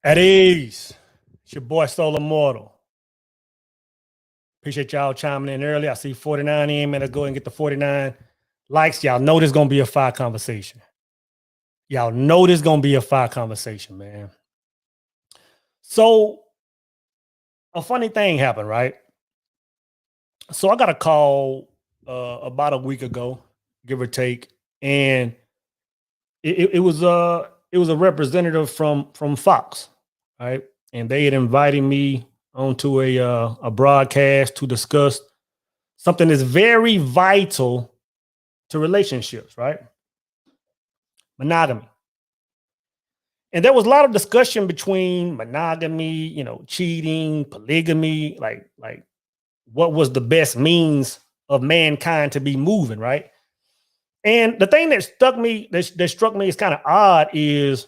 At ease. It's your boy Soul Immortal. Appreciate y'all chiming in early. I see 49 in, man. Let's go ahead and get the 49 likes. Y'all know this is gonna be a fire conversation. Y'all know this is gonna be a fire conversation, man. So a funny thing happened, right? So I got a call about a week ago, give or take, and it was a representative from Fox, right? And they had invited me onto a broadcast to discuss something that's very vital to relationships, right? Monogamy. And there was a lot of discussion between monogamy, cheating, polygamy, like what was the best means of mankind to be moving, right? And the thing that struck me is kind of odd is,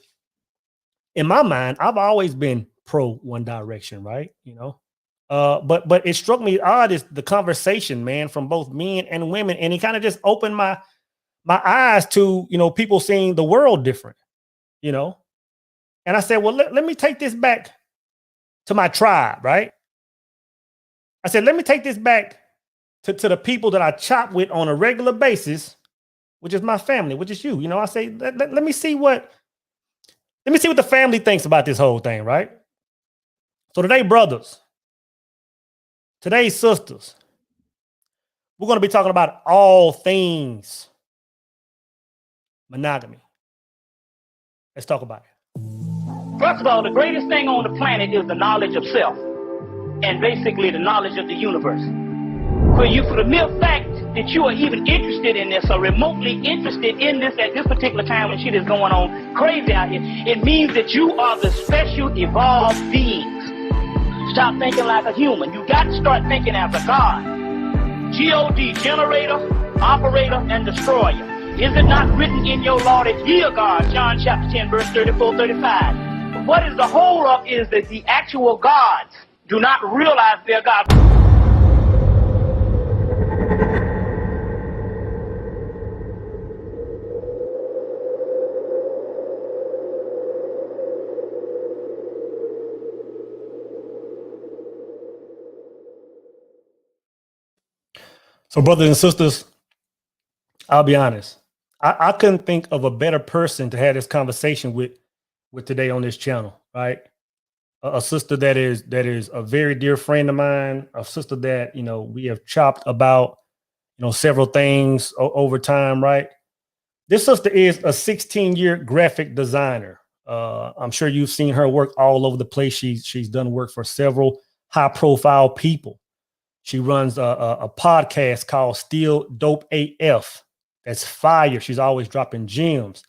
in my mind, I've always been pro one direction, right? But it struck me odd is the conversation, man, from both men and women, and it kind of just opened my eyes to people seeing the world different, you know. And I said, well, let me take this back to my tribe, right? I said, let me take this back to the people that I chop with on a regular basis, which is my family, which is you. I say, let me see what the family thinks about this whole thing, right? So today, brothers, today, sisters, we're going to be talking about all things monogamy. Let's talk about it. First of all, the greatest thing on the planet is the knowledge of self, and basically the knowledge of the universe. For the mere fact that you are even interested in this or remotely interested in this at this particular time when shit is going on crazy out here, it means that you are the special evolved beings. Stop thinking like a human. You got to start thinking as a God. G-O-D, generator, operator, and destroyer. Is it not written in your law that ye are God? John chapter 10, verse 34, 35. But what is the whole of is that the actual gods do not realize they're God. So, brothers and sisters, I'll be honest. I couldn't think of a better person to have this conversation with today on this channel, right? A sister that is a very dear friend of mine, a sister that we have chopped about several things over time, right? This sister is a 16-year graphic designer. I'm sure you've seen her work all over the place. She's done work for several high-profile people. She runs a podcast called Still Dope AF. That's fire. She's always dropping gems.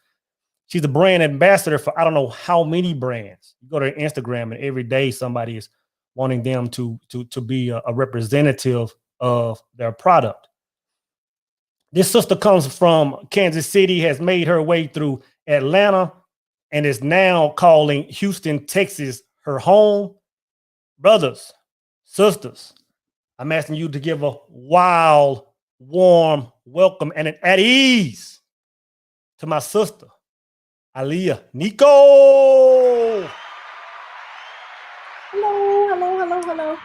She's a brand ambassador for I don't know how many brands. You go to her Instagram and every day somebody is wanting them to be a representative of their product. This sister comes from Kansas City, has made her way through Atlanta, and is now calling Houston, Texas her home. Brothers, sisters, I'm asking you to give a wild, warm welcome and an at ease to my sister, Ilia, Nikco. Hello.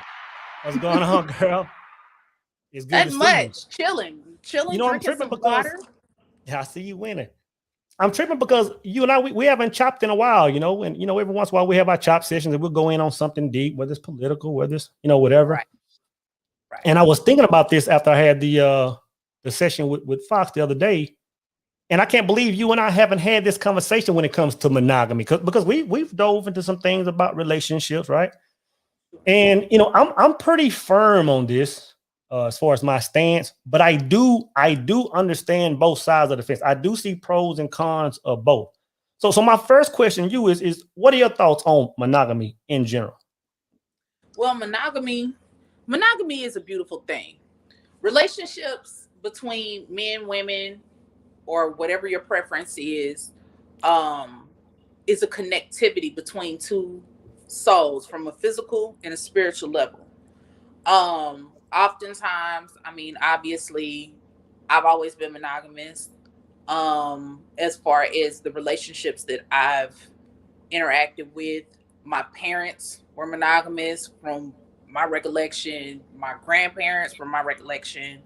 What's going on, girl? It's good to see you. Chilling, I'm tripping because water. Yeah, I see you winning. I'm tripping because you and I we haven't chopped in a while, and every once in a while we have our chop sessions and we'll go in on something deep, whether it's political, whether it's whatever. Right. And I was thinking about this after I had the session with Fox the other day, and I can't believe you and I haven't had this conversation when it comes to monogamy, because we've dove into some things about relationships, right? And I'm pretty firm on this as far as my stance, but I do understand both sides of the fence. I do see pros and cons of both. So my first question to you is what are your thoughts on monogamy in general? Well, monogamy is a beautiful thing. Relationships between men, women, or whatever your preference is a connectivity between two souls from a physical and a spiritual level. Oftentimes, obviously, I've always been monogamous. As far as the relationships that I've interacted with, My parents were monogamous from my recollection. My grandparents, from my recollection.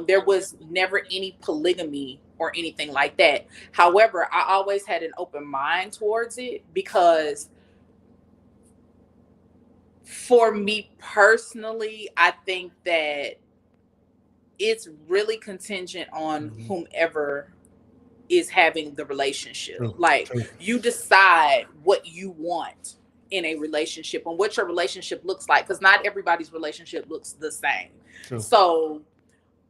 There was never any polygamy or anything like that. However, I always had an open mind towards it because for me personally, I think that it's really contingent on whomever is having the relationship. True, Like true. you decide what you want in a relationship and what your relationship looks like, because not everybody's relationship looks the same. True. So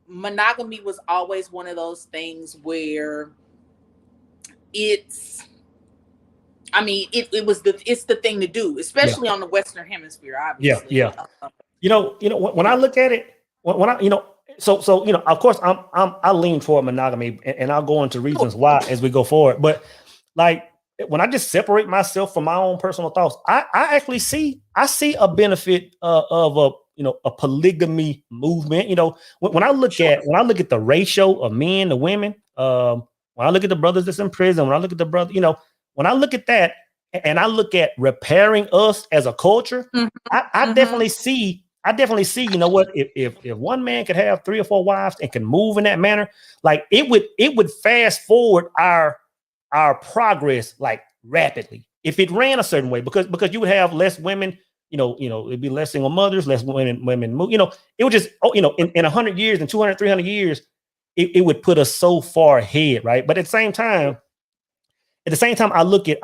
monogamy was always one of those things where it's the thing to do, especially on the Western Hemisphere, obviously. Yeah. When I look at it, when I, so of course I lean toward monogamy, and I'll go into reasons why as we go forward. But like when I just separate myself from my own personal thoughts, I actually see a benefit of a polygamy movement. When I look at the ratio of men to women, when I look at the brothers that's in prison, when I look at the brother, when I look at that and I look at repairing us as a culture, I definitely see, if one man could have 3 or 4 wives and can move in that manner, like it would fast forward our progress like rapidly if it ran a certain way, because you would have less women, it'd be less single mothers, less women move, it would just, in 100 years and 200, 300 years, it would put us so far ahead, right? But at the same time, I look at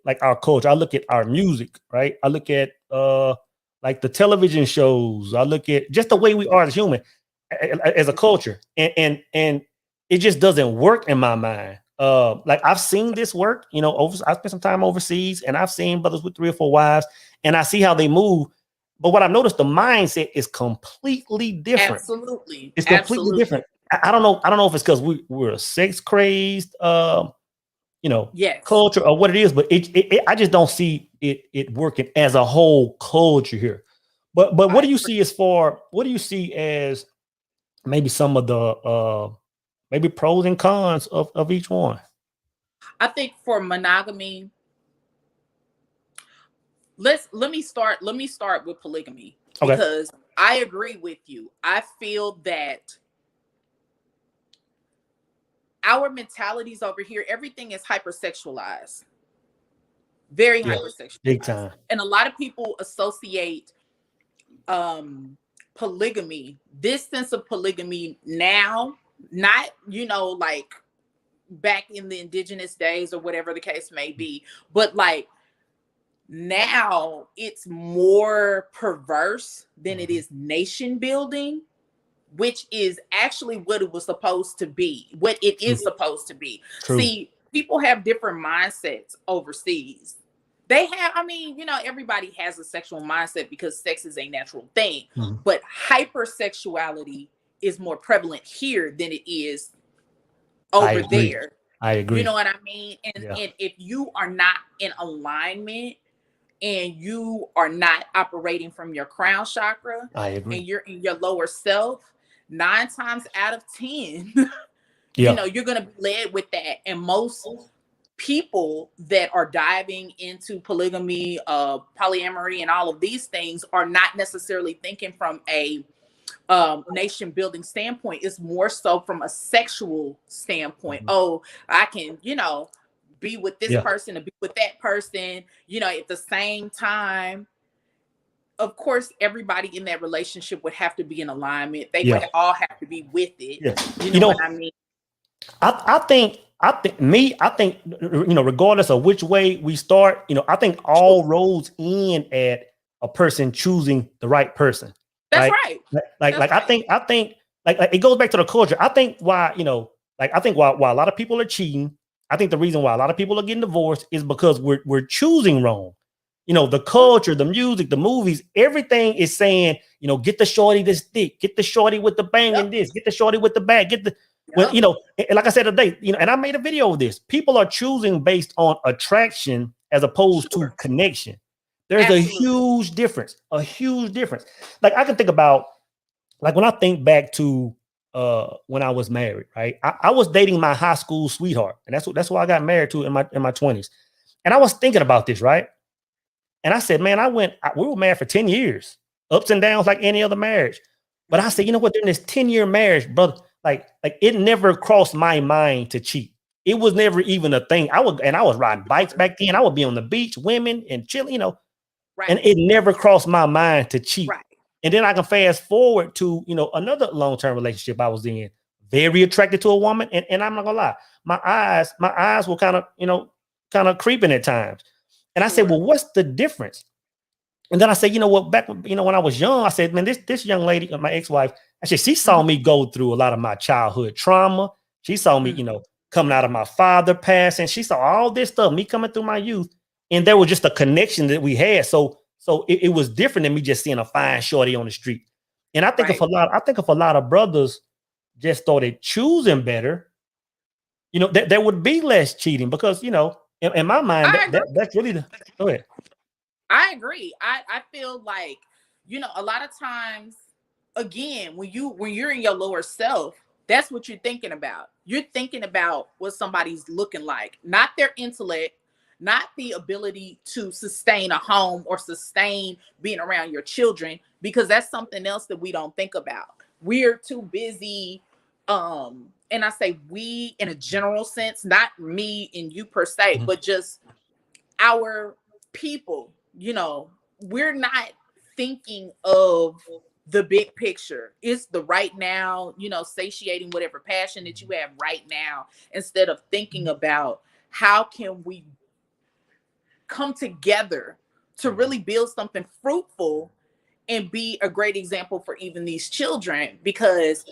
like our culture, I look at our music, right? I look at like the television shows, I look at just the way we are as human, as a culture, and it just doesn't work in my mind. Like I've seen this work, I spent some time overseas, and I've seen brothers with 3 or 4 wives, and I see how they move. But what I've noticed, the mindset is completely different. Absolutely, it's completely different. I don't know if it's because we're a sex crazed, yes, culture or what it is, but I just don't see it working as a whole culture here. But what do you see as maybe some of the maybe pros and cons of each one? I think for monogamy, let me start with polygamy, because I agree with you. I feel that our mentalities over here, everything is hypersexualized. Very hypersexualized. Big time. And a lot of people associate polygamy, this sense of polygamy now, not, like back in the indigenous days or whatever the case may be, but like now it's more perverse than it is nation building, which is actually what it was supposed to be, what it is supposed to be. True. See, people have different mindsets overseas. They have, everybody has a sexual mindset because sex is a natural thing, but hypersexuality is more prevalent here than it is over there. I agree. You know what I mean? And if you are not in alignment and you are not operating from your crown chakra, I agree, and you're in your lower self, 9 times out of 10, you're going to be led with that. And most people that are diving into polygamy, polyamory, and all of these things are not necessarily thinking from a nation building standpoint. It's more so from a sexual standpoint. Oh, I can, be with this person and be with that person, at the same time. Of course, everybody in that relationship would have to be in alignment. They would all have to be with it. You know what I mean? I think, regardless of which way we start, I think all roads end at a person choosing the right person. That's right. I think it goes back to the culture. I think why, why a lot of people are cheating. I think the reason why a lot of people are getting divorced is because we're choosing wrong. The culture, the music, the movies, everything is saying, get the shorty this thick, get the shorty with the bang and this, get the shorty with the bag, get the, like I said today, and I made a video of this. People are choosing based on attraction as opposed to connection. There's a huge difference, Like I can think about, like when I think back to when I was married, right? I was dating my high school sweetheart, and that's why I got married to in my 20s. And I was thinking about this, right? And I said, man, we were married for 10 years, ups and downs like any other marriage. But I said, you know what, during this 10-year marriage, brother, like it never crossed my mind to cheat. It was never even a thing. I was riding bikes back then. I would be on the beach, women and chilling, you know, Right. and it never crossed my mind to cheat. Right. And then I can fast forward to, you know, another long-term relationship I was in, very attracted to a woman. And I'm not gonna lie, my eyes were kind of creeping at times. And I said, well, what's the difference? And then I said, you know what, back, you know, when I was young, I said, man, this young lady, my ex-wife, I said, she saw me go through a lot of my childhood trauma. She saw me, you know, coming out of my father passing. She saw all this stuff, me coming through my youth. And there was just a connection that we had. So it was different than me just seeing a fine shorty on the street. And I think if a lot of brothers just started choosing better, you know, there would be less cheating because, you know, in my mind, that's really go ahead. I agree. I feel like, you know, a lot of times, again, when you're in your lower self, that's what you're thinking about. You're thinking about what somebody's looking like, not their intellect, not the ability to sustain a home or sustain being around your children, because that's something else that we don't think about. We're too busy. And I say we in a general sense, not me and you per se, but just our people. You know, we're not thinking of the big picture. It's the right now, you know, satiating whatever passion that you have right now, instead of thinking about how can we come together to really build something fruitful and be a great example for even these children. Because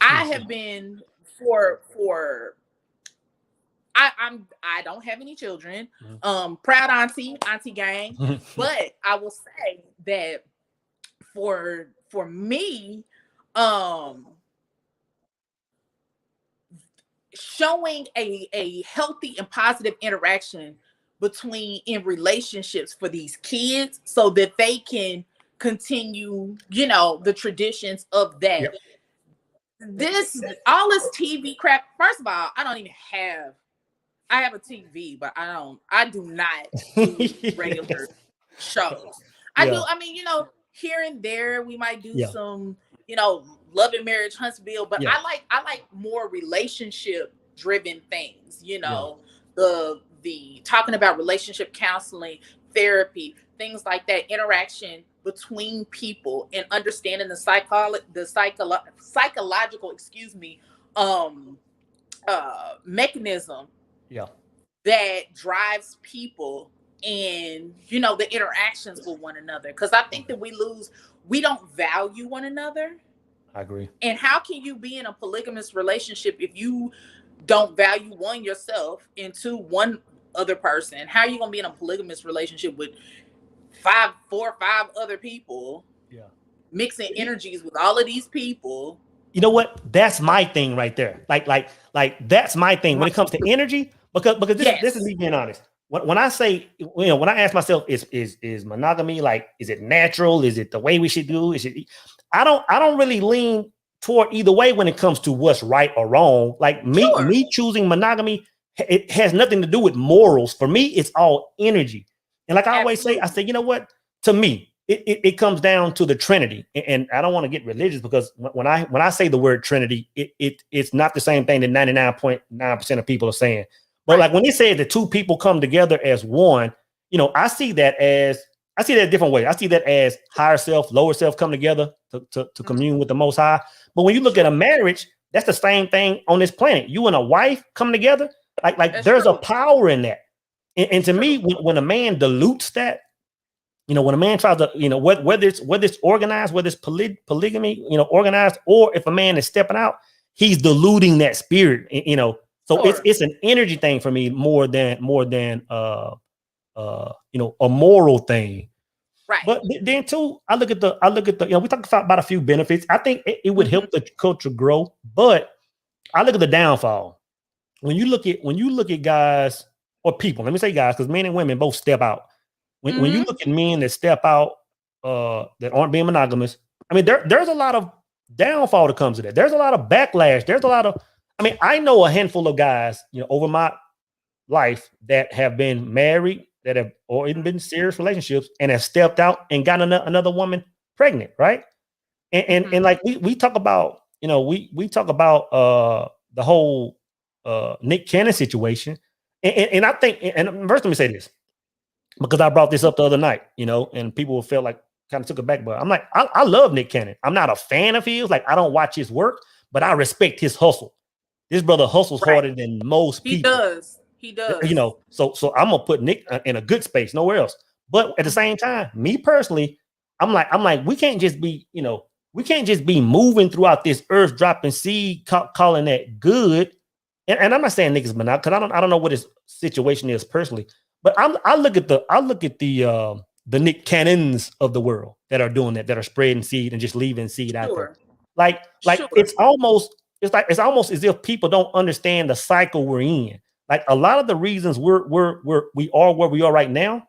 I have been I don't have any children. Proud auntie gang. But I will say that for me, showing a healthy and positive interaction in relationships for these kids so that they can continue, you know, the traditions of that. Yep. All this TV crap. First of all, I have a TV, but I do not do regular shows. I do. I mean, you know, here and there we might do some, you know, Love and Marriage, Huntsville, but I like more relationship driven things, you know, the talking about relationship counseling, therapy, things like that, interaction between people and understanding the psychological, mechanism that drives people and, you know, the interactions with one another. Because I think that we don't value one another. I agree. And how can you be in a polygamous relationship if you don't value one, yourself, and two, one other person? How are you gonna be in a polygamous relationship with 4 or 5 other people? Yeah, mixing energies with all of these people. You know what? That's my thing right there. Like that's my thing when it comes to energy. Because this is me being honest. When I say, you know, when I ask myself, is monogamy, like, is it natural? Is it the way we should do? I don't really lean toward either way when it comes to what's right or wrong. Like me choosing monogamy, it has nothing to do with morals. For me, it's all energy. And like I always say, I say, you know what? To me, it comes down to the Trinity. And I don't want to get religious, because when I say the word Trinity, it's not the same thing that 99.9% of people are saying. But like when they say the two people come together as one, you know, I see that a different way. I see that as higher self, lower self come together to commune with the Most High. But when you look at a marriage, that's the same thing on this planet. You and a wife come together, like there's a power in that. And to me, when a man dilutes that, you know, when a man tries to, you know, whether it's organized, whether it's polygamy, you know, organized, or if a man is stepping out, he's diluting that spirit, you know. So it's an energy thing for me more than you know, a moral thing. Right. But then too, I look at the, you know, we talked about a few benefits. I think it would help the culture grow, but I look at the downfall. When you look at guys or people, let me say guys, because men and women both step out. When you look at men that step out, that aren't being monogamous, I mean, there's a lot of downfall that comes to that. There's a lot of backlash. There's a lot of, I know a handful of guys, you know, over my life that have been married that have or even been in serious relationships and have stepped out and got another woman pregnant, right? And like we talk about, we talk about the whole Nick Cannon situation. And I think, and first let me say this, because I brought this up the other night, and people felt like kind of took it back, but I'm like, I love Nick Cannon. I'm not a fan of his, like I don't watch his work, but I respect his hustle. This brother hustles harder than most people. He does. So I'm gonna put Nick in a good space, nowhere else. But at the same time, me personally, I'm like, we can't just be, moving throughout this earth, dropping seed, calling that good. And I'm not saying niggas, but not because I don't know what his situation is personally. But I look at the Nick Cannons of the world that are doing that are spreading seed and just leaving seed out there. Like it's almost as if people don't understand the cycle we're in. Like a lot of the reasons we are where we are right now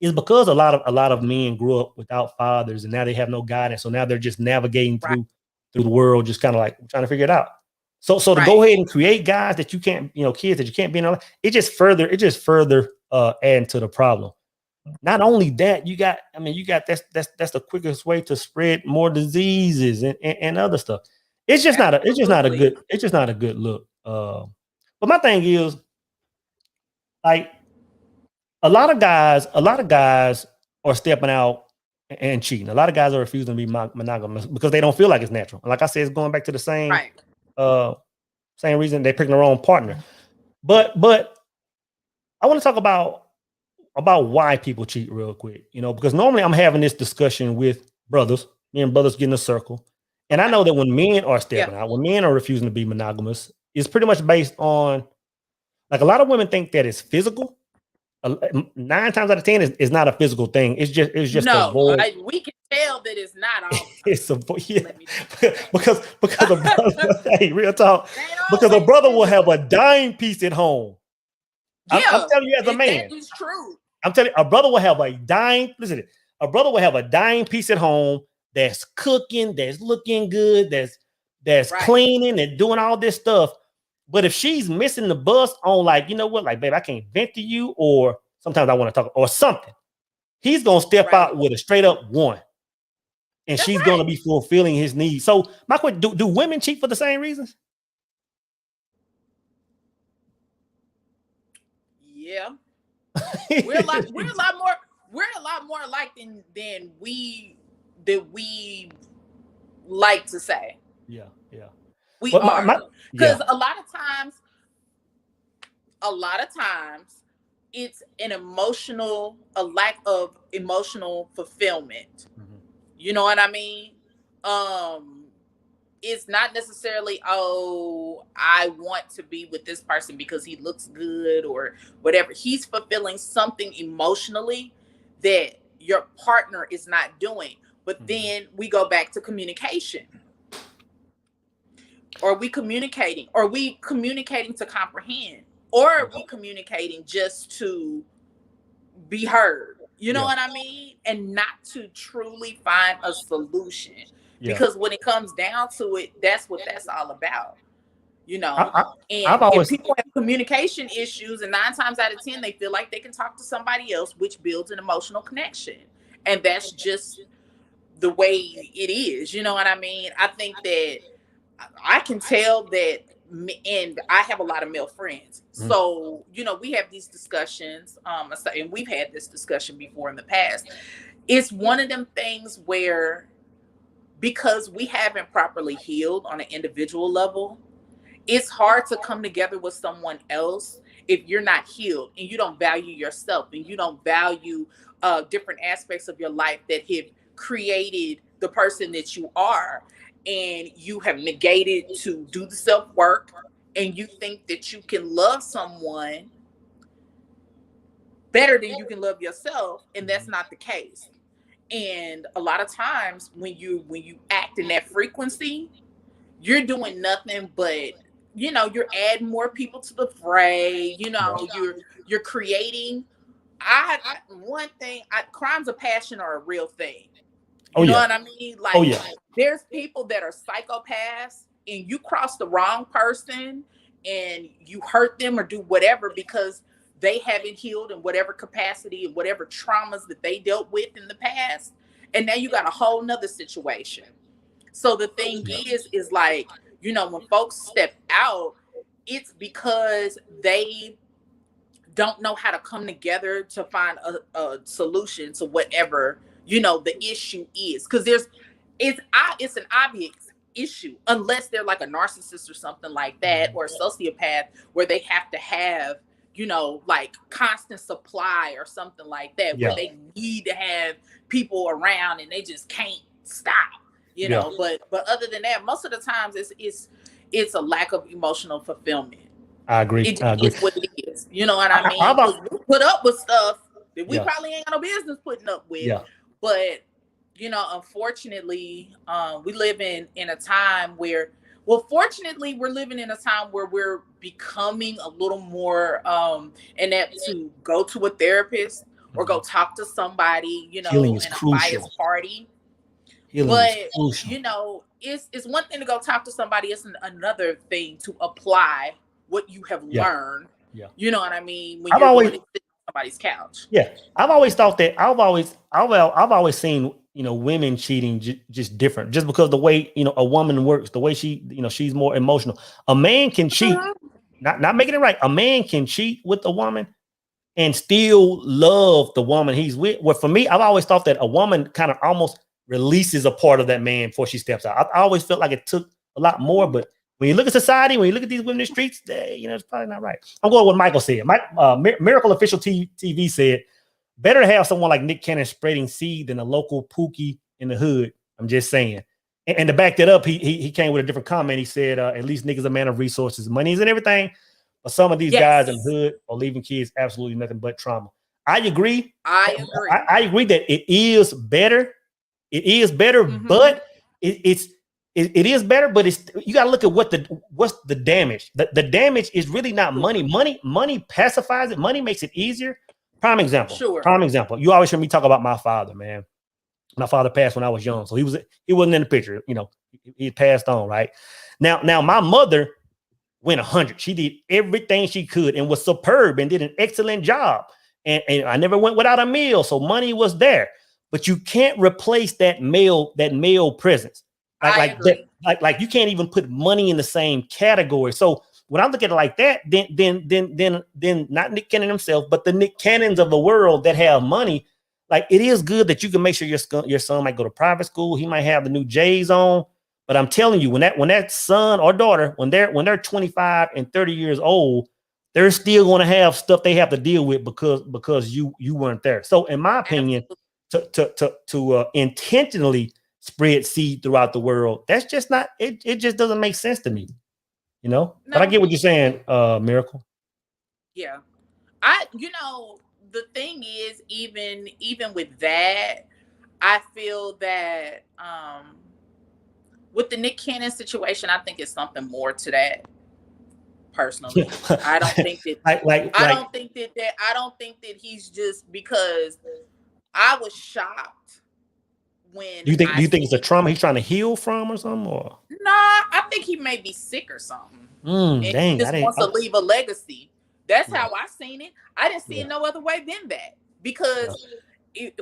is because a lot of men grew up without fathers and now they have no guidance. So now they're just navigating through the world, just kind of like trying to figure it out. So to go ahead and create guys that you can't, kids that you can't be in, it just further adding to the problem. Not only that, you got that's the quickest way to spread more diseases and other stuff. It's just not a good look. But my thing is, like, a lot of guys are stepping out and cheating. A lot of guys are refusing to be monogamous because they don't feel like it's natural. Like I said, it's going back to the same reason they're picking the wrong partner. But I want to talk about why people cheat real quick, because normally I'm having this discussion with brothers, me and brothers get in a circle. And I know that when men are stepping out, when men are refusing to be monogamous, it's pretty much based on, like, a lot of women think that it's physical. 9 times out of 10 is not a physical thing. It's just no, a void. We can tell that it's not all. It's a void, because a brother, hey, real talk, because a brother will have a dime piece at home. I'm telling you, as a man, that is true. I'm telling you, a brother will have a dime. Listen, a brother will have a dime piece at home that's cooking, that's looking good, that's cleaning and doing all this stuff. But if she's missing the bus on, like, like, babe, I can't vent to you, or sometimes I want to talk, or something, he's gonna step out with a straight up one, and she's gonna be fulfilling his needs. So my question: Do women cheat for the same reasons? Yeah, we're a lot more alike than we like to say. Yeah. We are, because a lot of times it's a lack of emotional fulfillment. Mm-hmm. You know what I mean? It's not necessarily, I want to be with this person because he looks good or whatever. He's fulfilling something emotionally that your partner is not doing. But then we go back to communication. Are we communicating to comprehend? Or are we communicating just to be heard? You know what I mean? And not to truly find a solution. Yeah. Because when it comes down to it, that's what that's all about. If people have communication issues, and 9 times out of 10, they feel like they can talk to somebody else, which builds an emotional connection. And that's just the way it is. You know what I mean? I think that I can tell that, and I have a lot of male friends. So, we have these discussions, and we've had this discussion before in the past. It's one of them things where, because we haven't properly healed on an individual level, it's hard to come together with someone else if you're not healed and you don't value yourself and you don't value different aspects of your life that have created the person that you are. And you have negated to do the self-work, and you think that you can love someone better than you can love yourself, and that's not the case. And a lot of times when you act in that frequency, you're doing nothing but, you're adding more people to the fray. You're creating. Crimes of passion are a real thing. You know what I mean? Like, there's people that are psychopaths, and you cross the wrong person and you hurt them or do whatever because they haven't healed in whatever capacity and whatever traumas that they dealt with in the past. And now you got a whole nother situation. So the thing is like, you know, when folks step out, it's because they don't know how to come together to find a solution to whatever, you know, the issue is. Because it's an obvious issue, unless they're like a narcissist or something like that, or a sociopath, where they have to have, you know, like constant supply or something like that, where they need to have people around and they just can't stop, you know. But other than that, most of the times it's a lack of emotional fulfillment. I agree. It's what it is. You know what I mean? We put up with stuff that we probably ain't got no business putting up with. But, you know, unfortunately, we live in a time where, well, fortunately, we're living in a time where we're becoming a little more inept to go to a therapist or go talk to somebody, you know, in a biased party. But, you know, it's one thing to go talk to somebody. It's another thing to apply what you have learned. You know what I mean? When you're going to sit on somebody's couch. I've always thought that I've always seen, you know, women cheating just different, just because the way, you know, a woman works, the way she, you know, she's more emotional. A man can cheat, not making it right. A man can cheat with a woman and still love the woman he's with. Well, for me, I've always thought that a woman kind of almost releases a part of that man before she steps out. I always felt like it took a lot more, but when you look at society, when you look at these women in the streets, you know, it's probably not right. I'm going with what Michael said. Miracle Official TV said, better to have someone like Nick Cannon spreading seed than a local Pookie in the hood. I'm just saying. And to back that up, he came with a different comment. He said, at least Nick is a man of resources, monies and everything. But some of these guys in the hood are leaving kids absolutely nothing but trauma. I agree. I agree that it is better. It is better, but it is better, but you got to look at what's the damage. The damage is really not money. Money pacifies it. Money makes it easier. Prime example. Prime example. You always hear me talk about my father, man. My father passed when I was young, so he wasn't in the picture. You know, he passed on. Right now, my mother went 100. She did everything she could and was superb and did an excellent job. And I never went without a meal, so money was there. But you can't replace that male presence. Like you can't even put money in the same category. So when I look at it like that, then not Nick Cannon himself, but the Nick Cannons of the world that have money, like it is good that you can make sure your son might go to private school. He might have the new J's on, but I'm telling you, when that son or daughter, when they're 25 and 30 years old, they're still going to have stuff they have to deal with because you weren't there. So in my opinion, to intentionally spread seed throughout the world, that's just not it just doesn't make sense to me, you know. No. But I get what you're saying, Miracle. The thing is, even with that, I feel that with the Nick Cannon situation, I think it's something more to that. Personally, I don't think that I don't think that he's just, because I was shocked when you think it's a trauma he's trying to heal from or something, or I think he may be sick or something. He just wants to leave a legacy. That's how I seen it. I didn't see it no other way than that, because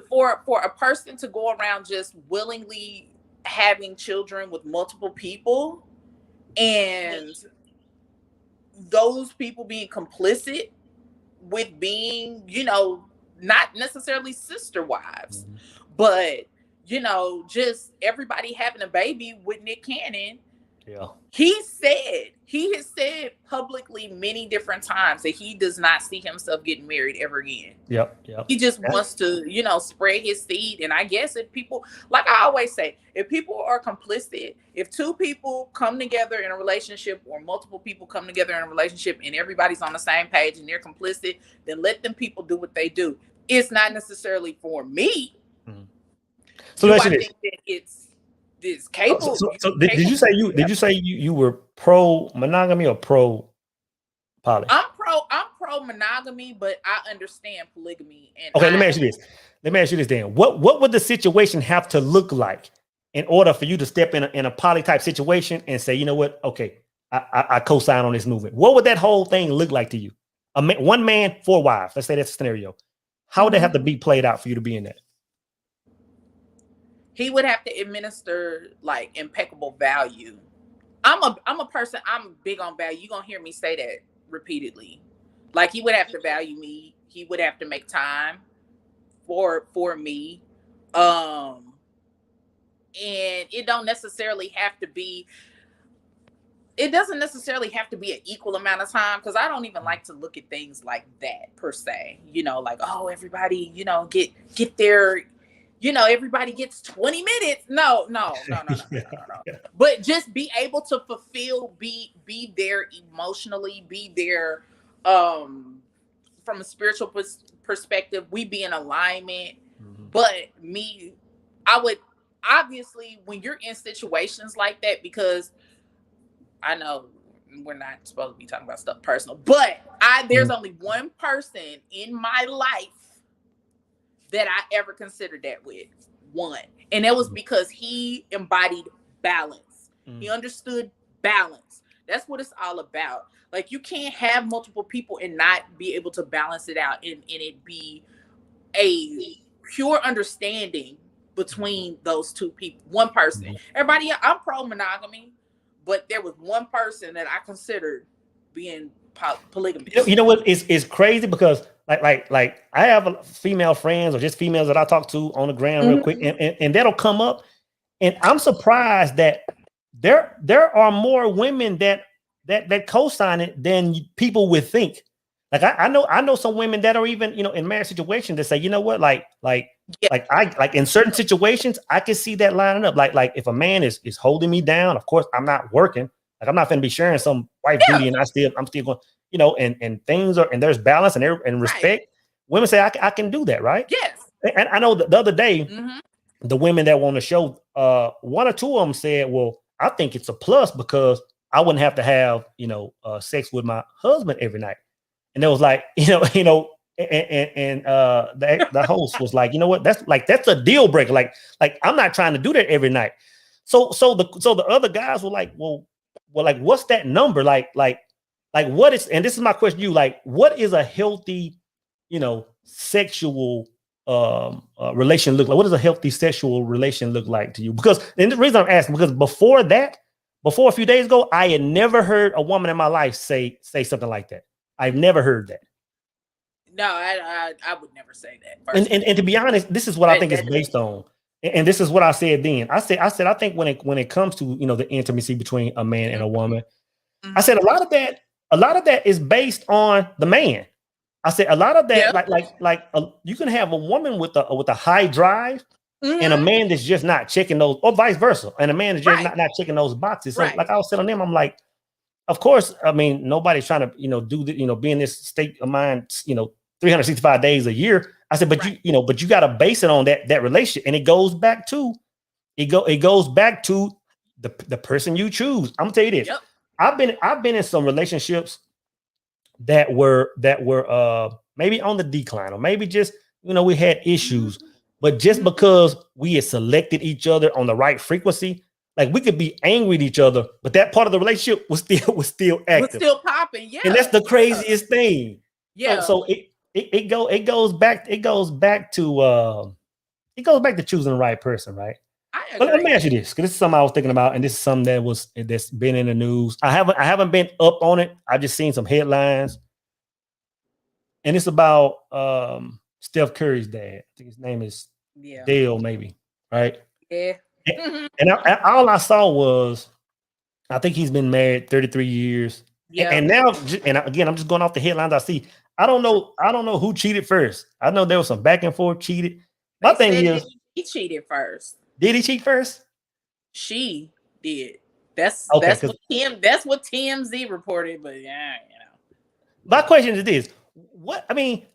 for a person to go around just willingly having children with multiple people, and those people being complicit with being, you know, not necessarily sister wives, but, you know, just everybody having a baby with Nick Cannon. He has said publicly many different times that he does not see himself getting married ever again. He just wants to, you know, spread his seed. And I guess if people, like I always say, if people are complicit, if two people come together in a relationship, or multiple people come together in a relationship, and everybody's on the same page and they're complicit, then let them people do what they do. It's not necessarily for me. So I think that it's capable. So did you say you were pro monogamy or pro poly? I'm pro monogamy, but I understand polygamy. And okay, let me ask you this then. What would the situation have to look like in order for you to step in a poly type situation and say, you know what, okay, I co-sign on this movement? What would that whole thing look like to you? one man, 4 wives. Let's say that's a scenario. How would that have to be played out for you to be in that? He would have to administer like impeccable value. I'm a person, I'm big on value. You're gonna hear me say that repeatedly. Like he would have to value me. He would have to make time for me. And it doesn't necessarily have to be an equal amount of time, because I don't even like to look at things like that per se. You know, like, oh, everybody, you know, get their, you know, everybody gets 20 minutes. No. But just be able to fulfill, be there emotionally, be there from a spiritual perspective, we be in alignment. But I would obviously, when you're in situations like that, because I know we're not supposed to be talking about stuff personal, but there's only one person in my life that I ever considered that with. One. And that was because he embodied balance. He understood balance. That's what it's all about. Like, you can't have multiple people and not be able to balance it out, and it be a pure understanding between those two people, one person. Everybody, I'm pro monogamy, but there was one person that I considered being polygamous. You know what? It's crazy because like I have female friends or just females that I talk to on the ground real quick, and that'll come up, and I'm surprised that there are more women that co-sign it than people would think. Like I know some women that are even, you know, in marriage situations that say, you know what, like in certain situations I can see that lining up. Like if a man is holding me down, of course I'm not working. Like I'm not going to be sharing some wife duty, and I'm still going, you know, and things are, and there's balance and respect. Right. Women say I can do that, right? Yes. And I know the other day, the women that were on the show, one or two of them said, well, I think it's a plus because I wouldn't have to have, you know, sex with my husband every night. And it was like, the host was like, you know what, that's a deal breaker. Like I'm not trying to do that every night. So the other guys were like, well, like, what's that number? Like what is, and this is my question to you, like, what is a healthy, you know, sexual relation look like? What does a healthy sexual relation look like to you? Because, and the reason I'm asking, because before a few days ago, I had never heard a woman in my life say something like that. I've never heard that. No, I would never say that. And to be honest, this is what I think it's based on. And this is what I said then. I said, I think when it comes to, you know, the intimacy between a man and a woman, I said a lot of that is based on the man. I said a lot of that, you can have a woman with a high drive and a man that's just not checking those, or vice versa, and a man that's just not checking those boxes. So like I was telling them, I'm like, of course, I mean, nobody's trying to, you know, do the, you know, be in this state of mind, you know, 365 days a year. I said, but you got to base it on that relationship, and it goes back to the person you choose. I'm gonna tell you this. Yep. I've been in some relationships that were maybe on the decline, or maybe just, you know, we had issues, but just because we had selected each other on the right frequency, like we could be angry at each other, but that part of the relationship was still active, was still popping. Yeah, and that's the craziest thing. Yeah. So it goes back to choosing the right person, right? But let me ask you this, because this is something I was thinking about, and this is something that's been in the news. I haven't been up on it. I've just seen some headlines, and it's about Steph Curry's dad. I think his name is Dale, maybe, right? Yeah. And all I saw was, I think he's been married 33 years. Yeah. And now, and again, I'm just going off the headlines I see. I don't know who cheated first. I know there was some back and forth cheated. My thing is, he cheated first. Did he cheat first? She did. That's what TMZ reported. But yeah, you know. My question is this: let me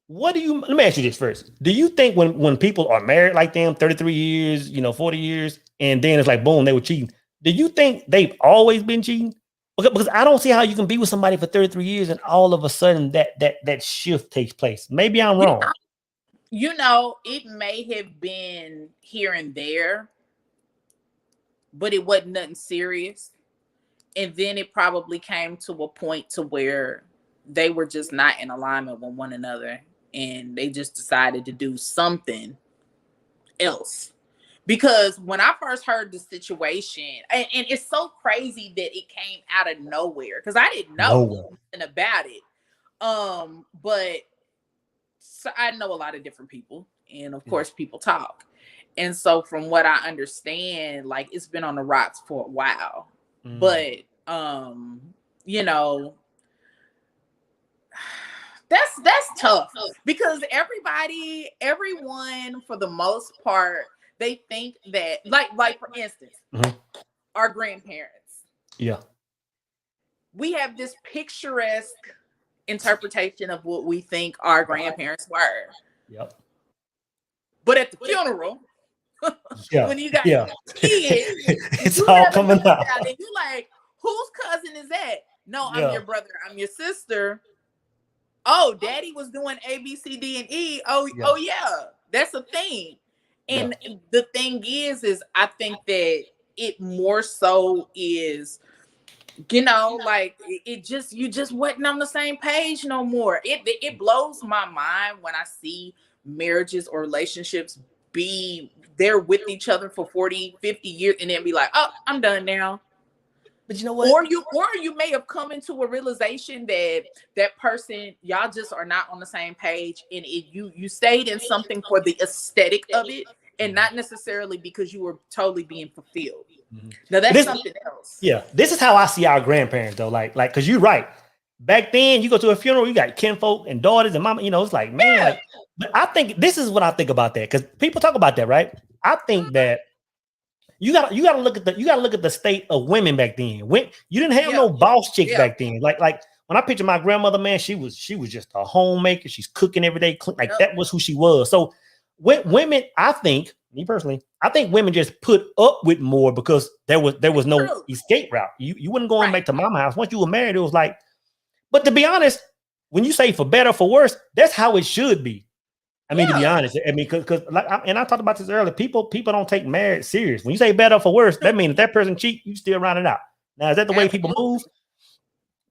ask you this first. Do you think when people are married like them, 33 years, you know, 40 years, and then it's like boom, they were cheating? Do you think they've always been cheating? Because I don't see how you can be with somebody for 33 years and all of a sudden that shift takes place. Maybe I'm wrong. You know, it may have been here and there, but it wasn't nothing serious. And then it probably came to a point to where they were just not in alignment with one another, and they just decided to do something else. Because when I first heard the situation, and it's so crazy that it came out of nowhere, because I didn't know nothing about it. But so I know a lot of different people, and of course people talk. And so from what I understand, like, it's been on the rocks for a while. But you know, that's tough, because everyone for the most part, they think that, like for instance, our grandparents. Yeah. We have this picturesque interpretation of what we think our grandparents were. Yep. But at the funeral, when you got kids, it's all coming out. And you like, whose cousin is that? No, I'm your brother. I'm your sister. Oh, daddy was doing A, B, C, D, and E. Oh, yeah, that's a thing. And the thing is I think that it more so is, you know, like, you just wasn't on the same page no more. It blows my mind when I see marriages or relationships they're with each other for 40, 50 years and then be like, oh, I'm done now. But you know what? Or you may have come into a realization that person, y'all just are not on the same page, and you stayed in something for the aesthetic of it, and not necessarily because you were totally being fulfilled. Now that's something else. Yeah, this is how I see our grandparents though. Like, because you're right. Back then, you go to a funeral, you got kinfolk and daughters and mama. You know, it's like, man. Like, but I think this is what I think about that, because people talk about that, right? I think that you gotta look at the state of women back then. When you didn't have no boss chicks back then. Like when I picture my grandmother, man, she was just a homemaker. She's cooking every day. Like that was who she was. So women, I think, me personally, I think women just put up with more because there was no escape route. You wouldn't go back to mama house. Once you were married, it was like, but to be honest, when you say for better, for worse, that's how it should be. I mean, to be honest, I mean, because like, and I talked about this earlier, people don't take marriage serious. When you say better for worse, that means if that person cheat, you still round it out. Now, is that the way people move?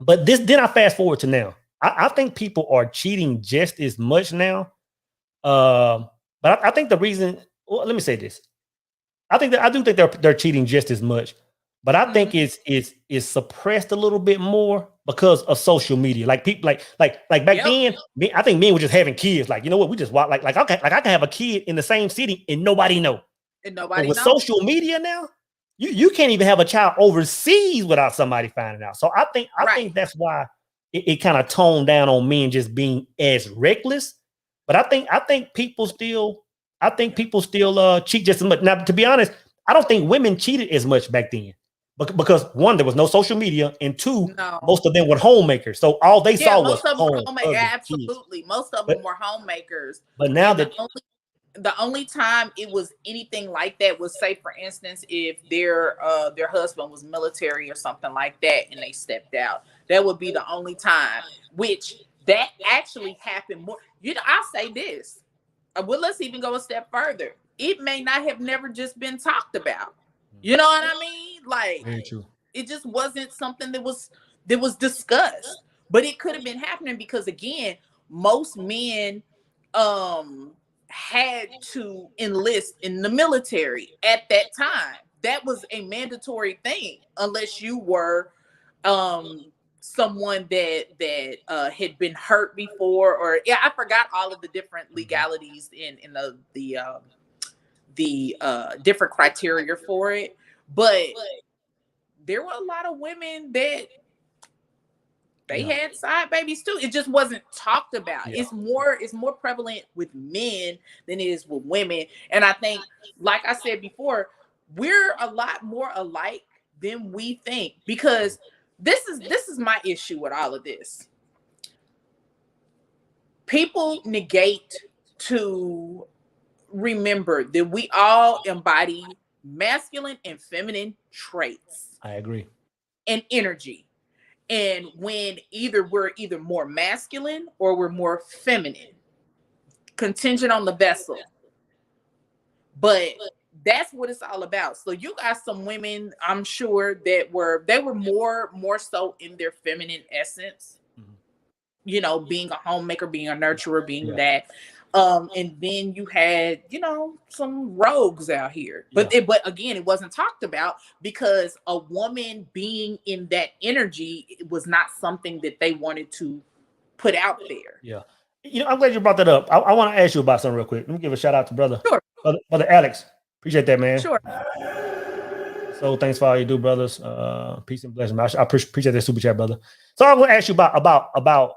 But then I fast forward to now. I think people are cheating just as much now. But I think the reason, well, let me say this. I do think they're cheating just as much, but I think it's suppressed a little bit more because of social media. Like people like back then, I think men were just having kids. Like, you know what, we just walk like I can have a kid in the same city and nobody know. And nobody with social media now, you can't even have a child overseas without somebody finding out. So I think that's why it kind of toned down on men just being as reckless. But I think people still cheat just as much. Now, to be honest, I don't think women cheated as much back then. Because one, there was no social media, and two, most of them were homemakers. So all they saw was home. Absolutely, most of them were homemakers. But now the only time it was anything like that was, say, for instance, if their husband was military or something like that, and they stepped out. That would be the only time, which that actually happened more. You know, I'll say this. Well, let's even go a step further. It may not have never just been talked about. You know what I mean? Like, it just wasn't something that was discussed. But it could have been happening because, again, most men had to enlist in the military at that time. That was a mandatory thing, unless you were someone that had been hurt before, or I forgot all of the different legalities in the different criteria for it, but there were a lot of women that they had side babies too. It just wasn't talked about. It's more prevalent with men than it is with women. And I think, like I said before, we're a lot more alike than we think, because this is my issue with all of this. People negate to remember that we all embody masculine and feminine traits. I agree. And energy. And when we're either more masculine or we're more feminine, contingent on the vessel. But that's what it's all about. So you got some women, I'm sure, that were more so in their feminine essence. you know, being a homemaker, being a nurturer, being Yeah. that. And then you had, you know, some rogues out here. But but again, it wasn't talked about because a woman being in that energy, it was not something that they wanted to put out there. Yeah. You know, I'm glad you brought that up. I want to ask you about something real quick. Let me give a shout out to brother Alex. Appreciate that, man. Sure. So thanks for all you do, brothers. Peace and blessings. I appreciate that super chat, brother. So I'm going to ask you about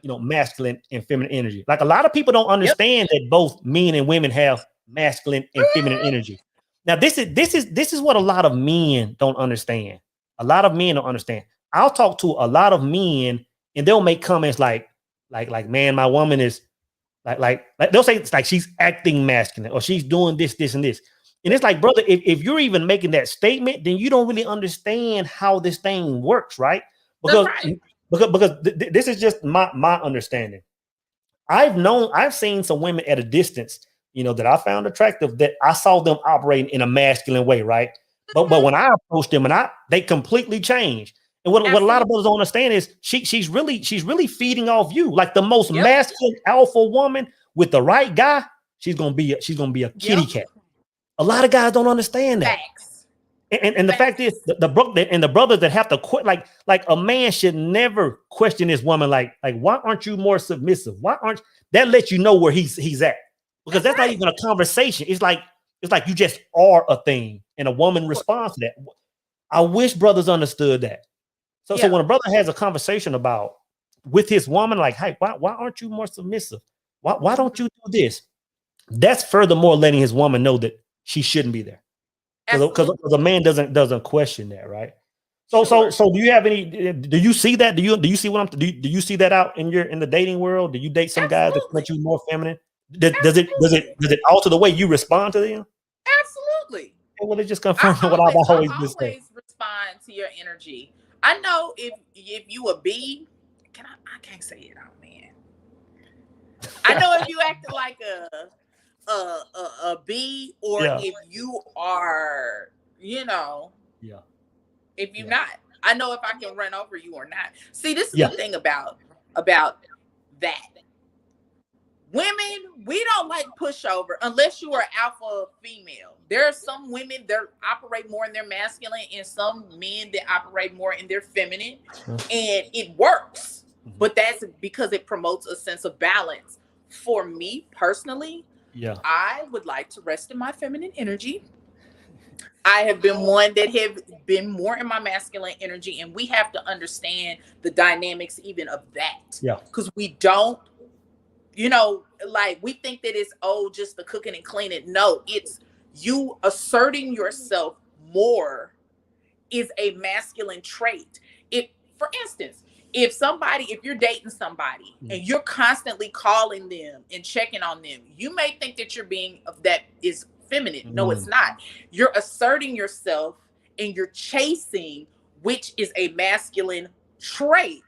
you know, masculine and feminine energy. Like a lot of people don't understand that both men and women have masculine and feminine energy. Now, this is what a lot of men don't understand. A lot of men don't understand. I'll talk to a lot of men, and they'll make comments like, man, my woman is like they'll say it's like she's acting masculine or she's doing this, and this. And it's like, brother, if you're even making that statement, then you don't really understand how this thing works, right? Because this is just my understanding. I've seen some women at a distance, you know, that I found attractive, that I saw them operating in a masculine way, right? But when I approached them they completely changed. And what a lot of brothers don't understand is she's really feeding off you. Like the most masculine alpha woman with the right guy, she's gonna be a kitty cat. A lot of guys don't understand that. And the fact is, the brothers that have to quit, like a man should never question his woman, like why aren't you more submissive? Why aren't that lets you know where he's at? Because that's not even a conversation. It's like you just are a thing, and a woman responds to that. I wish brothers understood that. So when a brother has a conversation about with his woman, like, hey, why aren't you more submissive? Why don't you do this? That's furthermore letting his woman know that she shouldn't be there. Because a man doesn't question that, right? So do you have any? Do you see that? Do you see what do you see that out in the dating world? Do you date some guys that make you more feminine? Does it alter the way you respond to them? Absolutely. Well, it just confirms what I've always been saying. Respond to your energy. I know if you a B, I can't say it out, man. I know if you acting like a B, or if you are, you know, if you're not, I know if I can run over you or not. See, this is the thing about that. Women, we don't like pushover unless you are alpha female. There are some women that operate more in their masculine and some men that operate more in their feminine, and it works. But that's because it promotes a sense of balance. For me personally, I would like to rest in my feminine energy. I have been one that have been more in my masculine energy, and we have to understand the dynamics even of that. Because we don't, you know, like we think that it's just the cooking and cleaning. No, it's you asserting yourself more is a masculine trait. For instance, if you're dating somebody and you're constantly calling them and checking on them, you may think that that is feminine. No, it's not. You're asserting yourself and you're chasing, which is a masculine trait.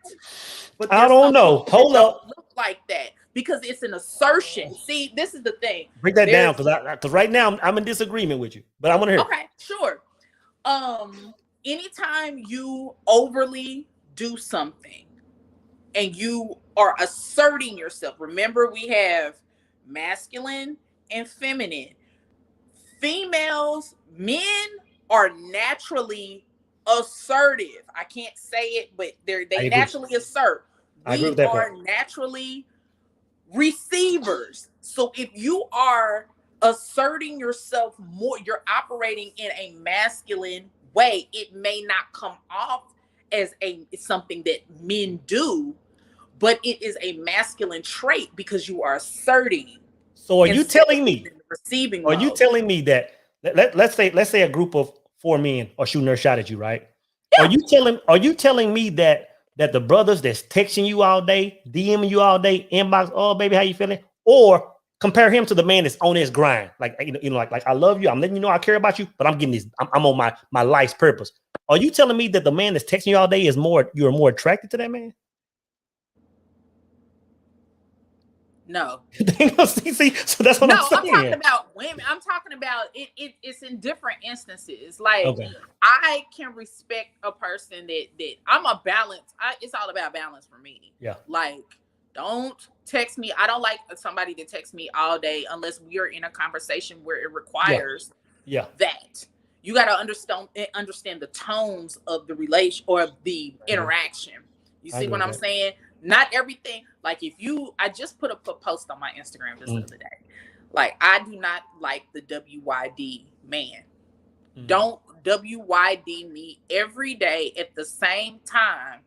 But I don't know. Hold up. Look like that because it's an assertion. See, this is the thing. Break that down, because right now I'm in disagreement with you, but I want to hear. Okay, sure. Anytime you overly do something and you are asserting yourself, remember we have masculine and feminine. Men are naturally assertive. I can't say it, but they naturally assert. We are naturally receivers. So if you are asserting yourself more, you're operating in a masculine way. It may not come off as something that men do, but it is a masculine trait because you are asserting. So are you telling me receiving? Are you telling me that let's say a group of 4 men are shooting their shot at you, right? Are you telling me that the brothers that's texting you all day, DMing you all day, inbox, oh baby, how you feeling? Or compare him to the man that's on his grind, like like I love you, I'm letting you know I care about you, but I'm getting this, I'm on my life's purpose. Are you telling me that the man that's texting you all day you're more attracted to that man? No. See, so that's what No, I'm saying. I'm talking about women. I'm talking about it's in different instances. Like Okay. I can respect a person that I'm a balance. It's all about balance for me. Yeah. Like, don't text me. I don't like somebody to text me all day unless we are in a conversation where it requires that. You got to understand the tones of the relation or the interaction. You see what I'm saying? Not everything. Like I just put a post on my Instagram just the other day. Like, I do not like the WYD man. Don't WYD me every day at the same time.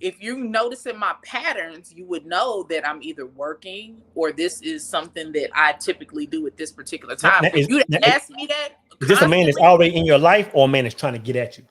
If you're noticing my patterns, you would know that I'm either working or this is something that I typically do at this particular time. For you to ask me that, is this a man that's already in your life or a man that's trying to get at you?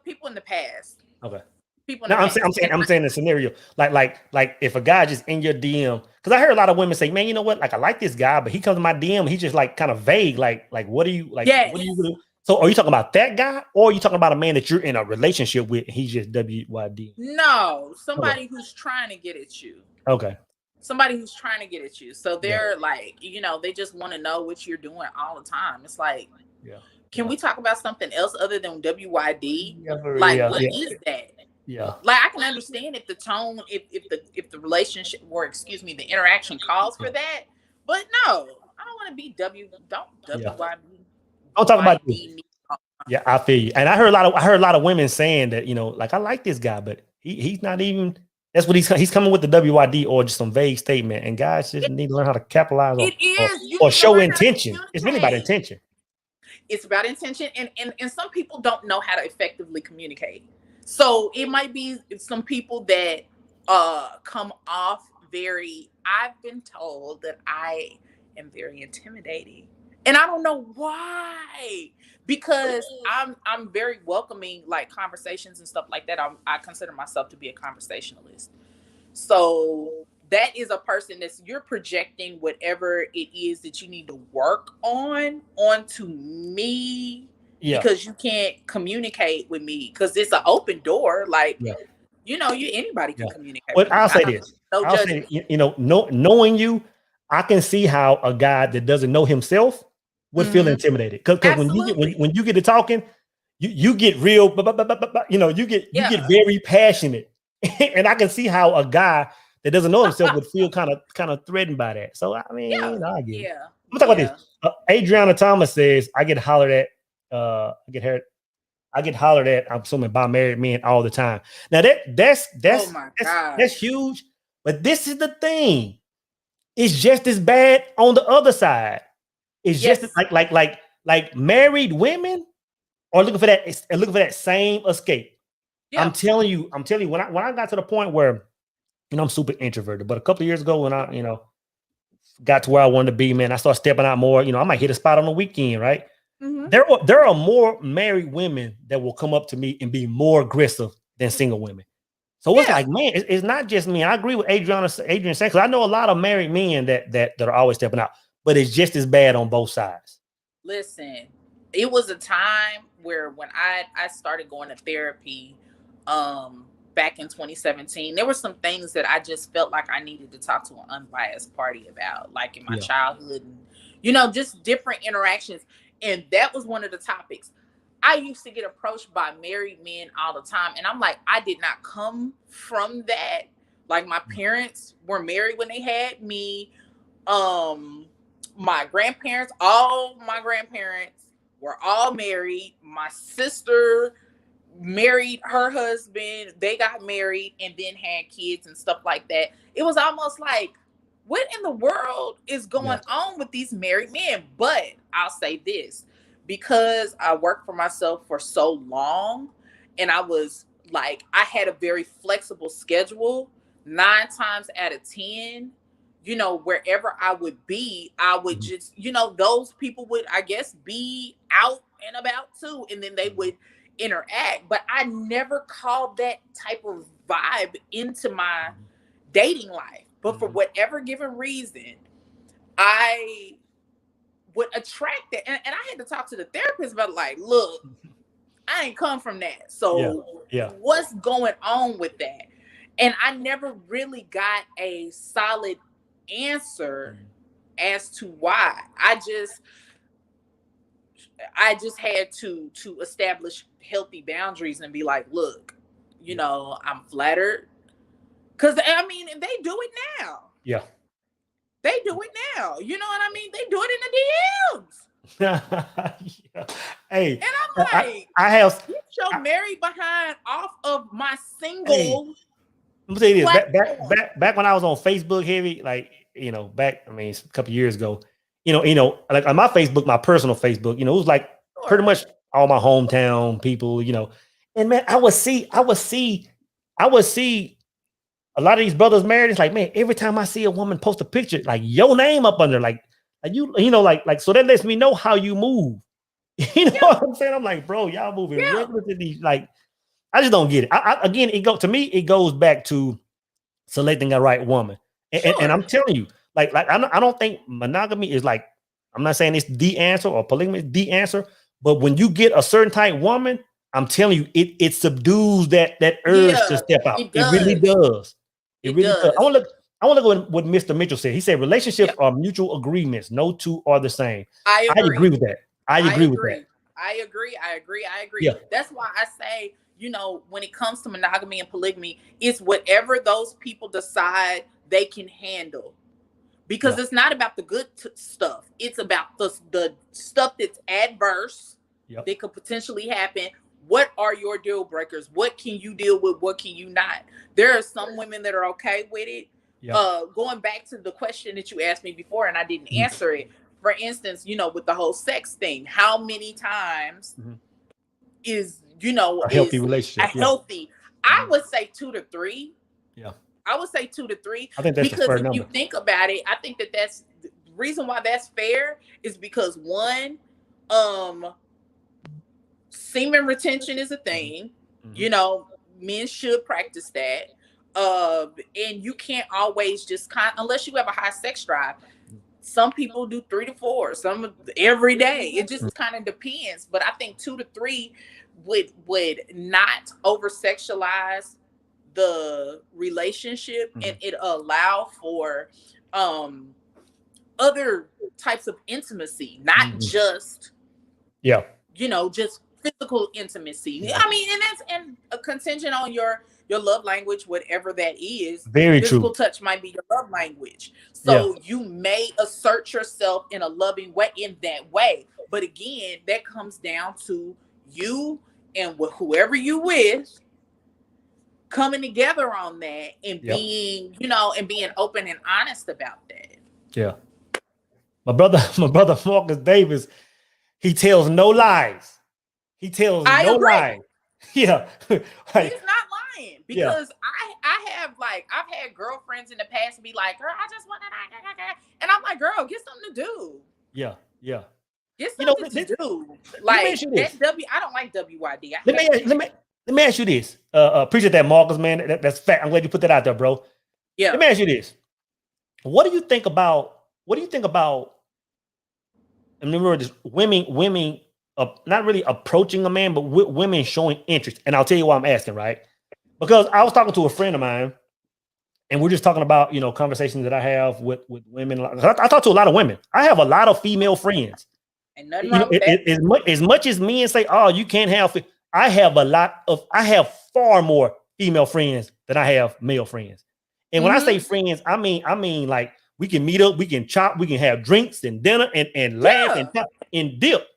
People in the past. Okay. People. No, I'm saying the scenario, like if a guy just in your DM, because I heard a lot of women say, man, you know what? Like, I like this guy, but he comes to my DM, he's just like kind of vague. Like, what do you like? Yes. What do you do? So, are you talking about that guy, or are you talking about a man that you're in a relationship with? And he's just WYD. No, somebody who's trying to get at you. Okay. Somebody who's trying to get at you. So they're like, they just want to know what you're doing all the time. It's like, can we talk about something else other than WYD? What is that? Yeah. Like, I can understand if the tone, if the relationship or the interaction calls for that, but no, I don't want to be WYD. I'll talk about you. Yeah, I feel you. And I heard a lot of women saying that, like, I like this guy, but he's not even. That's what he's coming with, the WYD or just some vague statement. And guys just need to learn how to capitalize on or show intention. It's really about intention. It's about intention, and some people don't know how to effectively communicate. So it might be some people that come off very. I've been told that I am very intimidating, and I don't know why. Because I'm very welcoming, like, conversations and stuff like that. I consider myself to be a conversationalist. So that is a person you're projecting whatever it is that you need to work on onto me. Yeah. Because you can't communicate with me because it's an open door. Like, anybody can communicate. But I'll say this. Knowing you, I can see how a guy that doesn't know himself would feel intimidated. Because when you get to talking, you get real, you get very passionate. And I can see how a guy that doesn't know himself would feel kind of threatened by that. So I mean, I get it. I'm talking about this. Adriana Thomas says, I get hollered at. I'm assuming, by married men all the time. Now that's huge. But this is the thing. It's just as bad on the other side. It's just like married women are looking for that same escape. Yeah. I'm telling you, when I got to the point where, I'm super introverted, but a couple of years ago when I, got to where I wanted to be, man, I started stepping out more. I might hit a spot on the weekend, right? Mm-hmm. There are more married women that will come up to me and be more aggressive than single women. So it's like, man, it's not just me. I agree with Adrian saying, because I know a lot of married men that are always stepping out, but it's just as bad on both sides. Listen, it was a time where when I started going to therapy back in 2017, there were some things that I just felt like I needed to talk to an unbiased party about, like in my childhood and, just different interactions. And that was one of the topics. I used to get approached by married men all the time. And I'm like, I did not come from that. Like, my parents were married when they had me. My grandparents, all my grandparents were all married. My sister married her husband. They got married and then had kids and stuff like that. It was almost like, what in the world is going on with these married men? But I'll say this, because I worked for myself for so long and I was like, I had a very flexible schedule. 9 times out of 10, wherever I would be, I would just, those people would, I guess, be out and about too. And then they would interact. But I never called that type of vibe into my dating life. But for whatever given reason, I would attract that. And I had to talk to the therapist about, like, look, I ain't come from that. So what's going on with that? And I never really got a solid answer as to why. I just had to establish healthy boundaries and be like, look, you know, I'm flattered. Because, I mean, they do it now. Yeah. They do it now. You know what I mean? They do it in the DMs. Yeah. Hey, And I'm like, I have get your married behind off of my single. Hey, let me tell you this. Back when I was on Facebook heavy, like, you know, I mean, a couple years ago, you know, like on my Facebook, my personal Facebook, you know, it was like pretty much all my hometown people, you know. And man, I would see a lot of these brothers married. It's like, man, every time I see a woman post a picture, like your name up under, like you know, like so that lets me know how you move. You know what I'm saying? I'm like, bro, y'all moving regular to these, like, I just don't get it. Again, it goes back to selecting a right woman. And I'm telling you, like I don't think monogamy is like, I'm not saying it's the answer or polygamy is the answer, but when you get a certain type woman, I'm telling you, it subdues that urge to step out. It really does. It really does. I want to go with what Mr. Mitchell said. He said relationships are mutual agreements. No two are the same. I agree with that. I agree with that. I agree. Yeah. That's why I say, you know, when it comes to monogamy and polygamy, it's whatever those people decide they can handle. Because it's not about the good stuff. It's about the stuff that's adverse that could potentially happen. What are your deal breakers? What can you deal with? What can you not? There are some women that are okay with it. Going back to the question that you asked me before, and I didn't answer it. For instance, you know, with the whole sex thing, how many times is, you know, a healthy relationship? I would say 2 to 3. Yeah. I would say 2 to 3. I think that's because a fair if number. you think about it, I think that's the reason why that's fair is because one, semen retention is a thing. You know, men should practice that. And you can't always just unless you have a high sex drive. Some people do 3 to 4, some every day. It just kind of depends. But I think 2 to 3 would not over sexualize the relationship, and it allow for other types of intimacy, not just you know, just physical intimacy. I mean, and that's a contingent on your love language, whatever that is. Very physical true. touch might be your love language, so you may assert yourself in a loving way in that way. But again, that comes down to you and whoever you with coming together on that and being, you know, and being open and honest about that. Yeah. My brother Marcus Davis, he tells no lies. He tells no lies. Yeah. He's not lying, because I have, like, I've had girlfriends in the past be like, girl, I just want to, and I'm like, girl, get something to do. Yeah. Get something to do. Like that I don't like WYD. Let me ask you this. Appreciate that, Marcus, man. That's fact. I'm glad you put that out there, bro. Yeah. Let me ask you this. What do you think about? I mean, remember this, women not really approaching a man, but women showing interest. And I'll tell you why I'm asking, right? Because I was talking to a friend of mine, and we're just talking about, you know, conversations that I have with women. I talk to a lot of women. I have a lot of female friends. And nothing wrong with that. As much as men say, oh, you can't have, I have far more female friends than I have male friends. And when I say friends, I mean like we can meet up, we can chop, we can have drinks and dinner and laugh and talk and dip.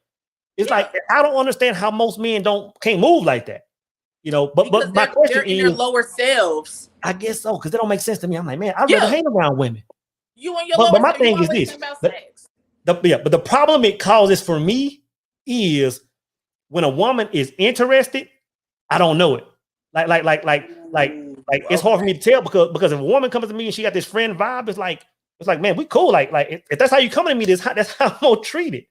It's like, I don't understand how most men can't move like that. You know, but my question is, their lower selves. I guess so, because they don't make sense to me. I'm like, man, I'd rather hang around women. You and your lower self. But my thing is this. But the problem it causes for me is when a woman is interested, I don't know it. Like it's hard for me to tell, because if a woman comes to me and she got this friend vibe, it's like, man, we cool. Like if that's how you coming to me, that's how I'm gonna treat it.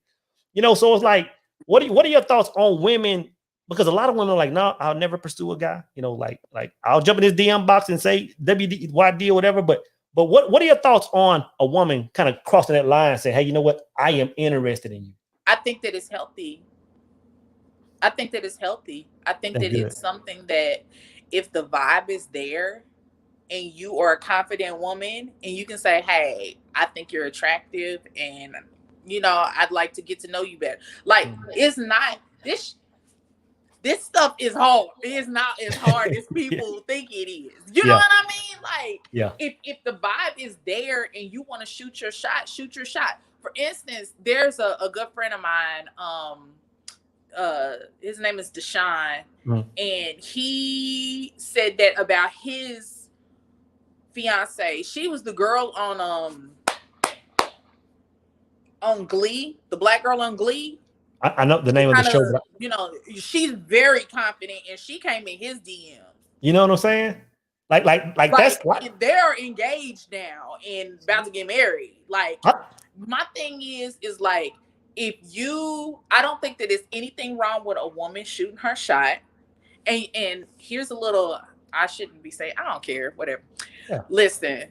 You know, so it's like, what are your thoughts on women? Because a lot of women are like, no, I'll never pursue a guy. You know, like I'll jump in his DM box and say WYD or whatever. But what are your thoughts on a woman kind of crossing that line and saying, hey, you know what? I am interested in you. I think that it's healthy. I think that it's something that if the vibe is there, and you are a confident woman, and you can say, hey, I think you're attractive, and I'd like to get to know you better. Like, it's not this stuff is hard. It's not as hard as people think it is. You know what I mean? Like, if the vibe is there and you want to shoot your shot, shoot your shot. For instance, there's a good friend of mine. His name is Deshaun, and he said that about his fiance. She was the girl on Glee, the black girl on Glee. I know the name of the show. She's very confident, and she came in his DM. You know what I'm saying? Like that's and they're engaged now and about to get married. Like, my thing is like, I don't think that there's anything wrong with a woman shooting her shot. And here's a little, I shouldn't be saying, I don't care, whatever. Yeah. Listen,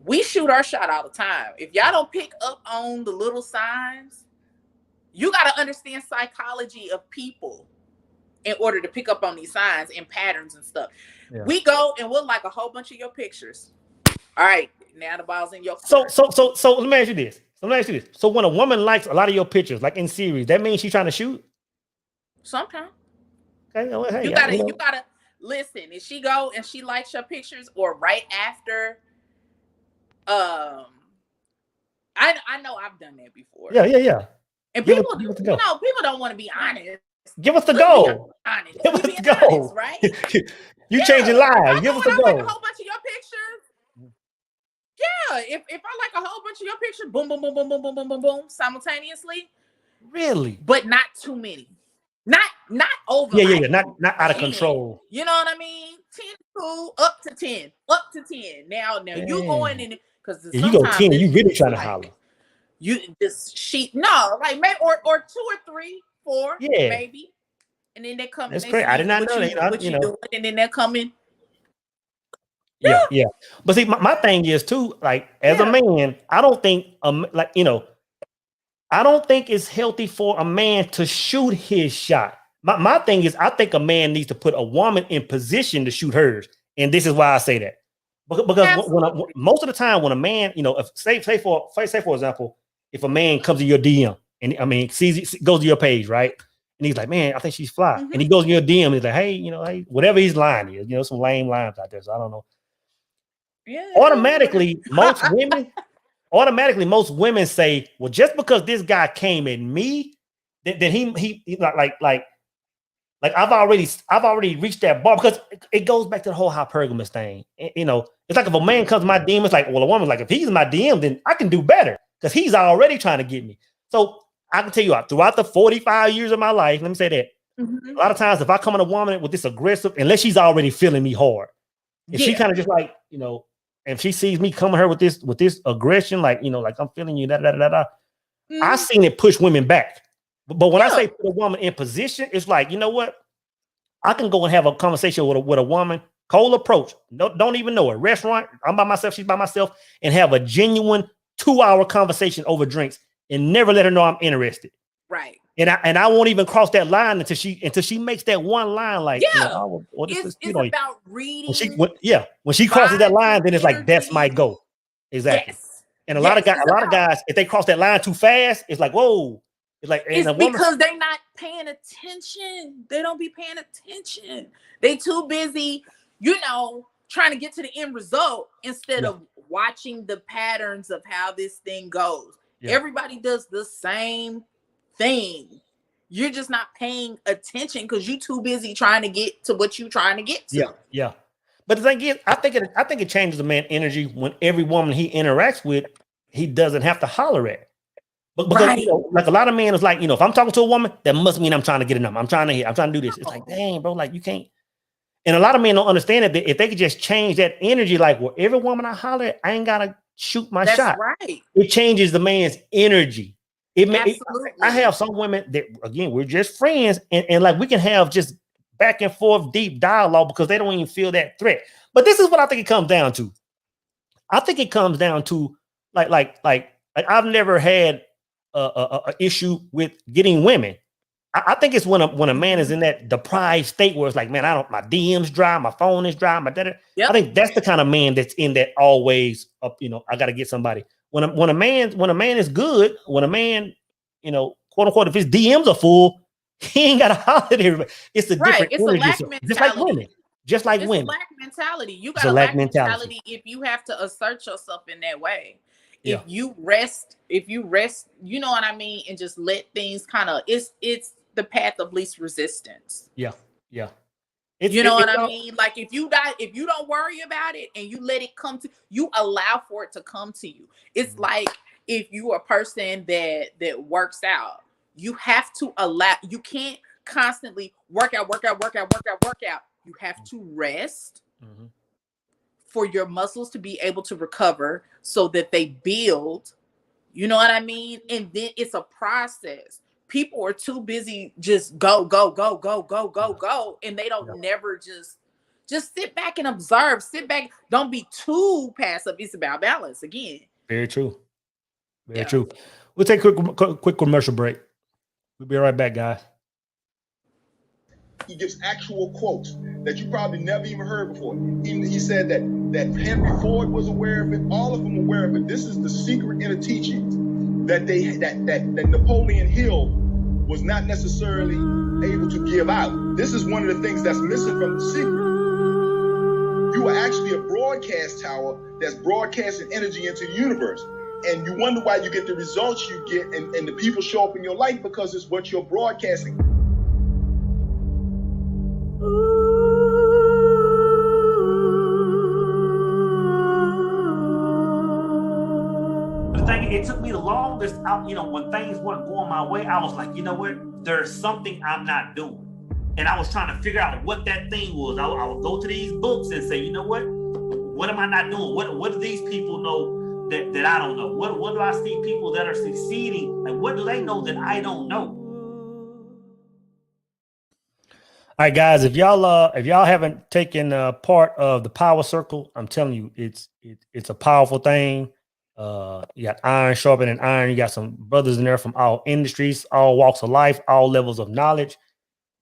we shoot our shot all the time. If y'all don't pick up on the little signs, you got to understand psychology of people in order to pick up on these signs and patterns and stuff. Yeah. We go and we'll like a whole bunch of your pictures. All right, now the ball's in your court. So let me ask you this. So when a woman likes a lot of your pictures, like in series, that means she's trying to shoot? Sometimes. Okay, well, hey, you gotta listen. If she go and she likes your pictures, or right after, I know I've done that before. Yeah. And people don't want to be honest. Give us the go. Give us the go, honest, right? You changing lives. Give us the go. Like a whole bunch of your pictures. Yeah, if I like a whole bunch of your pictures, boom, boom, boom, boom, boom, boom, boom, boom, boom, simultaneously. Really? But not too many. Not over. Yeah. Not out of control. You know what I mean? 10 cool, up to 10. Now you going in, because you go 10, you really trying to holler. You just like maybe or 2 or 3, 4, maybe, and then they come. That's great. I did not know that. Doing, and then they're coming. Yeah. But see, my thing is too, like, as a man, I don't think I don't think it's healthy for a man to shoot his shot. My thing is, I think a man needs to put a woman in position to shoot hers, and this is why I say that. Because most of the time, when a man, if say for example, if a man comes to your DM and goes to your page, right, and he's like, man, I think she's fly, and he goes to your DM and he's like, hey, whatever his line is, some lame lines out there, so I don't know. Yeah. Automatically, most women say, well, just because this guy came at me, then he like I've already reached that bar, because it goes back to the whole hypergamous thing. It's like if a man comes to my DM, it's like, well, a woman's like, if he's in my DM, then I can do better because he's already trying to get me. So I can tell you, throughout the 45 years of my life, let me say that, a lot of times if I come in a woman with this aggressive, unless she's already feeling me hard, if she kind of just like, if she sees me coming her with this aggression, like, like I'm feeling you, I've seen it push women back. But when I say put a woman in position, it's like, you know what? I can go and have a conversation with a woman, cold approach. Don't even know her. Restaurant, I'm by myself, she's by myself, and have a genuine 2-hour conversation over drinks and never let her know I'm interested. Right. And I won't even cross that line until she makes that one line, like, it's about reading. When she crosses that line, then it's like, that's my go. Exactly. Yes. And a lot of guys, if they cross that line too fast, it's like, whoa. It's like, because they're not paying attention. They don't be paying attention. They too busy, trying to get to the end result instead of watching the patterns of how this thing goes. Yeah. Everybody does the same thing. You're just not paying attention because you're too busy trying to get to what you're trying to get to. Yeah. But the thing is, I think it changes a man's energy when every woman he interacts with, he doesn't have to holler at. But because like a lot of men is like, if I'm talking to a woman, that must mean I'm trying to get a number. I'm trying to do this. It's like, dang, bro, like you can't. And a lot of men don't understand that if they could just change that energy, like, well, every woman I holler at, I ain't gotta shoot my shot. Right. It changes the man's energy. I have some women that, again, we're just friends, and like we can have just back and forth deep dialogue because they don't even feel that threat. But this is what I think it comes down to. I think it comes down to like I've never had a issue with getting women. I think it's when a man is in that deprived state where it's like, man, my DM's dry, my phone is dry, my data. Yep. I think that's the kind of man that's in that always up, I got to get somebody. When a man is good, when a man, quote unquote, if his DMs are full, he ain't got to holler at everybody. It's a different It's energy. a lack So, mentality. just like it's women. A lack mentality. You got a lack mentality if you have to assert yourself in that way. Yeah. If you rest, you know what I mean, and just let things kind of, it's the path of least resistance. Yeah. You know what I mean? Like if you don't worry about it and you let it come to you, allow for it to come to you. It's like if you are a person that works out, you have to allow. You can't constantly work out. You have to rest for your muscles to be able to recover so that they build. You know what I mean? And then it's a process. People are too busy just go, and they don't never just sit back and observe. Sit back. Don't be too passive. It's about balance again. Very true. Very true. We'll take a quick commercial break. We'll be right back, guys. He gives actual quotes that you probably never even heard before. He said that Henry Ford was aware of it. All of them were aware of it. This is the secret inner teachings that that Napoleon Hill was not necessarily able to give out. This is one of the things that's missing from the secret. You are actually a broadcast tower that's broadcasting energy into the universe. And you wonder why you get the results you get and the people show up in your life because it's what you're broadcasting. It took me the longest out, when things weren't going my way, I was like, you know what? There's something I'm not doing. And I was trying to figure out what that thing was. I would go to these books and say, you know what am I not doing? What do these people know that I don't know? What do I see people that are succeeding? Like, what do they know that I don't know? All right, guys, if y'all haven't taken part of the Power Circle, I'm telling you, it's a powerful thing. You got iron sharpening iron. You got some brothers in there from all industries, all walks of life, all levels of knowledge.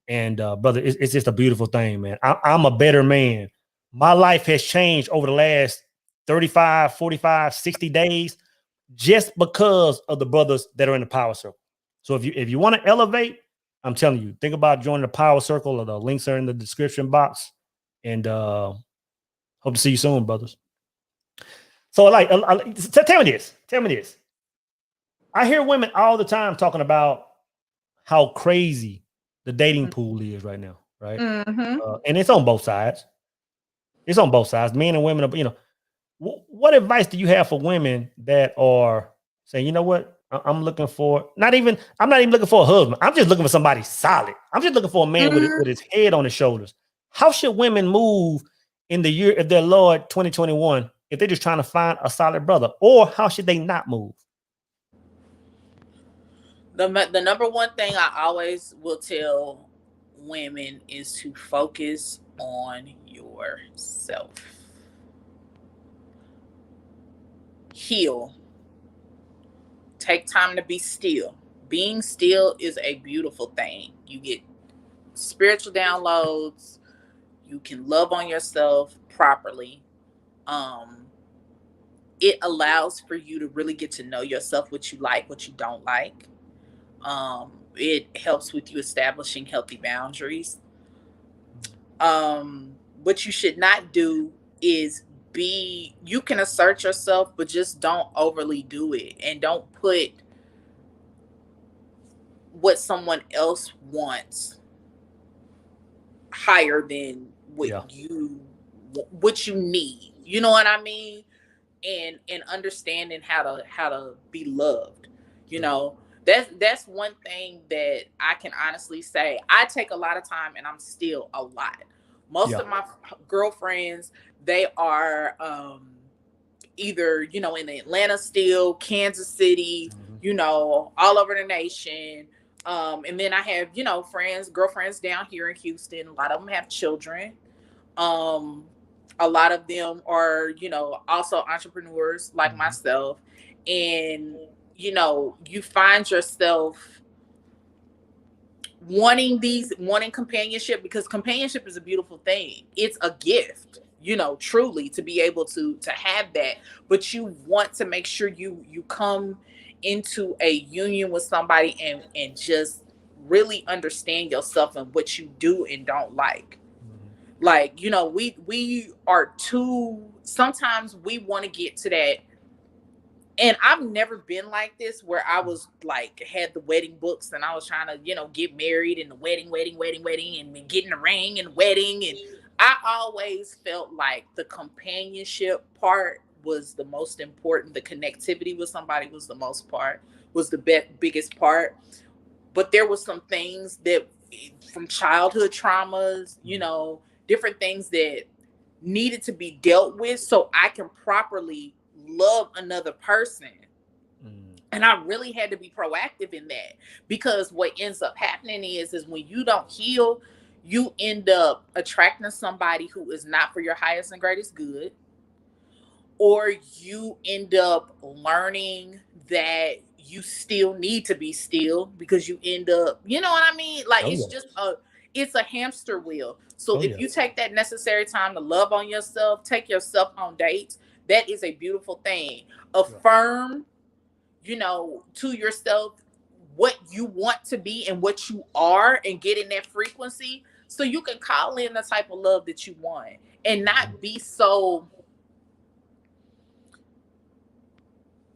And brother, it's just a beautiful thing, man. I'm a better man. My life has changed over the last 35, 45, 60 days just because of the brothers that are in the Power Circle. So if you want to elevate, I'm telling you, think about joining the Power Circle. Or the links are in the description box. And hope to see you soon, brothers. So tell me this. I hear women all the time talking about how crazy the dating pool is right now, right? And it's on both sides. Men and women are, what advice do you have for women that are saying, you know what, I'm looking for, I'm not even looking for a husband. I'm just looking for somebody solid. I'm just looking for a man with his head on his shoulders. How should women move in the year of their Lord 2021 if they're just trying to find a solid brother? Or how should they not move? The number one thing I always will tell women is to focus on yourself. Heal. Take time to be still. Being still is a beautiful thing. You get spiritual downloads. You can love on yourself properly. It allows for you to really get to know yourself, what you like, what you don't like. It helps with you establishing healthy boundaries. What you should not do is you can assert yourself, but just don't overly do it, and don't put what someone else wants higher than what you need. You know what I mean? And understanding how to be loved. That's one thing that I can honestly say. I take a lot of time, and I'm still a lot. Most of my girlfriends, they are either in Atlanta still, Kansas City, all over the nation. And then I have girlfriends down here in Houston. A lot of them have children. A lot of them are also entrepreneurs like myself, and you find yourself wanting companionship, because companionship is a beautiful thing. It's a gift, you know, truly, to be able to have that. But you want to make sure you come into a union with somebody and just really understand yourself and what you do and don't like. Like, you know, we are too, sometimes we want to get to that. And I've never been like this where I was like, had the wedding books and I was trying to, you know, get married and the wedding and getting the ring and wedding. And I always felt like the companionship part was the most important. The connectivity with somebody was the biggest part. But there was some things that from childhood traumas, you know, different things that needed to be dealt with so I can properly love another person. And I really had to be proactive in that, because what ends up happening is when you don't heal, you end up attracting somebody who is not for your highest and greatest good, or you end up learning that you still need to be still because you end up, you know what I mean? Like, it's a hamster wheel. So if you take that necessary time to love on yourself, take yourself on dates, that is a beautiful thing. Affirm, you know, to yourself what you want to be and what you are, and get in that frequency so you can call in the type of love that you want, and not be so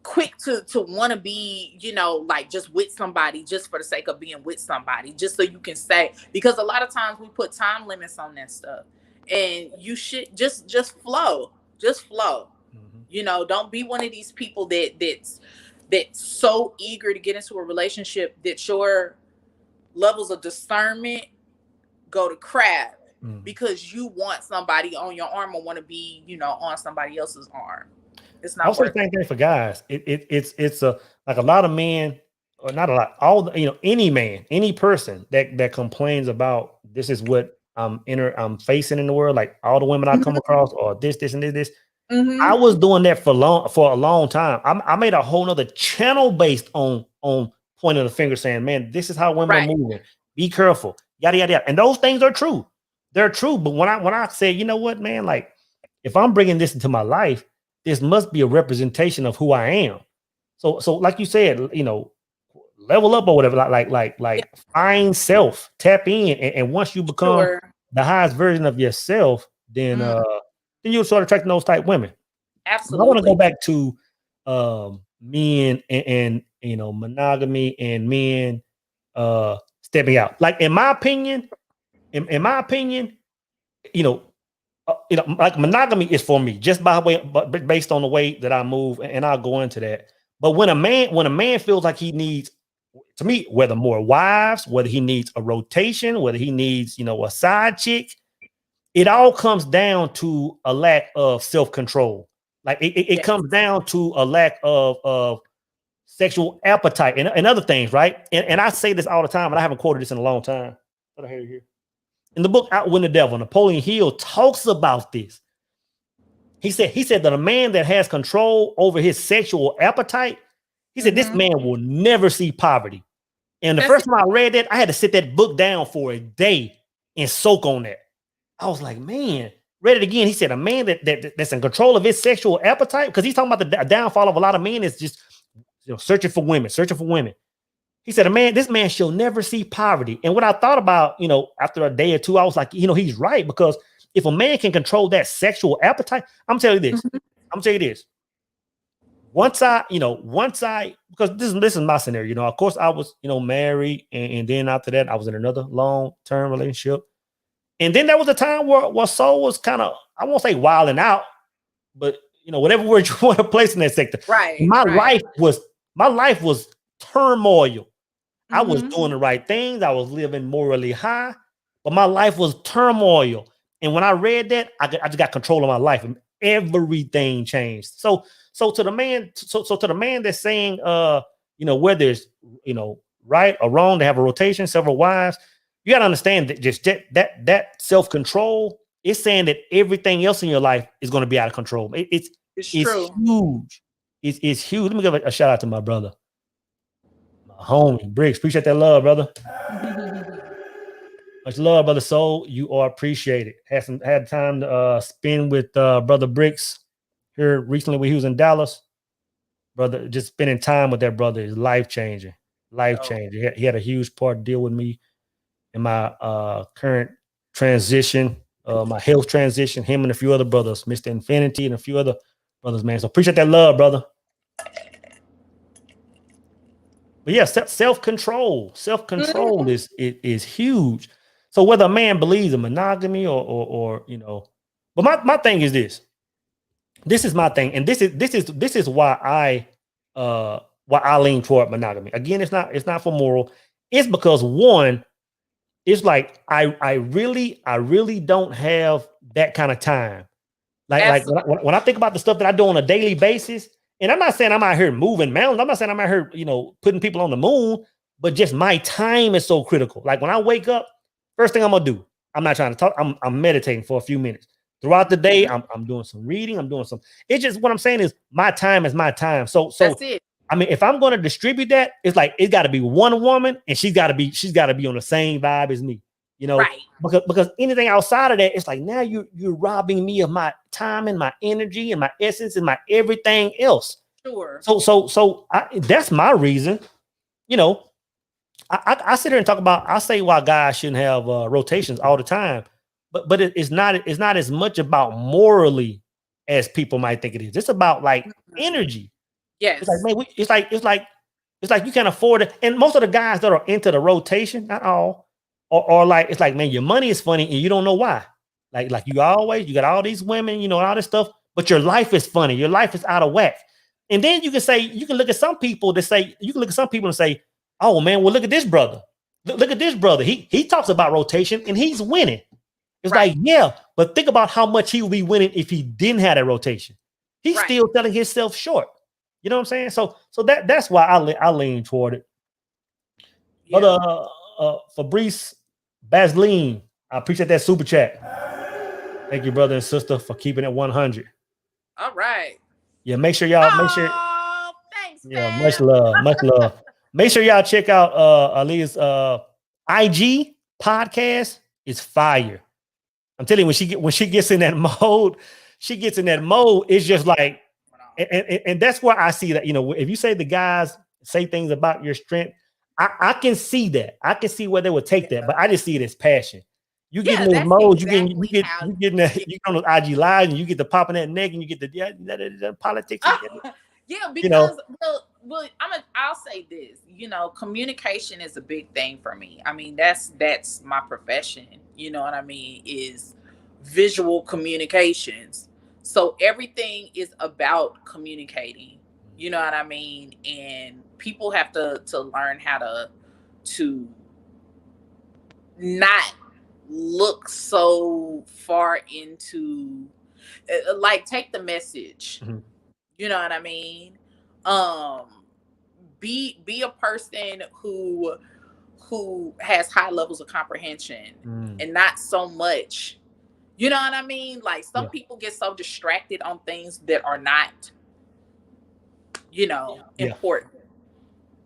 quick to want to be, you know, like just with somebody just for the sake of being with somebody, just so you can say, because a lot of times we put time limits on that stuff, and you should just flow. You know, don't be one of these people that's so eager to get into a relationship that your levels of discernment go to crap because you want somebody on your arm or want to be, you know, on somebody else's arm. It's not. Also, the same thing for guys. It's a, like, a lot of men, or not a lot, all the, you know, any man, any person that complains about this is what I'm facing in the world, like all the women I come across, or this and this. I was doing that for a long time. I made a whole nother channel based on pointing the finger, saying, man, this is how women are moving. Be careful, yada yada yada. And those things are true. They're true. But when I say, you know what, man, like, if I'm bringing this into my life, this must be a representation of who I am. So like you said, you know, level up or whatever, like find self, tap in, and once you become the highest version of yourself, then you'll start attracting those type women. Absolutely. I want to go back to men and you know, monogamy and men stepping out. Like, in my opinion, you know, like, monogamy is for me just but based on the way that I move, and I'll go into that. But when a man feels like he needs, to me, whether more wives, whether he needs a rotation, whether he needs, you know, a side chick, it all comes down to a lack of self-control. Like, it comes down to a lack of sexual appetite and other things, right? And I say this all the time, and I haven't quoted this in a long time. What I hear here. In the book Outwin the Devil, Napoleon Hill talks about this. He said that a man that has control over his sexual appetite, he said, this man will never see poverty. And the first time I read that, I had to sit that book down for a day and soak on that. I was like, man, read it again. He said, a man that's in control of his sexual appetite, because he's talking about the downfall of a lot of men is just, you know, searching for women. He said, this man shall never see poverty. And what I thought about, you know, after a day or two, I was like, you know, he's right, because if a man can control that sexual appetite, I'm telling you this. Once I, because this is my scenario, you know, of course I was, you know, married, and then after that I was in another long-term relationship. And then there was a time where soul was kind of, I won't say wilding out, but, you know, whatever word you want to place in that sector. Right. My life was turmoil. I was doing the right things. I was living morally high, but my life was turmoil. And when I read that, I just got control of my life, and everything changed. So to the man that's saying, you know, whether it's, you know, right or wrong to have a rotation, several wives, you got to understand that just that self-control is saying that everything else in your life is going to be out of control. It's true. Huge. It's huge. Let me give a shout out to my brother, my homie Briggs. Appreciate that love, brother. Much love, brother Soul. You are appreciated. Had time to spend with brother Bricks here recently when he was in Dallas. Brother, just spending time with that brother is life changing. Life changing. He had a huge part to deal with me in my current transition, my health transition. Him and a few other brothers, Mr. Infinity and a few other brothers, man. So appreciate that love, brother. But yeah, self-control is huge. So whether a man believes in monogamy or you know, but my thing is this. This is my thing, and this is why I lean toward monogamy. Again, it's not for moral. It's because one, it's like I really don't have that kind of time. Like when I think about the stuff that I do on a daily basis, and I'm not saying I'm out here moving mountains. I'm not saying I'm out here, you know, putting people on the moon, but just my time is so critical. Like when I wake up, first thing I'm gonna do, I'm not trying to talk. I'm meditating for a few minutes. Throughout the day, I'm doing some reading. I'm doing some. It's just what I'm saying is my time is my time. So that's it. I mean, if I'm going to distribute that, it's like it's got to be one woman, and she's got to be on the same vibe as me. You know, right? Because anything outside of that, it's like now you're robbing me of my time and my energy and my essence and my everything else. Sure. So that's my reason. You know, I sit here and talk about. I say why guys shouldn't have rotations all the time, but it's not as much about morally as people might think it is. It's about like energy. Yes. It's like, man, it's like you can't afford it. And most of the guys that are into the rotation, not all, or like it's like, man, your money is funny and you don't know why. Like you got all these women, you know, all this stuff, but your life is funny. Your life is out of whack. And then you can look at some people and say, oh man, well, look at this brother. Look at this brother. He talks about rotation and he's winning. It's like, yeah, but think about how much he would be winning if he didn't have that rotation. He's still selling himself short. You know what I'm saying? So that's why I lean toward it. Yeah. But Fabrice Basline, I appreciate that super chat. Thank you, brother and sister, for keeping it 100. All right. Yeah, make sure y'all thanks, yeah, man. much love. Make sure y'all check out Alia's IG podcast. It's fire. I'm telling you, when she gets in that mode, it's just like, and that's where I see that, you know, if you say the guys say things about your strength, I can see that. I can see where they would take that, but I just see it as passion. You get in those modes, you get on those IG lives and you get the popping that neck and you get the politics. Yeah, because well, I'll say this, you know, communication is a big thing for me. I mean, that's my profession, you know what I mean, is visual communications. So everything is about communicating, you know what I mean? And people have to learn how to not look so far into, like, take the message. Mm-hmm. You know what I mean? Be a person who has high levels of comprehension and not so much. You know what I mean? Like some people get so distracted on things that are not, you know, important.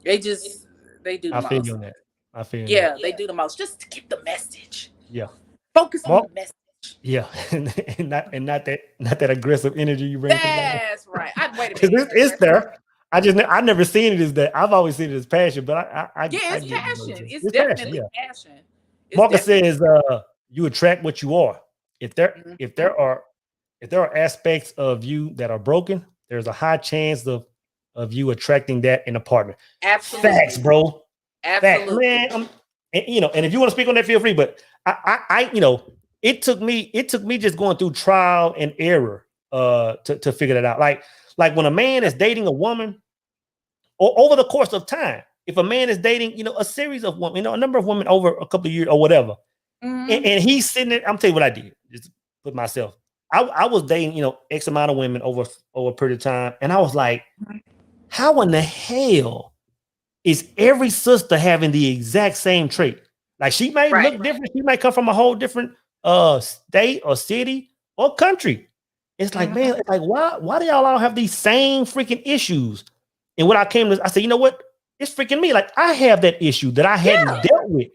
They do the most. I feel you on that. They do the most just to get the message. Yeah. Focus on the message. Yeah, and not that aggressive energy you bring. That's right. Wait a minute. It's there. I never seen it as that. I've always seen it as passion, but it's passion. It's definitely passion. Marcus says, you attract what you are. If there are aspects of you that are broken, there's a high chance of you attracting that in a partner. Absolutely. Facts, bro. Absolutely. Facts, man. And if you want to speak on that, feel free. But I it took me just going through trial and error to figure that out. Like when a man is dating a woman, or over the course of time, if a man is dating, a series of women, a number of women over a couple of years or whatever, and he's sitting there, I'm telling you what I did. Just put myself. I was dating, X amount of women over a period of time, and I was like, how in the hell is every sister having the exact same trait? Like she might look different. She might come from a whole different state or city or country. It's like, man, it's like, why do y'all all have these same freaking issues? And what I said, you know what? It's freaking me. Like I have that issue that I hadn't dealt with.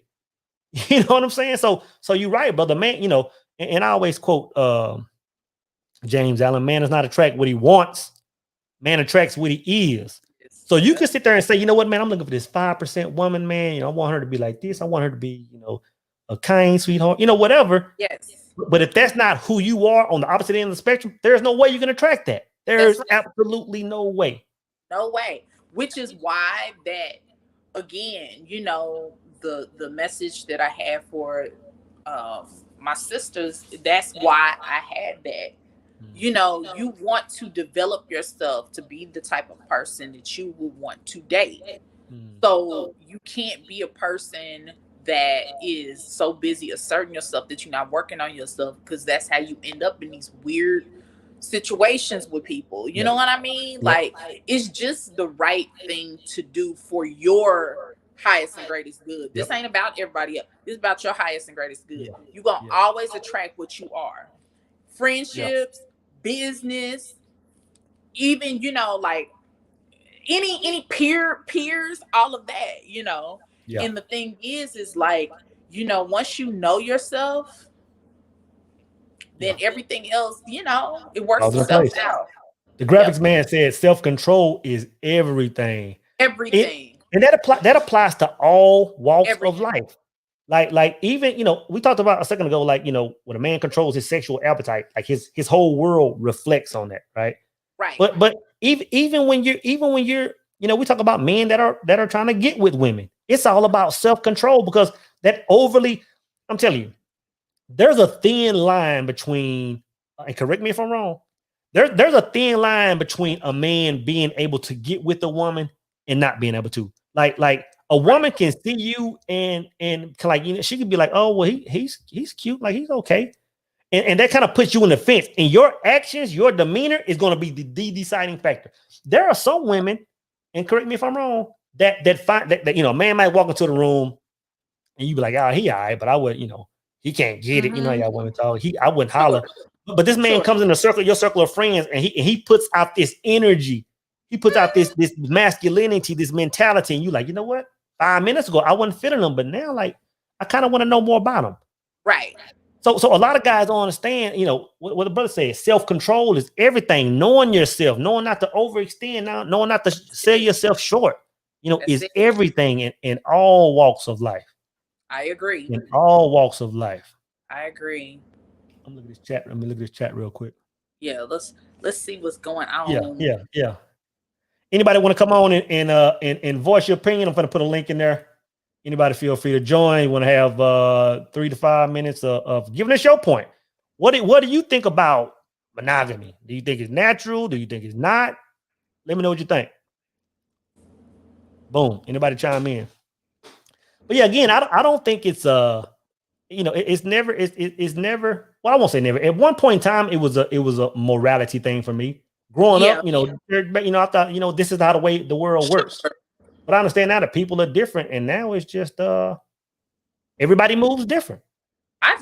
You know what I'm saying? So you're right, brother. Man, and I always quote James Allen, man does not attract what he wants, man attracts what he is. So you can sit there and say, you know what, man, I'm looking for this 5% woman, man. I want her to be like this. I want her to be, a kind sweetheart, whatever. Yes. But if that's not who you are on the opposite end of the spectrum, there's no way you can attract that. There's absolutely no way. No way. Which is why that, again, the message that I had for my sisters, that's why I had that. You want to develop yourself to be the type of person that you will want to date. So you can't be a person that is so busy asserting yourself that you're not working on yourself, because that's how you end up in these weird situations with people. You know what I mean? Like, it's just the right thing to do for your highest and greatest good. This ain't about everybody else. This is about your highest and greatest good. You're going to always attract what you are. Friendships, business, even, like any peers, all of that, And the thing is like, once you know yourself, then everything else, it works itself out. The graphics man said self-control is everything. Everything. And that applies to all walks of life. Like even, we talked about a second ago, like, when a man controls his sexual appetite, like his whole world reflects on that, right? Right. But even when you're, we talk about men that are trying to get with women. It's all about self-control, because that overly, I'm telling you, there's a thin line between, and correct me if I'm wrong, there's a thin line between a man being able to get with a woman and not being able to. Like a woman can see you and like, she could be like, oh well, he's cute, like he's okay. And that kind of puts you in the fence, and your actions, your demeanor is going to be the deciding factor. There are some women, and correct me if I'm wrong, that find that a man might walk into the room and you be like, oh, he all right, but I would, he can't get it. Y'all women talk. I wouldn't holler. But this man comes in your circle of friends, and he puts out this energy. He puts out this masculinity, this mentality, and you like, you know what? 5 minutes ago, I wasn't feeling him, but now, like, I kind of want to know more about him. Right. So a lot of guys don't understand, what the brother says, self-control is everything. Knowing yourself, knowing not to overextend, knowing not to sell yourself short, is everything in all walks of life. I agree. In all walks of life. I agree. I'm looking at this chat. Let me look at this chat real quick. Yeah, let's see what's going on. Yeah. Anybody want to come on and voice your opinion? I'm going to put a link in there. Anybody feel free to join. You want to have 3 to 5 minutes of giving us your point. What do you think about monogamy? Do you think it's natural? Do you think it's not? Let me know what you think. Boom. Anybody chime in? But yeah, again, I don't think it's it's never. Well, I won't say never. At one point in time, it was a morality thing for me. Growing up, I thought, this is how the world works. But I understand now that people are different, and now it's just everybody moves different.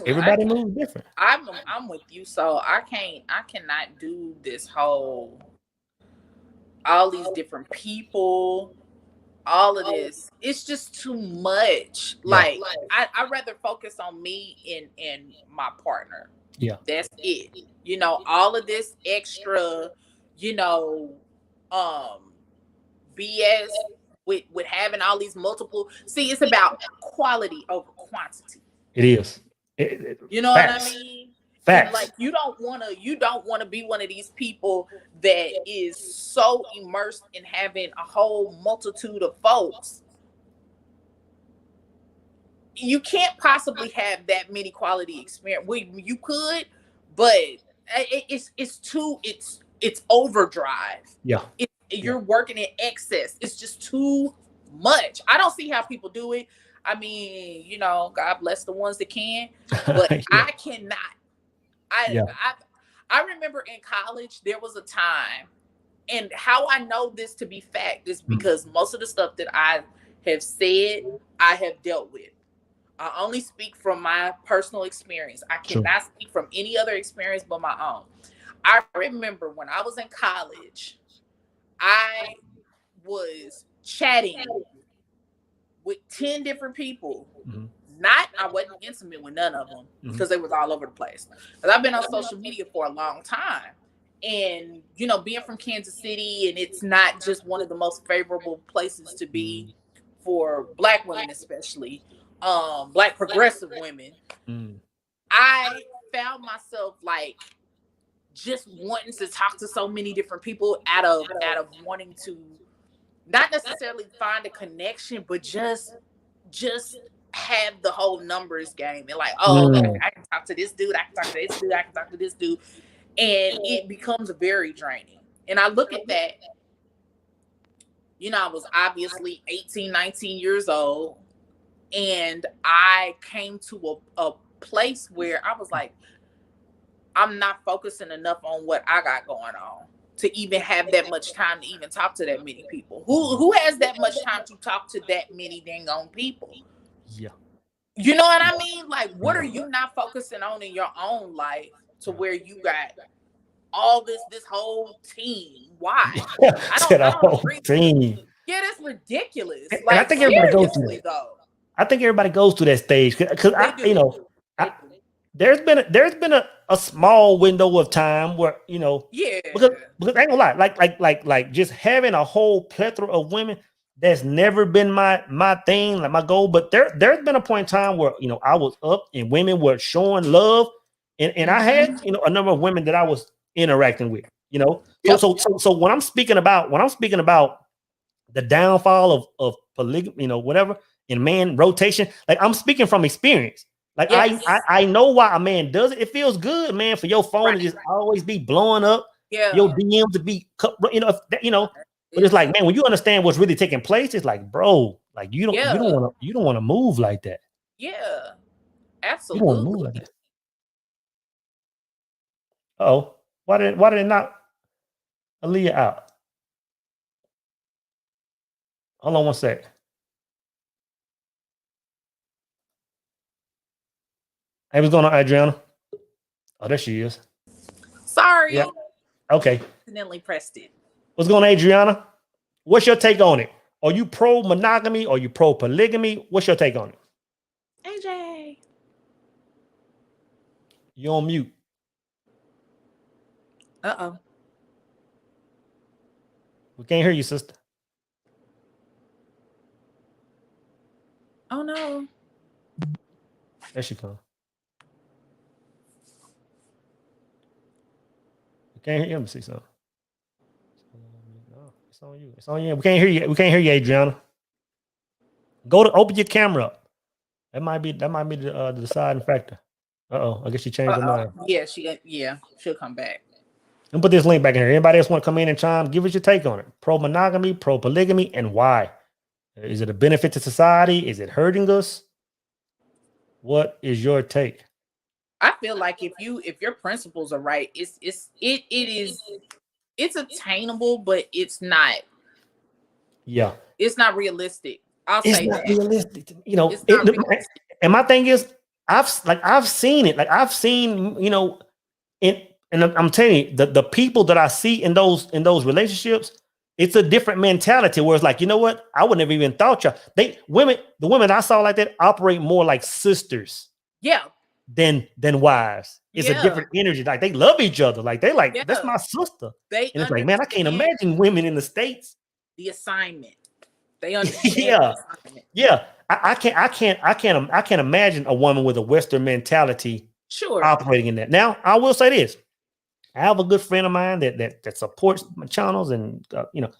Everybody moves different. I'm with you, so I cannot do this whole all these different people. All of this, it's just too much. Like, I'd rather focus on me and my partner. Yeah, that's it. All of this extra, BS with having all these multiple. See, it's about quality over quantity. It is. You know facts. What I mean? Facts. Like, you don't want to be one of these people that is so immersed in having a whole multitude of folks. You can't possibly have that many quality experience. You could, but it's overdrive. Yeah. You're working in excess. It's just too much. I don't see how people do it. I mean, God bless the ones that can, but I cannot. I remember in college, there was a time, and how I know this to be fact is because most of the stuff that I have said, I have dealt with. I only speak from my personal experience. I cannot speak from any other experience but my own. I remember when I was in college, I was chatting with 10 different people. I wasn't intimate with none of them because they was all over the place. Because I've been on social media for a long time. And, you know, being from Kansas City, and it's not just one of the most favorable places to be for Black women, especially Black progressive women. I found myself like just wanting to talk to so many different people out of wanting to not necessarily find a connection, but just have the whole numbers game and like, oh, okay, I can talk to this dude, I can talk to this dude, I can talk to this dude. And it becomes very draining. And I look at that, you know, I was obviously 18, 19 years old. And I came to a place where I was like, I'm not focusing enough on what I got going on to even have that much time to even talk to that many people. Who has that much time to talk to that many dang on people? Yeah. You know what I mean? Like, what are you not focusing on in your own life to where you got all this whole team? Why? I don't agree. Team. Yeah, that's ridiculous. And like, I think everybody goes through that. Though. I think everybody goes through that stage because there's been a small window of time where, you know, because I ain't gonna lie, like just having a whole plethora of women, that's never been my thing, like my goal. But there's been a point in time where, you know, I was up and women were showing love, and I had, you know, a number of women that I was interacting with, you know. So when I'm speaking about the downfall of polygamy, you know, whatever, in man rotation, like I'm speaking from experience. Like I know why a man does it. It feels good, man, for your phone to just always be blowing up. Your DMs to be, you know, but it's like, man, when you understand what's really taking place, it's like, bro, like you don't want to move like that. Yeah, You absolutely. don't want to move like that. Oh, why did it knock Ilia out? Hold on one sec. Hey, what's going on, Adriana? Oh, there she is. Sorry. Yeah. Okay. Accidentally pressed it. What's going on, Adriana? What's your take on it? Are you pro monogamy? Or are you pro polygamy? What's your take on it? AJ. You're on mute. Uh-oh. We can't hear you, sister. Oh no. There she comes. We can't hear you. Let me see something. No, it's on you. It's on you. We can't hear you. We can't hear you, Adriana. Open your camera up. That might be the deciding factor. Uh-oh. I guess she changed her mind. Yeah, she'll come back. And put this link back in here. Anybody else want to come in and chime? Give us your take on it. Pro monogamy, pro polygamy, and why? Is it a benefit to society? Is it hurting us? What is your take? I feel like if your principles are right, it's attainable, but it's not. Yeah, it's not realistic. It's not realistic. You know, and my thing is, I've seen it. Like I've seen, you know, and I'm telling you, the people that I see in those relationships, it's a different mentality where it's like, you know what? I would never even thought the women I saw like that operate more like sisters. Yeah. Than wives. It's a different energy. Like they love each other. Like they like, that's my sister. And it's like, man, I can't imagine women in the States. The assignment. They understand. The assignment. Yeah. I can't imagine a woman with a Western mentality operating in that. Now, I will say this. I have a good friend of mine that supports my channels, and you know,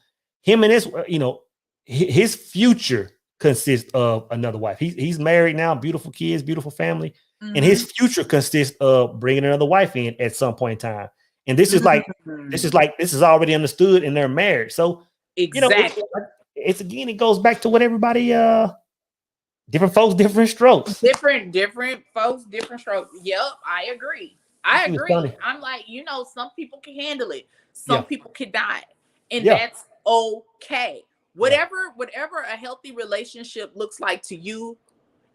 him and his, you know, his future consists of another wife. He's married now, beautiful kids, beautiful family, and his future consists of bringing another wife in at some point in time. And this is this is already understood in their marriage. So exactly, you know, it's again, it goes back to what everybody, different folks, different strokes. Different folks, different strokes. Yep, I agree. I'm like, you know, some people can handle it. Some people cannot. And that's okay. Whatever a healthy relationship looks like to you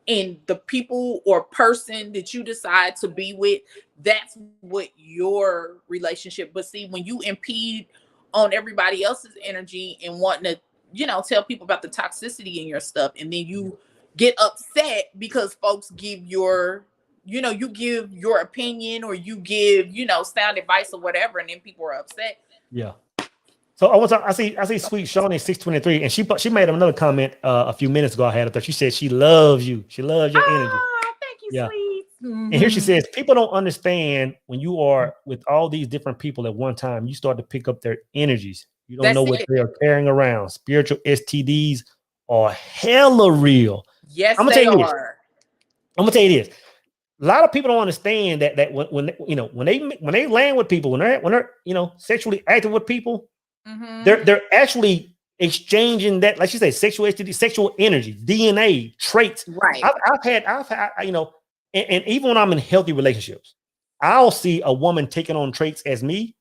and the people or person that you decide to be with, that's what your relationship. But see, when you impede on everybody else's energy and wanting to, you know, tell people about the toxicity in your stuff, and then you get upset because folks give your, you give your opinion or you give, sound advice or whatever, and then people are upset. Yeah. So I see Sweet Shawnee 623, and she made another comment a few minutes ago. I had her. She said she loves you. She loves your energy. Thank you, Yeah. sweet. And here she says, people don't understand when you are with all these different people at one time, you start to pick up their energies. You don't know what they are carrying around. Spiritual STDs are hella real. Yes, I'm gonna they tell you this. are. I'm gonna tell you this. A lot of people don't understand that when they land with people, when they're sexually active with people, they're actually exchanging that, like you say, sexual STD, sexual energy, DNA, traits. Right. I've had and even when I'm in healthy relationships, I'll see a woman taking on traits as me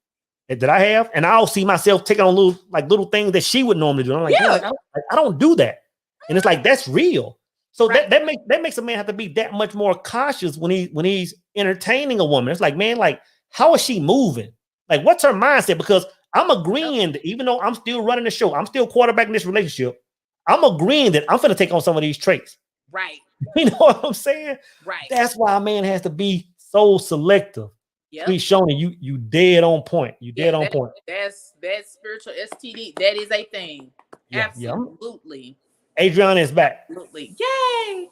that I have, and I'll see myself taking on little things that she would normally do. And I'm like, Yeah. I don't do that, and it's like that's real. So that makes a man have to be that much more cautious when he's entertaining a woman. It's like, man, like, how is she moving? Like, what's her mindset? Because I'm agreeing that even though I'm still running the show, I'm still quarterbacking this relationship, I'm agreeing that I'm gonna take on some of these traits. Right. You know what I'm saying? Right. That's why a man has to be so selective. Yep. Sweet Shoni, you dead on point. You dead on point. That's spiritual STD. That is a thing. Yeah, absolutely. Adriana is back. Absolutely. Yay.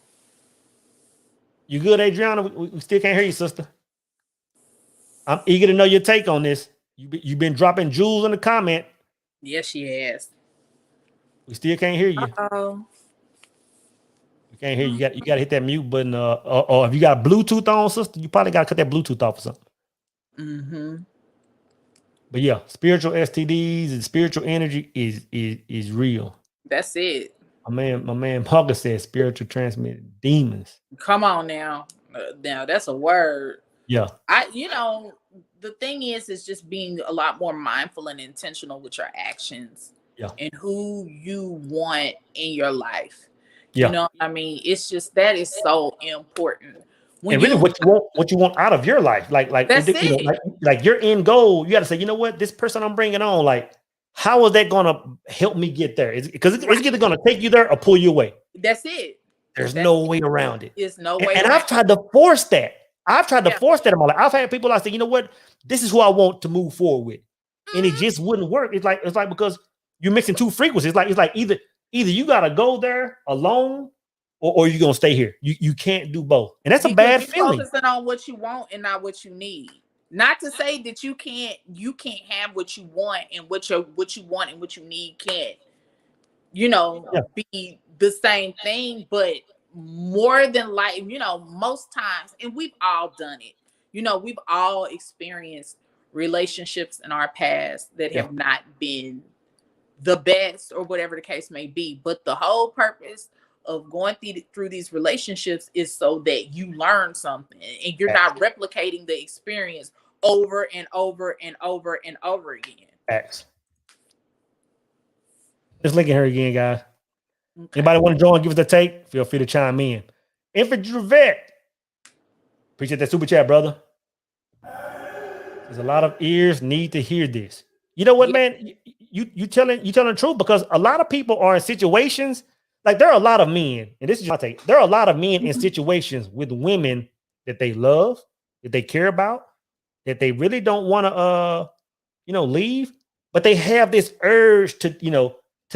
You good, Adriana? We still can't hear you, sister. I'm eager to know your take on this. You've been dropping jewels in the comment. Yes, she has. We still can't hear you. Uh-oh. We can't hear you. You got to hit that mute button. Or if you got Bluetooth on, sister, you probably got to cut that Bluetooth off or something. Mm-hmm. But yeah, spiritual STDs and spiritual energy is real. That's it. My man Parker says spiritual transmitted demons. Come on now. Now that's a word. Yeah. The thing is just being a lot more mindful and intentional with your actions. Yeah. And who you want in your life. Yeah. You know what I mean? It's just that is so important. And really what you want out of your life. Like that's it. Like your end goal, you got to say, you know what, this person I'm bringing on, like, how is that going to help me get there? Because it's either going to take you there or pull you away. That's it. There's no way around it. There's no way. And I've tried to force that. In my life. I've had people I say, you know what, this is who I want to move forward with, and it just wouldn't work. It's like because you're mixing two frequencies. It's like either you got to go there alone, or you're gonna stay here. You can't do both, and that's a bad feeling. Focusing on what you want and not what you need. Not to say that you can't have what you want, and what you want and what you need can't, be the same thing, but more than most times, and we've all done it. We've all experienced relationships in our past that have not been the best or whatever the case may be. But the whole purpose of going through these relationships is so that you learn something and you're not replicating the experience over and over and over and over again. Facts. Just looking at her again, guys. Okay. Anybody want to join, give us a take? Feel free to chime in. Infantry vet. Appreciate that super chat, brother. There's a lot of ears need to hear this. You know what, man? You telling the truth, because a lot of people are in situations, like there are a lot of men, and this is my take. There are a lot of men in situations with women that they love, that they care about, that they really don't want to leave, but they have this urge to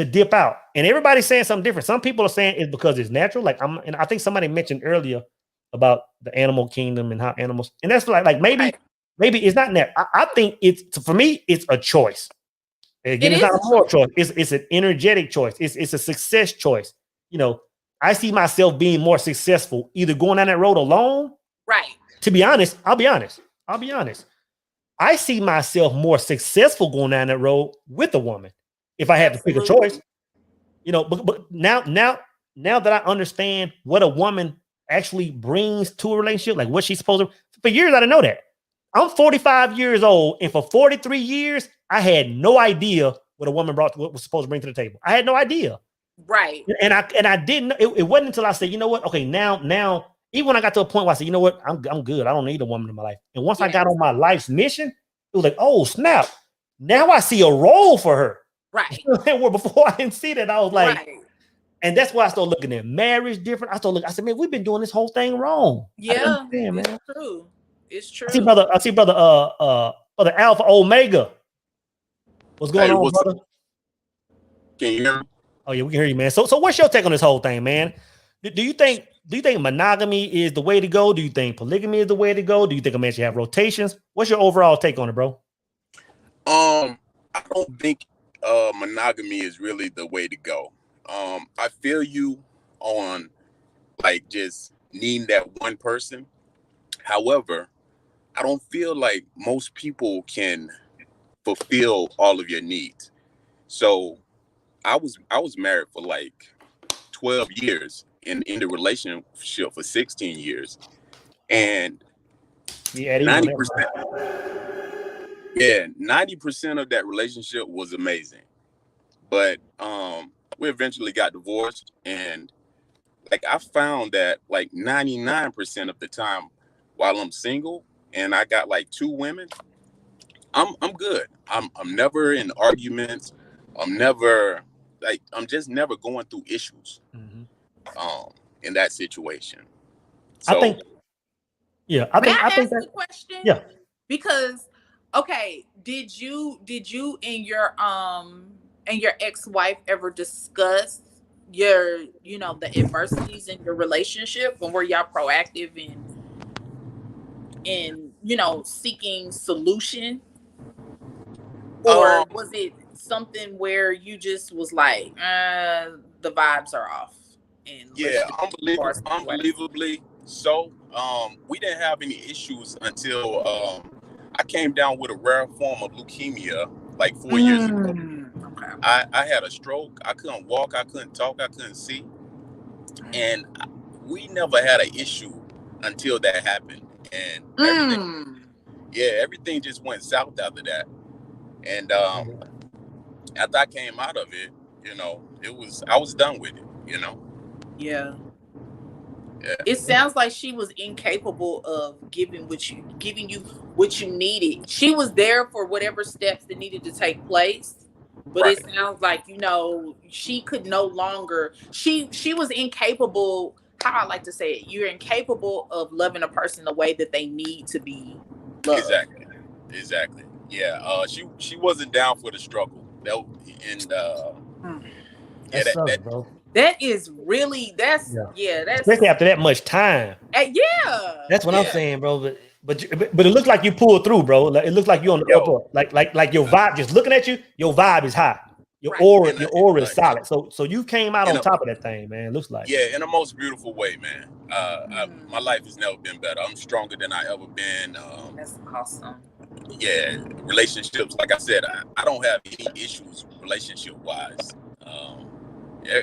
dip out. And everybody's saying something different. Some people are saying it's because it's natural. And I think somebody mentioned earlier about the animal kingdom and how animals, and that's like maybe it's not that. I think for me, it's a choice. Again, it's not a moral choice. It's an energetic choice. It's a success choice. I see myself being more successful either going down that road alone. Right. To be honest, I'll be honest. I see myself more successful going down that road with a woman if I had to pick a choice. But now that I understand what a woman actually brings to a relationship, like what she's supposed to. For years, I didn't know that. I'm 45 years old, and for 43 years, I had no idea what a woman what was supposed to bring to the table. I had no idea. Right. And I didn't. It wasn't until I said, you know what? Okay, now, even when I got to a point where I said, you know what? I'm good. I don't need a woman in my life. And once I got on my life's mission, it was like, oh snap! Now I see a role for her. Right. Where before I didn't see that, I was like, And that's why I started looking at marriage different. I said, man, we've been doing this whole thing wrong. Yeah, man. it's true. It's true. I see brother Alpha Omega. What's going on, brother? Can you hear me? Oh yeah, we can hear you, man. So what's your take on this whole thing, man? Do you think monogamy is the way to go? Do you think polygamy is the way to go? Do you think a man should have rotations? What's your overall take on it, bro? I don't think monogamy is really the way to go. I feel you on like just needing that one person. However, I don't feel like most people can fulfill all of your needs. So I was married for like 12 years and in the relationship for 16 years. And 90%, 90% of that relationship was amazing. But we eventually got divorced, and like I found that like 99% of the time while I'm single and I got like 2 women, I'm good. I'm never in arguments. I'm just never going through issues in that situation. So, I think that the question? Yeah. Because okay, did you and your ex-wife ever discuss your, the adversities in your relationship, and were y'all proactive in seeking solution? Or was it something where you just was like, the vibes are off? And unbelievably so. We didn't have any issues until I came down with a rare form of leukemia like 4 years ago. Okay. I had a stroke. I couldn't walk. I couldn't talk. I couldn't see. And we never had an issue until that happened. And everything just went south after that. And after I came out of it, I was done with it, Yeah. It sounds like she was incapable of giving you what you needed. She was there for whatever steps that needed to take place, but It sounds like she could no longer. She was incapable. How I like to say it, you're incapable of loving a person the way that they need to be loved. Exactly. Yeah. She wasn't down for the struggle. That is really that's especially after that much time. That's what I'm saying, bro. But it looks like you pulled through, bro. Like, it looks like you're on the upper. Like your vibe. Just looking at you, your vibe is high. Your aura is solid. So you came out on top of that thing, man. It looks like in the most beautiful way, man. My life has never been better. I'm stronger than I ever been. That's awesome. Yeah, relationships. Like I said, I don't have any issues relationship wise.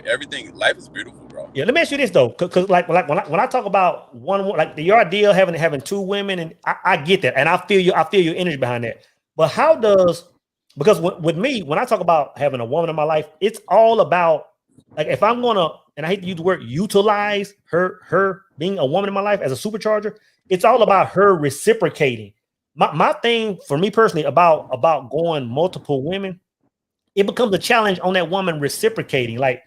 Everything, life is beautiful, bro. Yeah, let me ask you this though, because like when I talk about one, like your idea of having 2 women, and I get that, and I feel your energy behind that. But how does, because with me, when I talk about having a woman in my life, it's all about like if I'm gonna, and I hate to use the word utilize her being a woman in my life as a supercharger, it's all about her reciprocating. My thing for me personally about going multiple women, it becomes a challenge on that woman reciprocating, like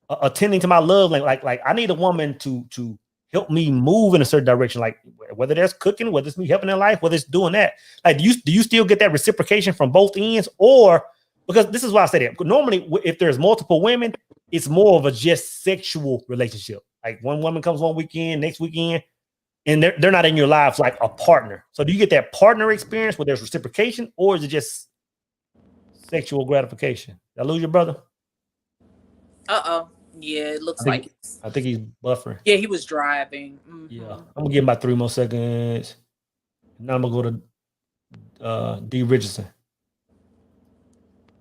attending to my love, like I need a woman to help me move in a certain direction, like whether that's cooking, whether it's me helping in life, whether it's doing that. Like, do you still get that reciprocation from both ends? Or because this is why I say that, normally if there's multiple women, it's more of a just sexual relationship. Like one woman comes one weekend, next weekend, and they're not in your lives like a partner. So do you get that partner experience where there's reciprocation, or is it just sexual gratification? Did I lose your brother? Yeah, it looks I think he's buffering. Yeah, he was driving. Yeah, I'm gonna give him about 3 more seconds. Now I'm gonna go to D. Richardson.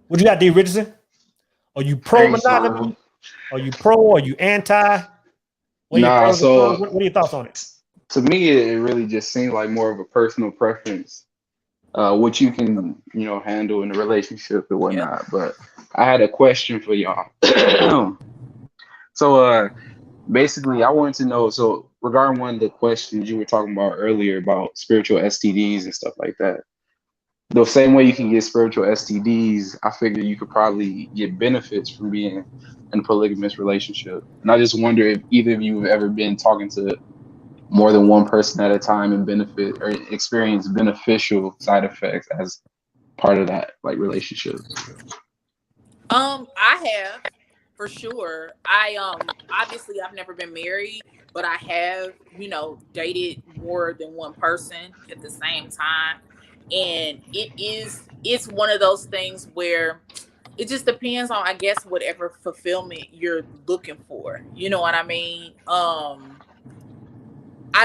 What you got, D. Richardson? Are you pro monogamy? Are you pro? Are you anti? What are your thoughts on it? To me, it really just seems like more of a personal preference, what you can, handle in a relationship and whatnot. But I had a question for y'all. So basically, I wanted to know, so regarding one of the questions you were talking about earlier about spiritual STDs and stuff like that, the same way you can get spiritual STDs, I figure you could probably get benefits from being in a polygamous relationship. And I just wonder if either of you have ever been talking to more than one person at a time and benefit or experience beneficial side effects as part of that like relationship. I have for sure. Obviously I've never been married, but I have, dated more than one person at the same time. And it's one of those things where it just depends on, I guess, whatever fulfillment you're looking for. You know what I mean? I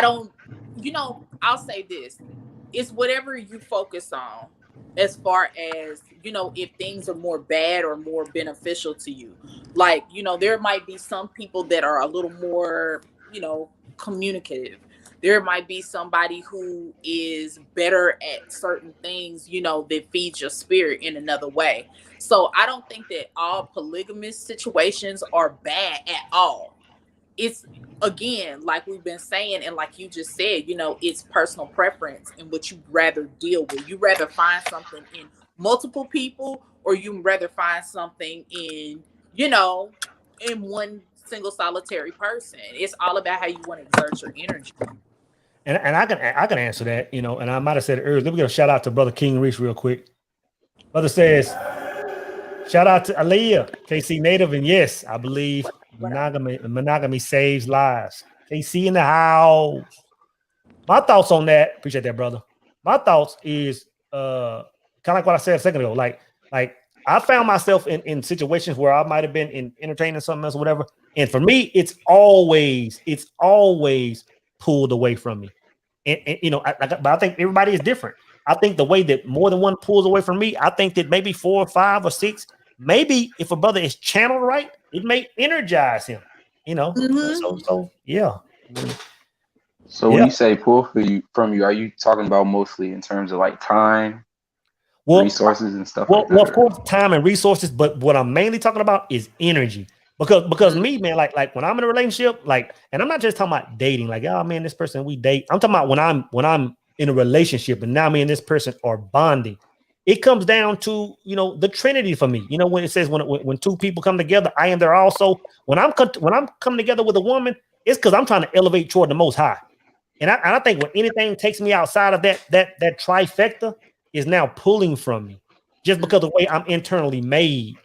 don't, I'll say this. It's whatever you focus on as far as, if things are more bad or more beneficial to you. Like, there might be some people that are a little more, communicative. There might be somebody who is better at certain things, that feeds your spirit in another way. So I don't think that all polygamous situations are bad at all. It's, again, like we've been saying, and like you just said, it's personal preference and what you rather deal with. You rather find something in multiple people, or you rather find something in, in one single solitary person. It's all about how you want to exert your energy. And I can answer that, and I might have said it earlier. Let me give a shout out to Brother King Reese real quick. Brother says, shout out to Ilia, KC native, and yes, I believe monogamy saves lives. KC in the house. My thoughts on that, appreciate that, brother. My thoughts is kind of like what I said a second ago. Like I found myself in situations where I might have been in entertaining something else or whatever. And for me, it's always pulled away from me. And but I think everybody is different. I think the way that more than one pulls away from me, I think that maybe 4 or 5 or 6, maybe if a brother is channeled right, it may energize him, Mm-hmm. So yeah. So when you say pull from you, are you talking about mostly in terms of like time, resources and stuff like that? Well, of course, time and resources, but what I'm mainly talking about is energy. Because me, man, like when I'm in a relationship, and I'm not just talking about dating, like, oh man, this person we date. I'm talking about when I'm in a relationship and now me and this person are bonding. It comes down to, the Trinity for me. When it says when 2 people come together, I am there also. When I'm coming together with a woman, it's because I'm trying to elevate toward the Most High. And I think when anything takes me outside of that trifecta is now pulling from me, just because of the way I'm internally made.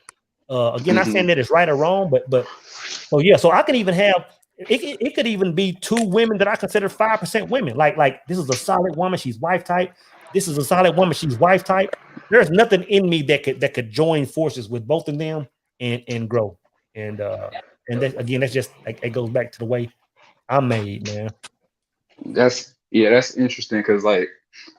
Again, not saying that it's right or wrong, but so yeah. So I can even have it could even be 2 women that I consider 5% women. Like this is a solid woman, she's wife type. This is a solid woman, she's wife type. There's nothing in me that could join forces with both of them and grow. And that, again, that's just it goes back to the way I'm made, man. That's interesting because like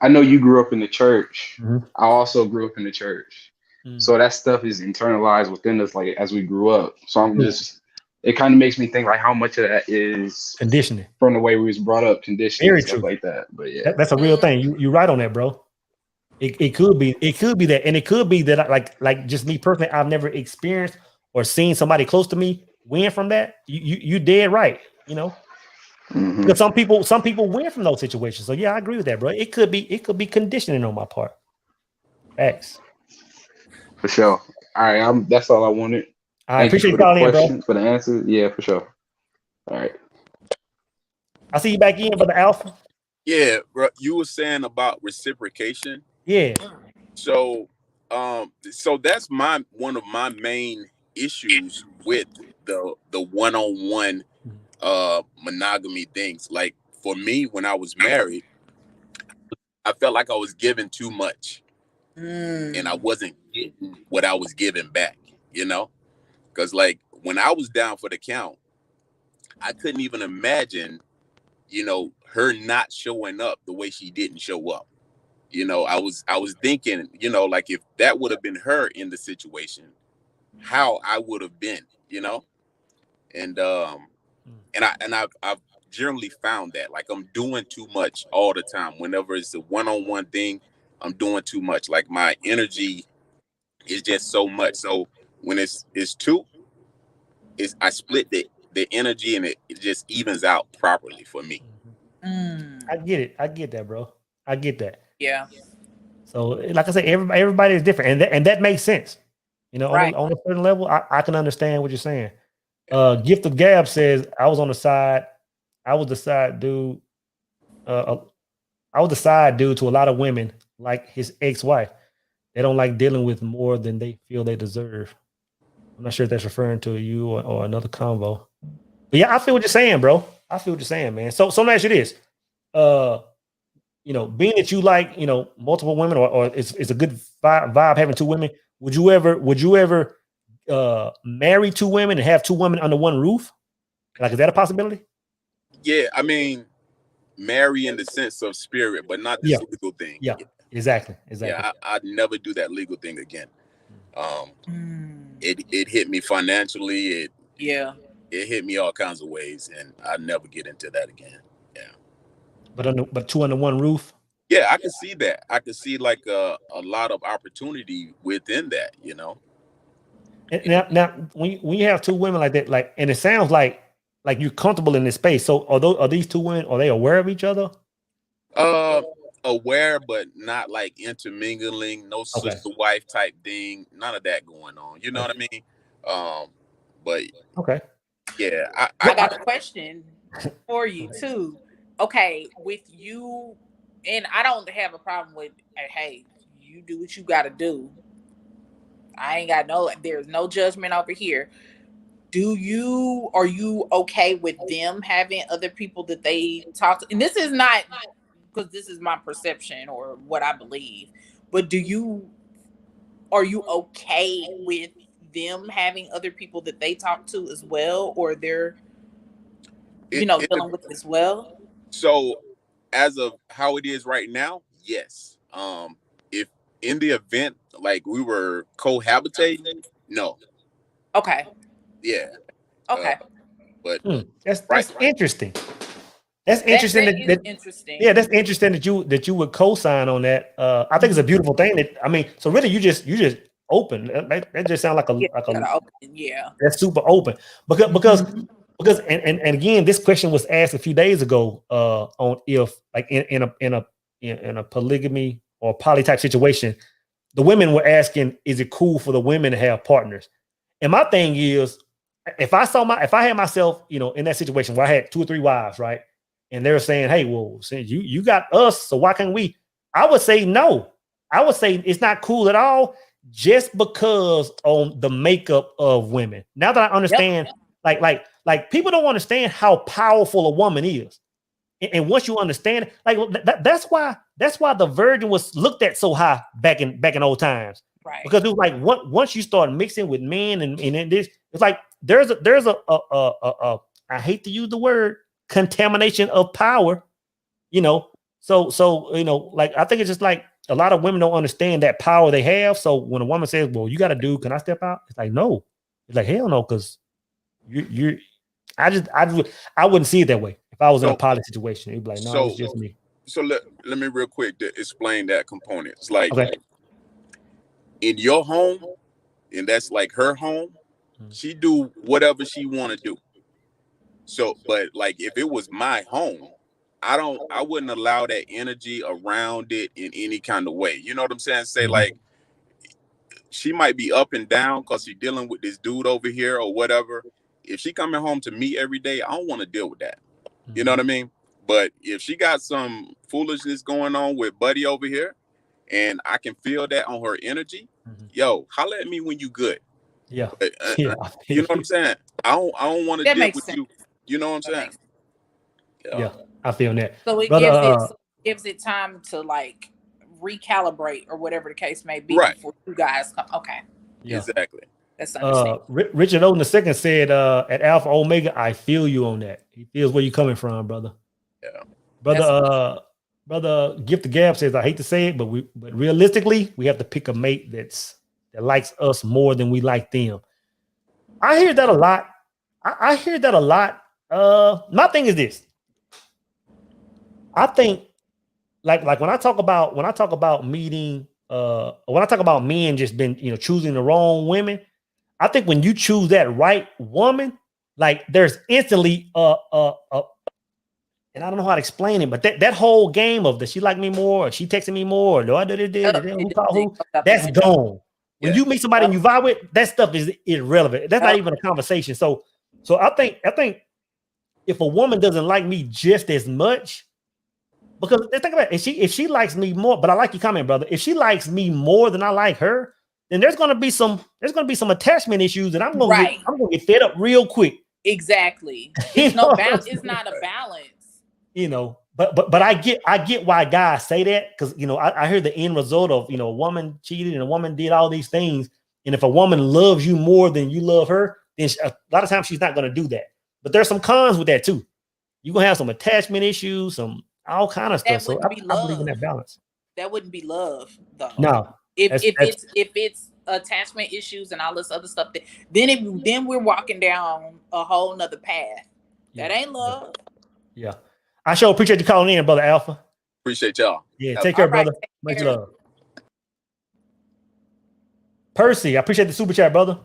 I know you grew up in the church. Mm-hmm. I also grew up in the church. So that stuff is internalized within us, like as we grew up. So I'm just, it kind of makes me think like how much of that is conditioning from the way we was brought up, conditioning, very stuff true. like that. But yeah, That's a real thing. You're right on that, bro. It could be that, and it could be that like just me personally, I've never experienced or seen somebody close to me win from that. You dead right, because some people win from those situations. So yeah, I agree with that, bro. It could be conditioning on my part. Facts. For sure. All right, that's all I wanted. I appreciate you for the in, question, bro. for the answer. Yeah, for sure. All right. I see you back in, Brother Alpha. Yeah, bro. You were saying about reciprocation. Yeah. So, so that's one of my main issues with the one-on-one monogamy things. Like for me, when I was married, I felt like I was giving too much, and I wasn't getting what I was giving back. Because like when I was down for the count, I couldn't even imagine, her not showing up the way she didn't show up. I was thinking, like if that would have been her in the situation, how I would have been, and I've generally found that like I'm doing too much all the time. Whenever it's a one-on-one thing, I'm doing too much. Like my energy is just so much. So when it's 2, I split the energy and it just evens out properly for me. I get it. I get that, bro. I get that. Yeah. So, like I said, everybody is different, and that makes sense. You know, Right. on a certain level, I can understand what you're saying. Gift of Gab says, I was the side dude. I was the side dude to a lot of women, like his ex-wife. They don't like dealing with more than they feel they deserve. I'm not sure if that's referring to you or another convo. But yeah, I feel what you're saying, bro. I feel what you're saying, man. So let me ask you this. You know, being that you like, you know, multiple women, or it's a good vibe having two women. Would you ever marry two women and have two women under one roof? Like, is that a possibility? Yeah, I mean, marry in the sense of spirit, but not this Yeah. legal thing. Yeah, exactly. Yeah, I'd never do that legal thing again. Mm. It hit me financially. Yeah. It hit me all kinds of ways, and I'd never get into that again. Yeah. But two under one roof. Yeah, I can see that. I can see like a lot of opportunity within that, you know. And now when you have two women like that, like, and it sounds like you're comfortable in this space. So are these two women, are they aware of each other? Aware, but not like intermingling, no Okay. sister wife type thing, none of that going on. You know what I mean? But Okay. yeah, I got a question for you too. Okay, with you, and I don't have a problem with, hey, you do what you got to do. I ain't got there's no judgment over here. Are you okay with them having other people that they talk to? And this is not, because this is my perception or what I believe, but are you okay with them having other people that they talk to as well, or they're dealing with as well? So as of how it is right now, yes. If in the event like we were cohabitating, no. Okay. Yeah. Okay. But That's interesting. That's That interesting. is interesting. Yeah, that's interesting that you would co-sign on that. I think it's a beautiful thing. So really, you just open. That just sounds like Yeah. that's super open because and again, this question was asked a few days ago on if, like, in a polygamy or poly type situation, the women were asking, is it cool for the women to have partners? And my thing is, if I had myself, you know, in that situation where I had 2 or 3 wives, right? And they're saying, hey, well, since you got us, so why can't we? I would say no. I would say it's not cool at all, just because on the makeup of women. Now that I understand, like people don't understand how powerful a woman is. And once you understand, like, that's why the virgin was looked at so high back in old times. Right. Because it was like once you start mixing with men and this, it's like there's a I hate to use the word contamination of power, you know. So you know, like, I think it's just like a lot of women don't understand that power they have. So when a woman says, well, you got to do, can I step out? It's like, no. It's like, hell no, because I wouldn't see it that way. If I was in a poly situation, it'd be like, no, it's just me. So let me real quick to explain that component. It's like, okay, in your home, and that's like her home, she do whatever she want to do. So, but like if it was my home, I wouldn't allow that energy around it in any kind of way. You know what I'm saying? Say like, she might be up and down because she's dealing with this dude over here or whatever. If she coming home to me every day, I don't want to deal with that. You know what I mean? But if she got some foolishness going on with buddy over here, and I can feel that on her energy, yo, holler at me when you good. Yeah. But, you know what I'm saying? I don't want to deal with you. You know what I'm saying? Yeah, I feel that. So it gives it time to like recalibrate or whatever the case may be before you guys come. Okay. Yeah. Exactly. That's understandable. Richard Oden II said, at Alpha Omega, I feel you on that. He feels where you're coming from, brother. Yeah. Brother Gift the Gab says, I hate to say it, but realistically, we have to pick a mate that likes us more than we like them. I hear that a lot. I hear that a lot. My thing is this. I think like when I talk about meeting, when I talk about men just been, you know, choosing the wrong women, I think when you choose that right woman, like there's instantly and I don't know how to explain it, but that whole game of does she like me more, or she texting me more, or do I do who call who? That's gone. When you meet somebody and you vibe with, that stuff is irrelevant. That's not even a conversation. So I think if a woman doesn't like me just as much, because think about it, if she likes me more, but I like your comment, brother. If she likes me more than I like her, then there's gonna be some attachment issues, and I'm gonna get fed up real quick. Exactly. It's no balance. It's not a balance. You know, but I get why guys say that, because you know I hear the end result of, you know, a woman cheated and a woman did all these things, and if a woman loves you more than you love her, then a lot of times she's not going to do that. But there's some cons with that too. You're gonna have some attachment issues, some all kind of stuff. So I believe in that balance. That wouldn't be love, though. No, if it's attachment issues and all this other stuff, then we're walking down a whole nother path. That ain't love. Yeah. I sure appreciate you calling in, brother Alpha. Appreciate y'all. Yeah, take care, brother. Much love. Percy, I appreciate the super chat, brother.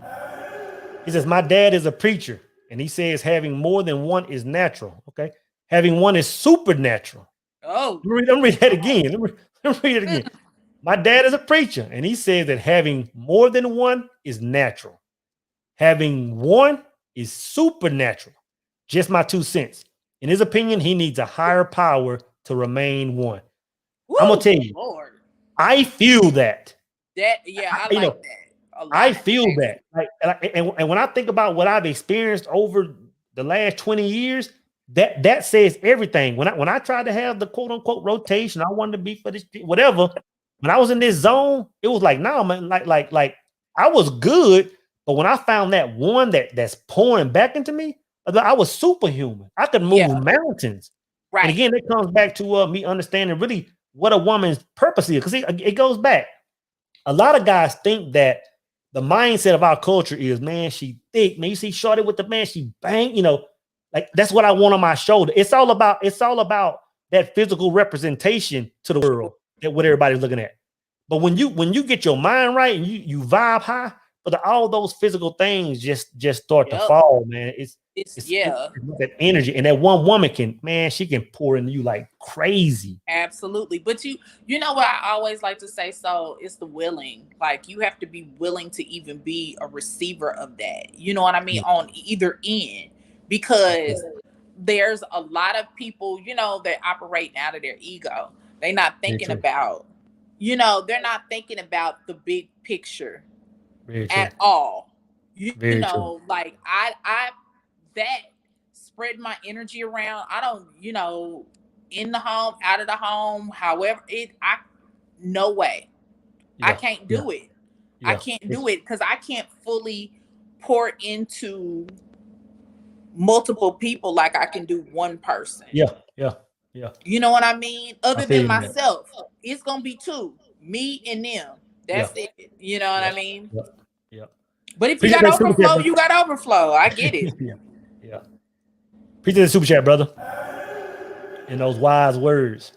He says, my dad is a preacher, and he says having more than one is natural. Okay. Having one is supernatural. Oh. Let me read that again. Let me read it again. My dad is a preacher, and he says that having more than one is natural. Having one is supernatural. Just my 2 cents. In his opinion, he needs a higher power to remain one. Woo, I'm gonna tell you, Lord. I feel that. I like that. I feel that. Like, and when I think about what I've experienced over the last 20 years, that says everything. When I tried to have the quote unquote rotation, I wanted to be for this, whatever. When I was in this zone, it was like, nah, man, like I was good, but when I found that one that's pouring back into me, I was superhuman. I could move mountains. Right. And again, it comes back to me understanding really what a woman's purpose is, because it goes back. A lot of guys think that the mindset of our culture is, man, she thick. Man, you see shorty with the man, she bang, you know, like that's what I want on my shoulder. It's all about that physical representation to the world, that what everybody's looking at. But when you get your mind right and you vibe high, but all those physical things just start to fall, man. It's that energy, and that one woman she can pour into you like crazy. Absolutely. But you know what I always like to say, so it's the willing. Like, you have to be willing to even be a receiver of that. You know what I mean? On either end, because there's a lot of people, you know, that operate out of their ego. They're not thinking about, you know, they're not thinking about the big picture at all. You know, like I that spread my energy around. I don't, you know, in the home, out of the home, however no way. I can't do it. I can't do it because I can't fully pour into multiple people like I can do one person. Yeah. You know what I mean? Other than myself, it's gonna be two, me and them. That's it. You know what I mean? Yeah. But if you got overflow, you got overflow. I get it. Yeah. Appreciate the super chat, brother. And those wise words.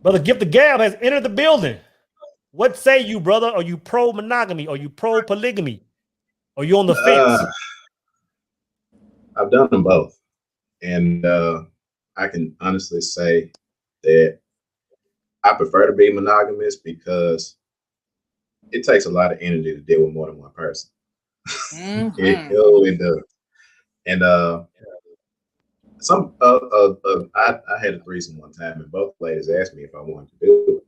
Brother Gift the Gab has entered the building. What say you, brother? Are you pro monogamy? Are you pro polygamy? Are you on the fence? I've done them both. And I can honestly say that I prefer to be monogamous because it takes a lot of energy to deal with more than one person. It does. And I had a threesome one time, and both ladies asked me if I wanted to do it.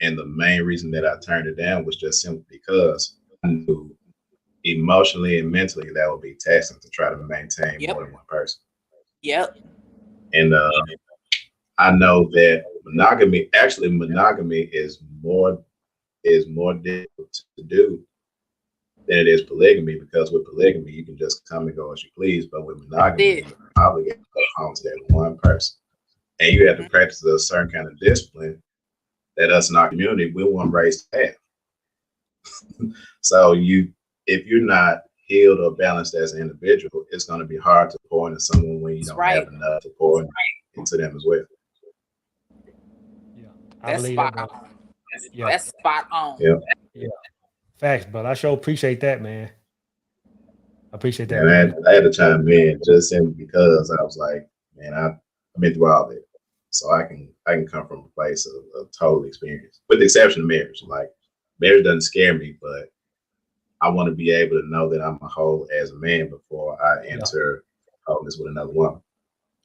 And the main reason that I turned it down was just simply because I knew emotionally and mentally that would be taxing to try to maintain more than one person. Yep. And I know that monogamy is more difficult to do than it is polygamy, because with polygamy you can just come and go as you please, but with monogamy you're obligated to go home to that one person, and you have to practice a certain kind of discipline that us in our community we weren't raised to have. So if you're not healed or balanced as an individual, it's going to be hard to pour into someone when you don't have enough to pour into them as well. That's spot on. That's spot on. Yeah. Facts, but I sure appreciate that, man. I appreciate that. And I had to chime in just simply because I was like, man, I've been through all that, so I can come from a place of total experience, with the exception of marriage. Like marriage doesn't scare me, but I want to be able to know that I'm a whole as a man before I enter wholeness with another woman.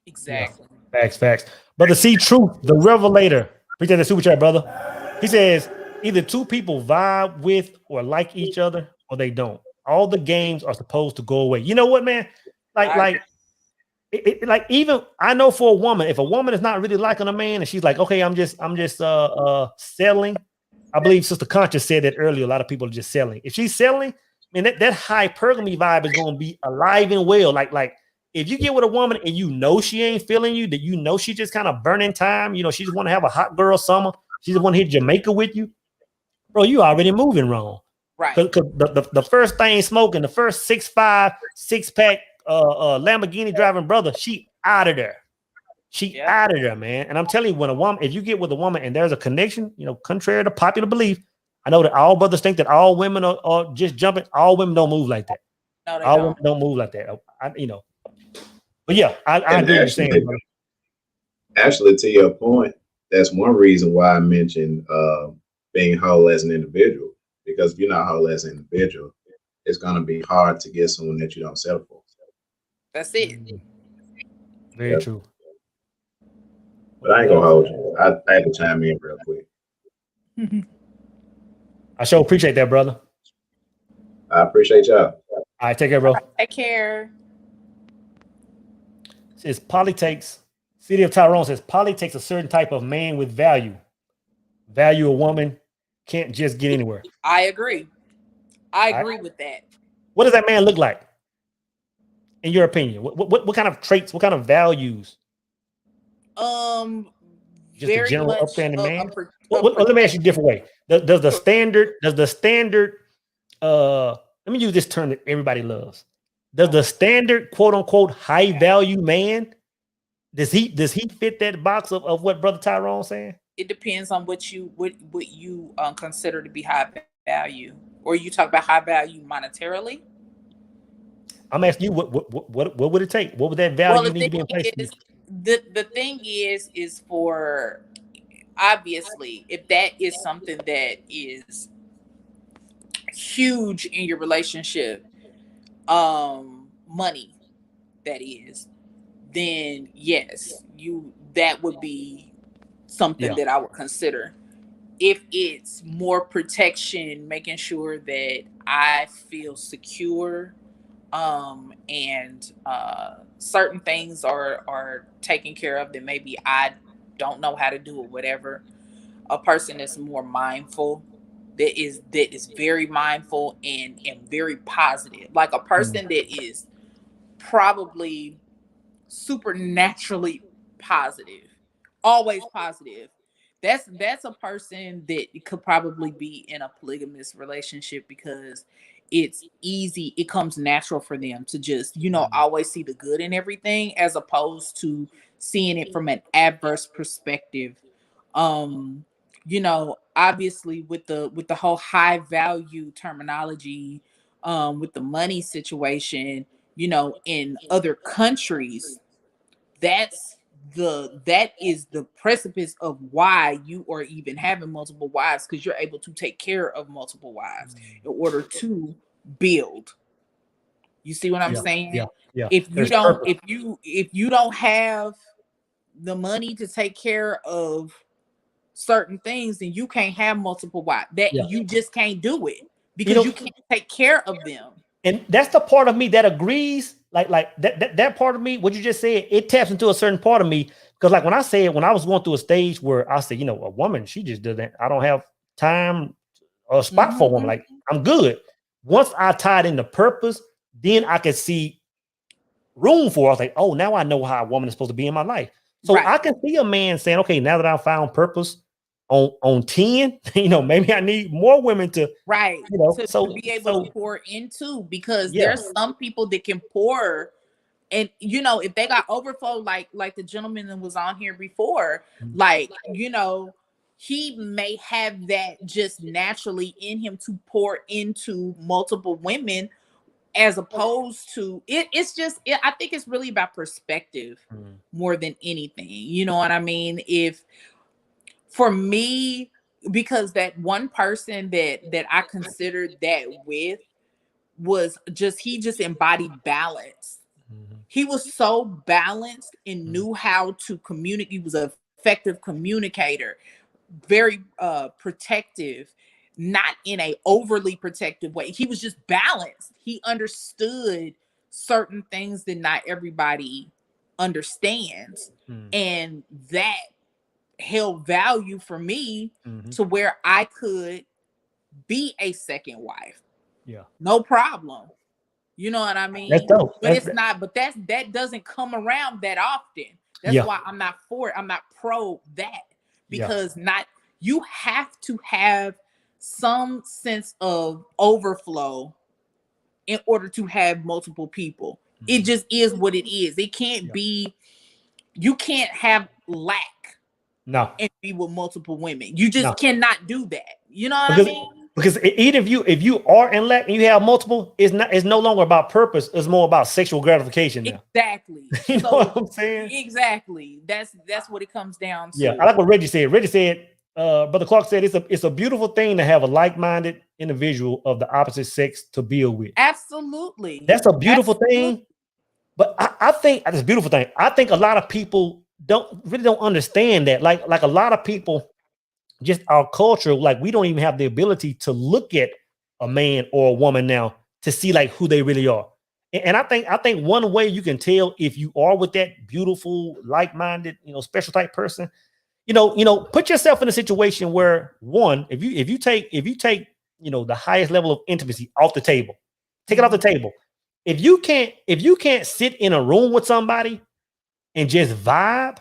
Exactly. Yeah. Facts. Brother C Truth, the Revelator. Appreciate the super chat, brother. He says either two people vibe with or like each other, or they don't. All the games are supposed to go away. You know what, man? Like even I know for a woman, if a woman is not really liking a man and she's like, okay, I'm just selling. I believe Sister Conscious said that earlier. A lot of people are just selling. If she's selling, man, that hypergamy vibe is going to be alive and well. Like if you get with a woman and you know she ain't feeling you, that you know she just kind of burning time, you know, she just want to have a hot girl summer, she just want to hit Jamaica with you, bro, you already moving wrong. Right. Because the first thing smoking, the first 6'5", 6-pack Lamborghini driving brother, she out of there. She out of there, man. And I'm telling you, when a woman, if you get with a woman and there's a connection, you know, contrary to popular belief, I know that all brothers think that all women are just jumping. All women don't move like that. No, they all don't. women don't move like that. You know. But yeah, I agree with you saying. Actually, to your point, that's one reason why I mentioned being whole as an individual. Because if you're not whole as an individual, it's going to be hard to get someone that you don't settle for. That's it. Very true. But I ain't gonna hold you. I had to chime in real quick. I sure appreciate that, brother. I appreciate y'all. All right, take care, bro. Take care. Says Polly takes, City of Tyrone says Polly takes a certain type of man with value. Value a woman can't just get anywhere. I agree. I agree with that. What does that man look like? In your opinion, what kind of traits, what kind of values? Just a general upstanding man. Let me ask you a different way. Does the standard? Let me use this term that everybody loves. Does the standard quote unquote high value man? Does he fit that box of what Brother Tyrone saying? It depends on what you consider to be high value, or you talk about high value monetarily. I'm asking you what would it take? What would that value need to be in place? The thing is for, obviously, if that is something that is huge in your relationship, money, that is, then yes, that would be something that I would consider. If it's more protection, making sure that I feel secure, and certain things are taken care of that maybe I don't know how to do or whatever. A person that's more mindful, that is very mindful and very positive, like a person that is probably supernaturally positive, always positive. That's a person that could probably be in a polygamous relationship, because it's easy, it comes natural for them to just, always see the good in everything, as opposed to seeing it from an adverse perspective. Obviously with the whole high value terminology, with the money situation, in other countries, that is the precipice of why you are even having multiple wives, because you're able to take care of multiple wives in order to build. You see what I'm saying? Yeah. If you don't have the money to take care of certain things, then you can't have multiple wives. You just can't do it, because you can't take care of them. And that's the part of me that agrees. Like that part of me, what you just said, it taps into a certain part of me. Because like when I was going through a stage where I said, a woman, she just doesn't, I don't have time or spot for a woman. Like, I'm good. Once I tied into purpose, then I could see room for, I was like, oh, now I know how a woman is supposed to be in my life. So I can see a man saying, okay, now that I found purpose on 10, maybe I need more women to to be able to pour into, because there's some people that can pour, and if they got overflow, like the gentleman that was on here before, like he may have that just naturally in him to pour into multiple women as opposed to it's just I think it's really about perspective more than anything. You know what I mean? If for me, because that one person that I considered that with was just he just embodied balance. He was so balanced and knew how to communicate. He was an effective communicator, very protective, not in a overly protective way. He was just balanced. He understood certain things that not everybody understands. And that held value for me to where I could be a second wife. Yeah. No problem. You know what I mean? That's dope. But it's not, but that doesn't come around that often. That's Yeah. why I'm not for it. I'm not pro that. Yeah. Because you have to have some sense of overflow in order to have multiple people. It just is what it is. It can't be, you can't have lack No. and be with multiple women. You just No. cannot do that. You know what Because, I mean? because even if you are in lack and you have multiple, it's no longer about purpose. It's more about sexual gratification now. Exactly. You know what I'm saying? Exactly. That's what it comes down to. Yeah, I like what Reggie said. Reggie said, Brother Clark said it's a beautiful thing to have a like-minded individual of the opposite sex to build with. Absolutely. That's a beautiful thing. But I think that's a beautiful thing. I think a lot of people don't understand that. Like a lot of people, just our culture, like we don't even have the ability to look at a man or a woman now to see like who they really are. And I think one way you can tell if you are with that beautiful, like-minded, special type person, put yourself in a situation where one, if you take the highest level of intimacy off the table, take it off the table. If you can't sit in a room with somebody and just vibe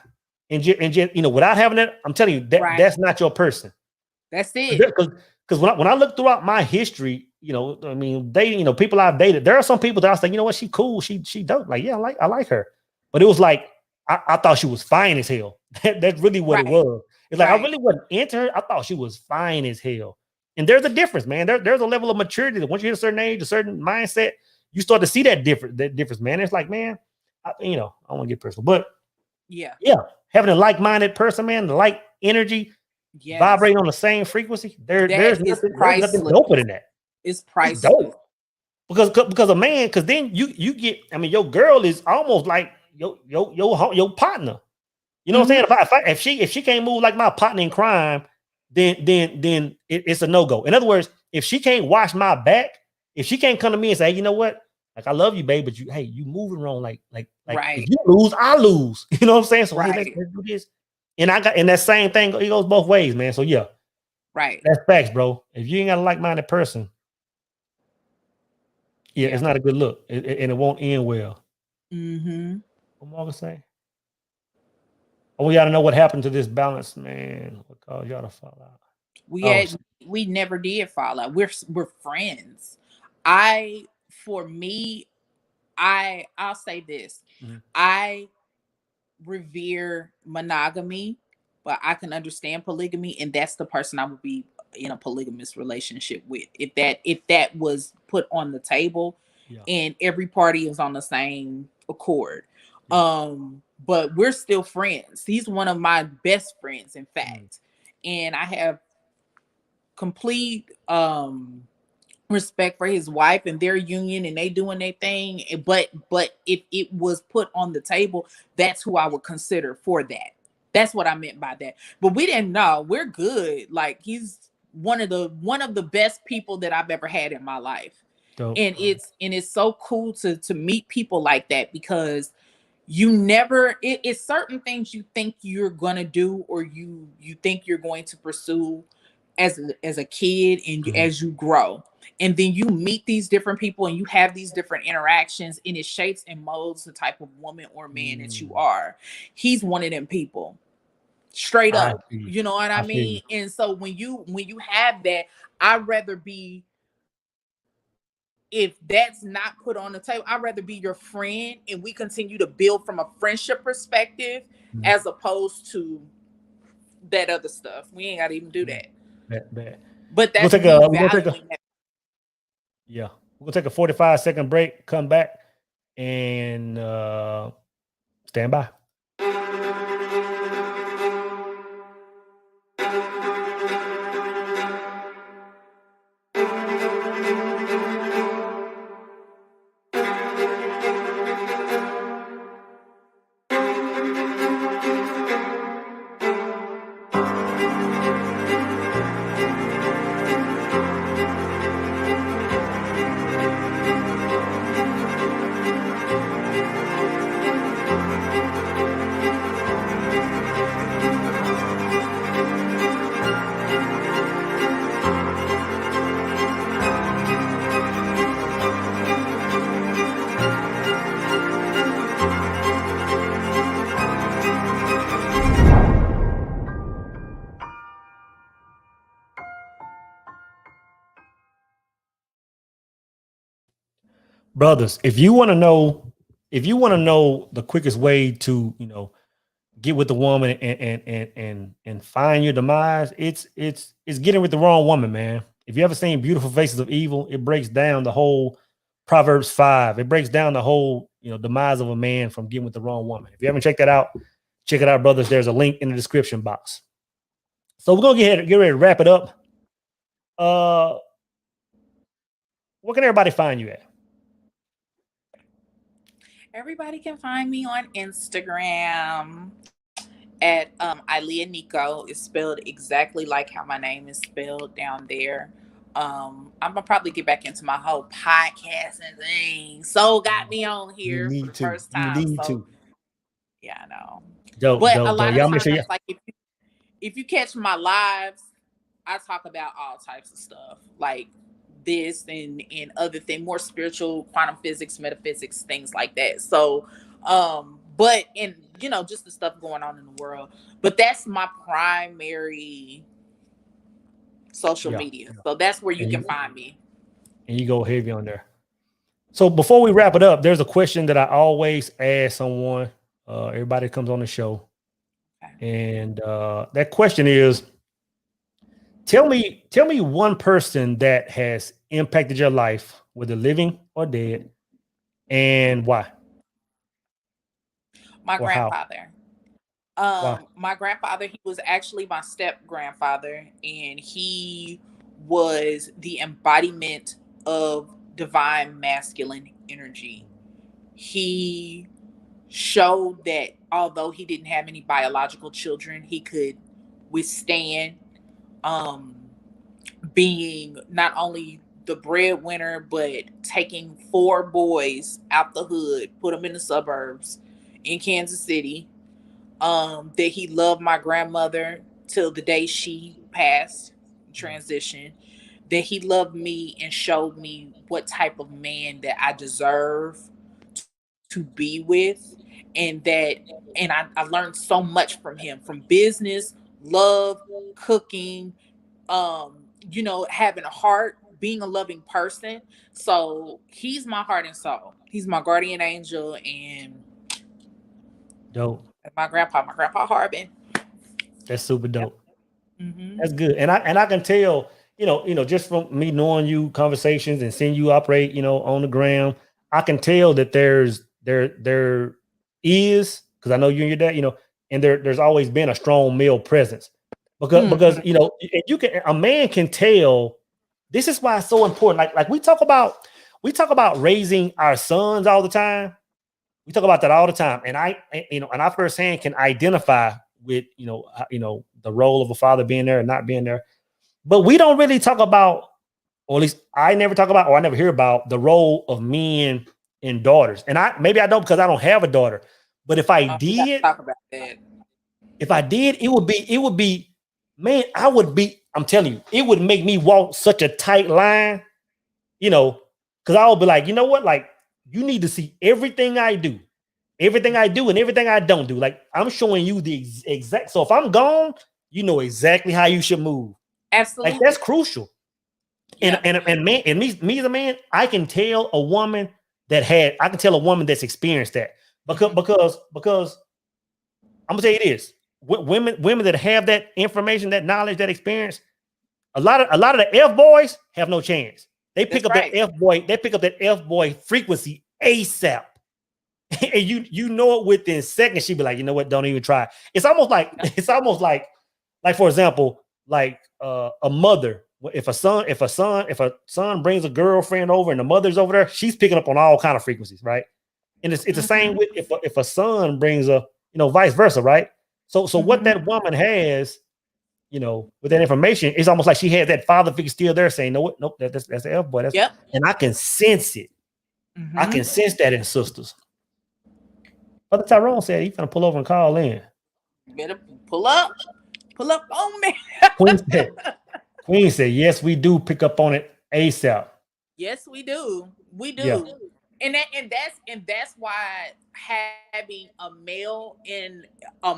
and just without having that, I'm telling you that's not your person. That's it. Because when I look throughout my history, I mean, dating, people I've dated, there are some people that I say, you know what, she cool, she dope. Like, yeah, I like her. But it was like I thought she was fine as hell. That's really what it was. It's like I really wasn't into her. I thought she was fine as hell. And there's a difference, man. There's a level of maturity that once you hit a certain age, a certain mindset, you start to see that difference, man. It's like, man, I don't want to get personal, but yeah, having a like-minded person, man, the like energy, vibrating on the same frequency. There's nothing doper than that. It's priceless. It's dope. Because a man, because then you get, I mean, your girl is almost like your partner. You know what I'm saying? If she can't move like my partner in crime, then it's a no-go. In other words, if she can't watch my back, if she can't come to me and say, hey, you know what? Like, I love you, babe, but you moving wrong. Like if you lose, I lose. You know what I'm saying? So hey, let's do this. And that same thing, it goes both ways, man. So yeah. Right. That's facts, bro. If you ain't got a like-minded person, it's not a good look. And it won't end well. What Morgan say? Oh, we gotta know what happened to this balance, man. What caused y'all to fall out? We never did fall out. We're friends. I'll say this. I revere monogamy, but I can understand polygamy, and that's the person I would be in a polygamous relationship with. If that was put on the table and every party is on the same accord. But we're still friends. He's one of my best friends, in fact. And I have complete respect for his wife and their union, and they doing their thing. But if it was put on the table, that's who I would consider for that. That's what I meant by that. But we didn't know. We're good. Like, he's one of the best people that I've ever had in my life. Dope. And it's so cool to meet people like that, because you never, it's certain things you think you're gonna do, or you think you're going to pursue as a kid, and as you grow, and then you meet these different people and you have these different interactions, and it shapes and molds the type of woman or man that you are. He's one of them people, straight up. You know what I mean? And so when you have that, I'd rather be, if that's not put on the table, I'd rather be your friend and we continue to build from a friendship perspective, as opposed to that other stuff. We ain't gotta even do that. Bad. But that's we'll take a, yeah. We'll take a 45-second break, come back, and stand by. Brothers, if you want to know the quickest way to, get with the woman and find your demise, it's getting with the wrong woman, man. If you ever seen Beautiful Faces of Evil, it breaks down the whole Proverbs 5. It breaks down the whole, demise of a man from getting with the wrong woman. If you haven't checked that out, check it out, brothers. There's a link in the description box. So we're gonna get ready to wrap it up. Where can everybody find you at? Everybody can find me on Instagram at Ilia Nikco. It's spelled exactly like how my name is spelled down there. I'm gonna probably get back into my whole podcasting thing. So got me on here for the first time. So yeah, I know. But a lot of times, like if you catch my lives, I talk about all types of stuff, like this and other things, more spiritual, quantum physics, metaphysics, things like that. So but in just the stuff going on in the world, but that's my primary social media. So that's where you can find me, and you go heavy on there. So before we wrap it up, there's a question that I always ask someone, everybody that comes on the show, and that question is, tell me one person that has impacted your life, whether living or dead, and why. My grandfather. Why? My grandfather, he was actually my step grandfather, and he was the embodiment of divine masculine energy. He showed that although he didn't have any biological children, he could withstand being not only the breadwinner, but taking 4 boys out the hood, put them in the suburbs in Kansas City. That he loved my grandmother till the day she passed, transition. That he loved me and showed me what type of man that I deserve to be with, and I learned so much from him, from business, love, cooking, having a heart, being a loving person. So he's my heart and soul. He's my guardian angel, and dope. My grandpa Harbin. That's super dope. Yep. Mm-hmm. That's good. And I can tell, just from me knowing you, conversations, and seeing you operate, on the ground, I can tell that there is, because I know you and your dad, and there's always been a strong male presence. Because a man can tell. This is why it's so important. Like we talk about raising our sons all the time. We talk about that all the time, and I firsthand can identify with the role of a father being there and not being there. But we don't really talk about, or at least I never talk about, or I never hear about the role of men and daughters. And maybe I don't, because I don't have a daughter. But if I did, talk about that. If I did, it would be, man, I'm telling you, it would make me walk such a tight line, because I would be like, you know what, like, you need to see everything I do and everything I don't do. Like, I'm showing you the exact. So if I'm gone, you know exactly how you should move. Absolutely. Like, that's crucial. Yeah. And man, and me as a man, I can tell a woman that's experienced that, because I'm gonna tell you this: women that have that information, that knowledge, that experience, a lot of the F boys have no chance. They pick That's up right. that F boy. They pick up that F boy frequency ASAP. And you know it within seconds. She'd be like, you know what? Don't even try. It's almost like for example, like a mother. If a son brings a girlfriend over and the mother's over there, she's picking up on all kind of frequencies, right? And it's the same with if a son brings a, vice versa, right? So what that woman has, with that information, it's almost like she had that father figure still there saying, no, nope, that's the F boy. Yep. And I can sense it. I can sense that in sisters. Brother Tyrone said he's gonna pull over and call in. Better pull up on me. Queen said, yes, we do pick up on it ASAP. Yes, we do. We do. Yeah. And that's why having a male in a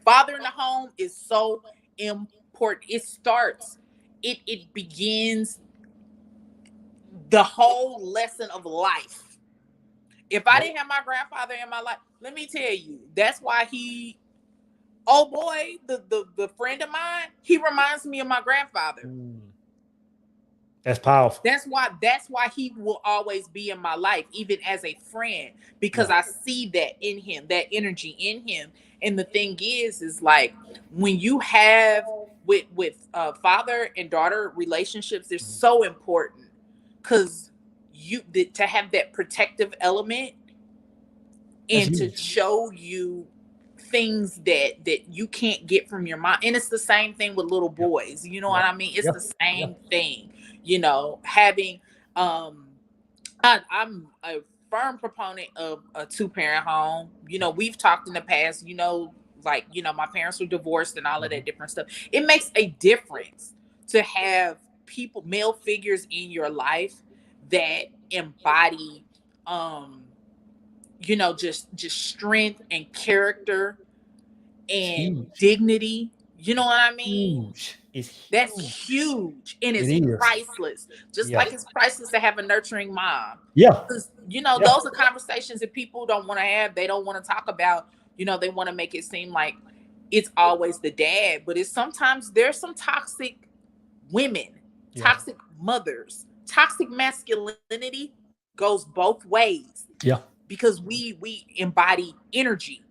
father in the home is so important. It begins the whole lesson of life. If I didn't have my grandfather in my life, let me tell you, that's why the friend of mine, he reminds me of my grandfather. That's powerful. That's why he will always be in my life, even as a friend, because I see that in him, that energy in him. And the thing is like when you have with father and daughter relationships, they're so important because to have that protective element and to show you things that you can't get from your mom. And it's the same thing with little boys. You know what I mean? It's the same thing, having I'm a firm proponent of a 2-parent home. We've talked in the past, my parents were divorced and all of that different stuff. It makes a difference to have male figures in your life that embody just strength and character and dignity. You know what I mean? That's huge and it's priceless. Just like it's priceless to have a nurturing mom. Yeah. Because those are conversations that people don't want to have. They don't want to talk about. They want to make it seem like it's always the dad, but sometimes there's some toxic women, toxic mothers. Toxic masculinity goes both ways. Yeah. Because we embody energy,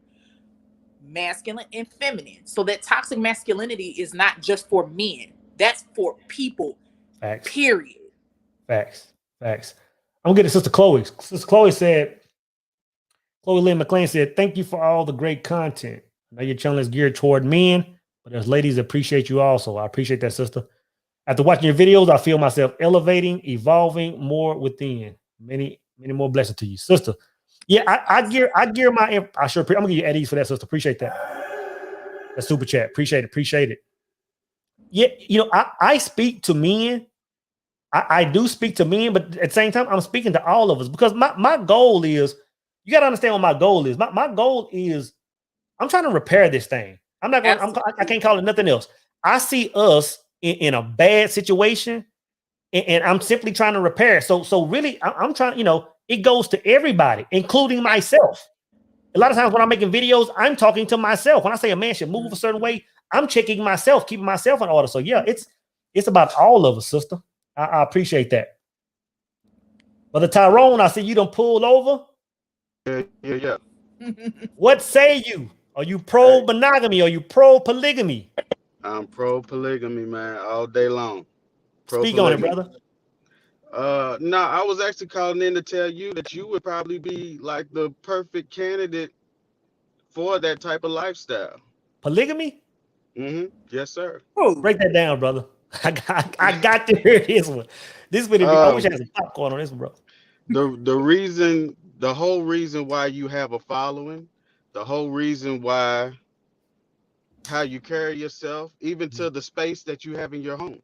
masculine and feminine. So that toxic masculinity is not just for men. That's for people. Facts. Period. Facts. I'm gonna get to Sister Chloe. Sister Chloe Lynn McLean said, thank you for all the great content. I know your channel is geared toward men, but there's ladies that appreciate you also. I appreciate that, sister. After watching your videos, I feel myself elevating, evolving more within. Many more blessings to you, sister. Yeah, I gear my. I'm gonna give you Eddie's for that, sister. Appreciate that. That super chat. Appreciate it. Yeah, I speak to men. I do speak to men, but at the same time, I'm speaking to all of us because my goal is. You got to understand what my goal is. My goal is, I'm trying to repair this thing. I'm not going. I can't call it nothing else. I see us in a bad situation, and I'm simply trying to repair. So really, I'm trying. It goes to everybody, including myself. A lot of times when I'm making videos, I'm talking to myself. When I say a man should move a certain way, I'm checking myself, keeping myself in order. So yeah, it's about all of us, sister. I appreciate that. Brother Tyrone, I see you done pulled over. Yeah. What say you? Are you pro monogamy? Are you pro polygamy? I'm pro polygamy, man, all day long. Speak on it, brother. No, I was actually calling in to tell you that you would probably be like the perfect candidate for that type of lifestyle. Polygamy? Yes, sir. Break that down, brother. I got to hear this one. This would be. I wish I had some popcorn on this one, bro. The whole reason why you have a following, the whole reason why, how you carry yourself, even to the space that you have in your home,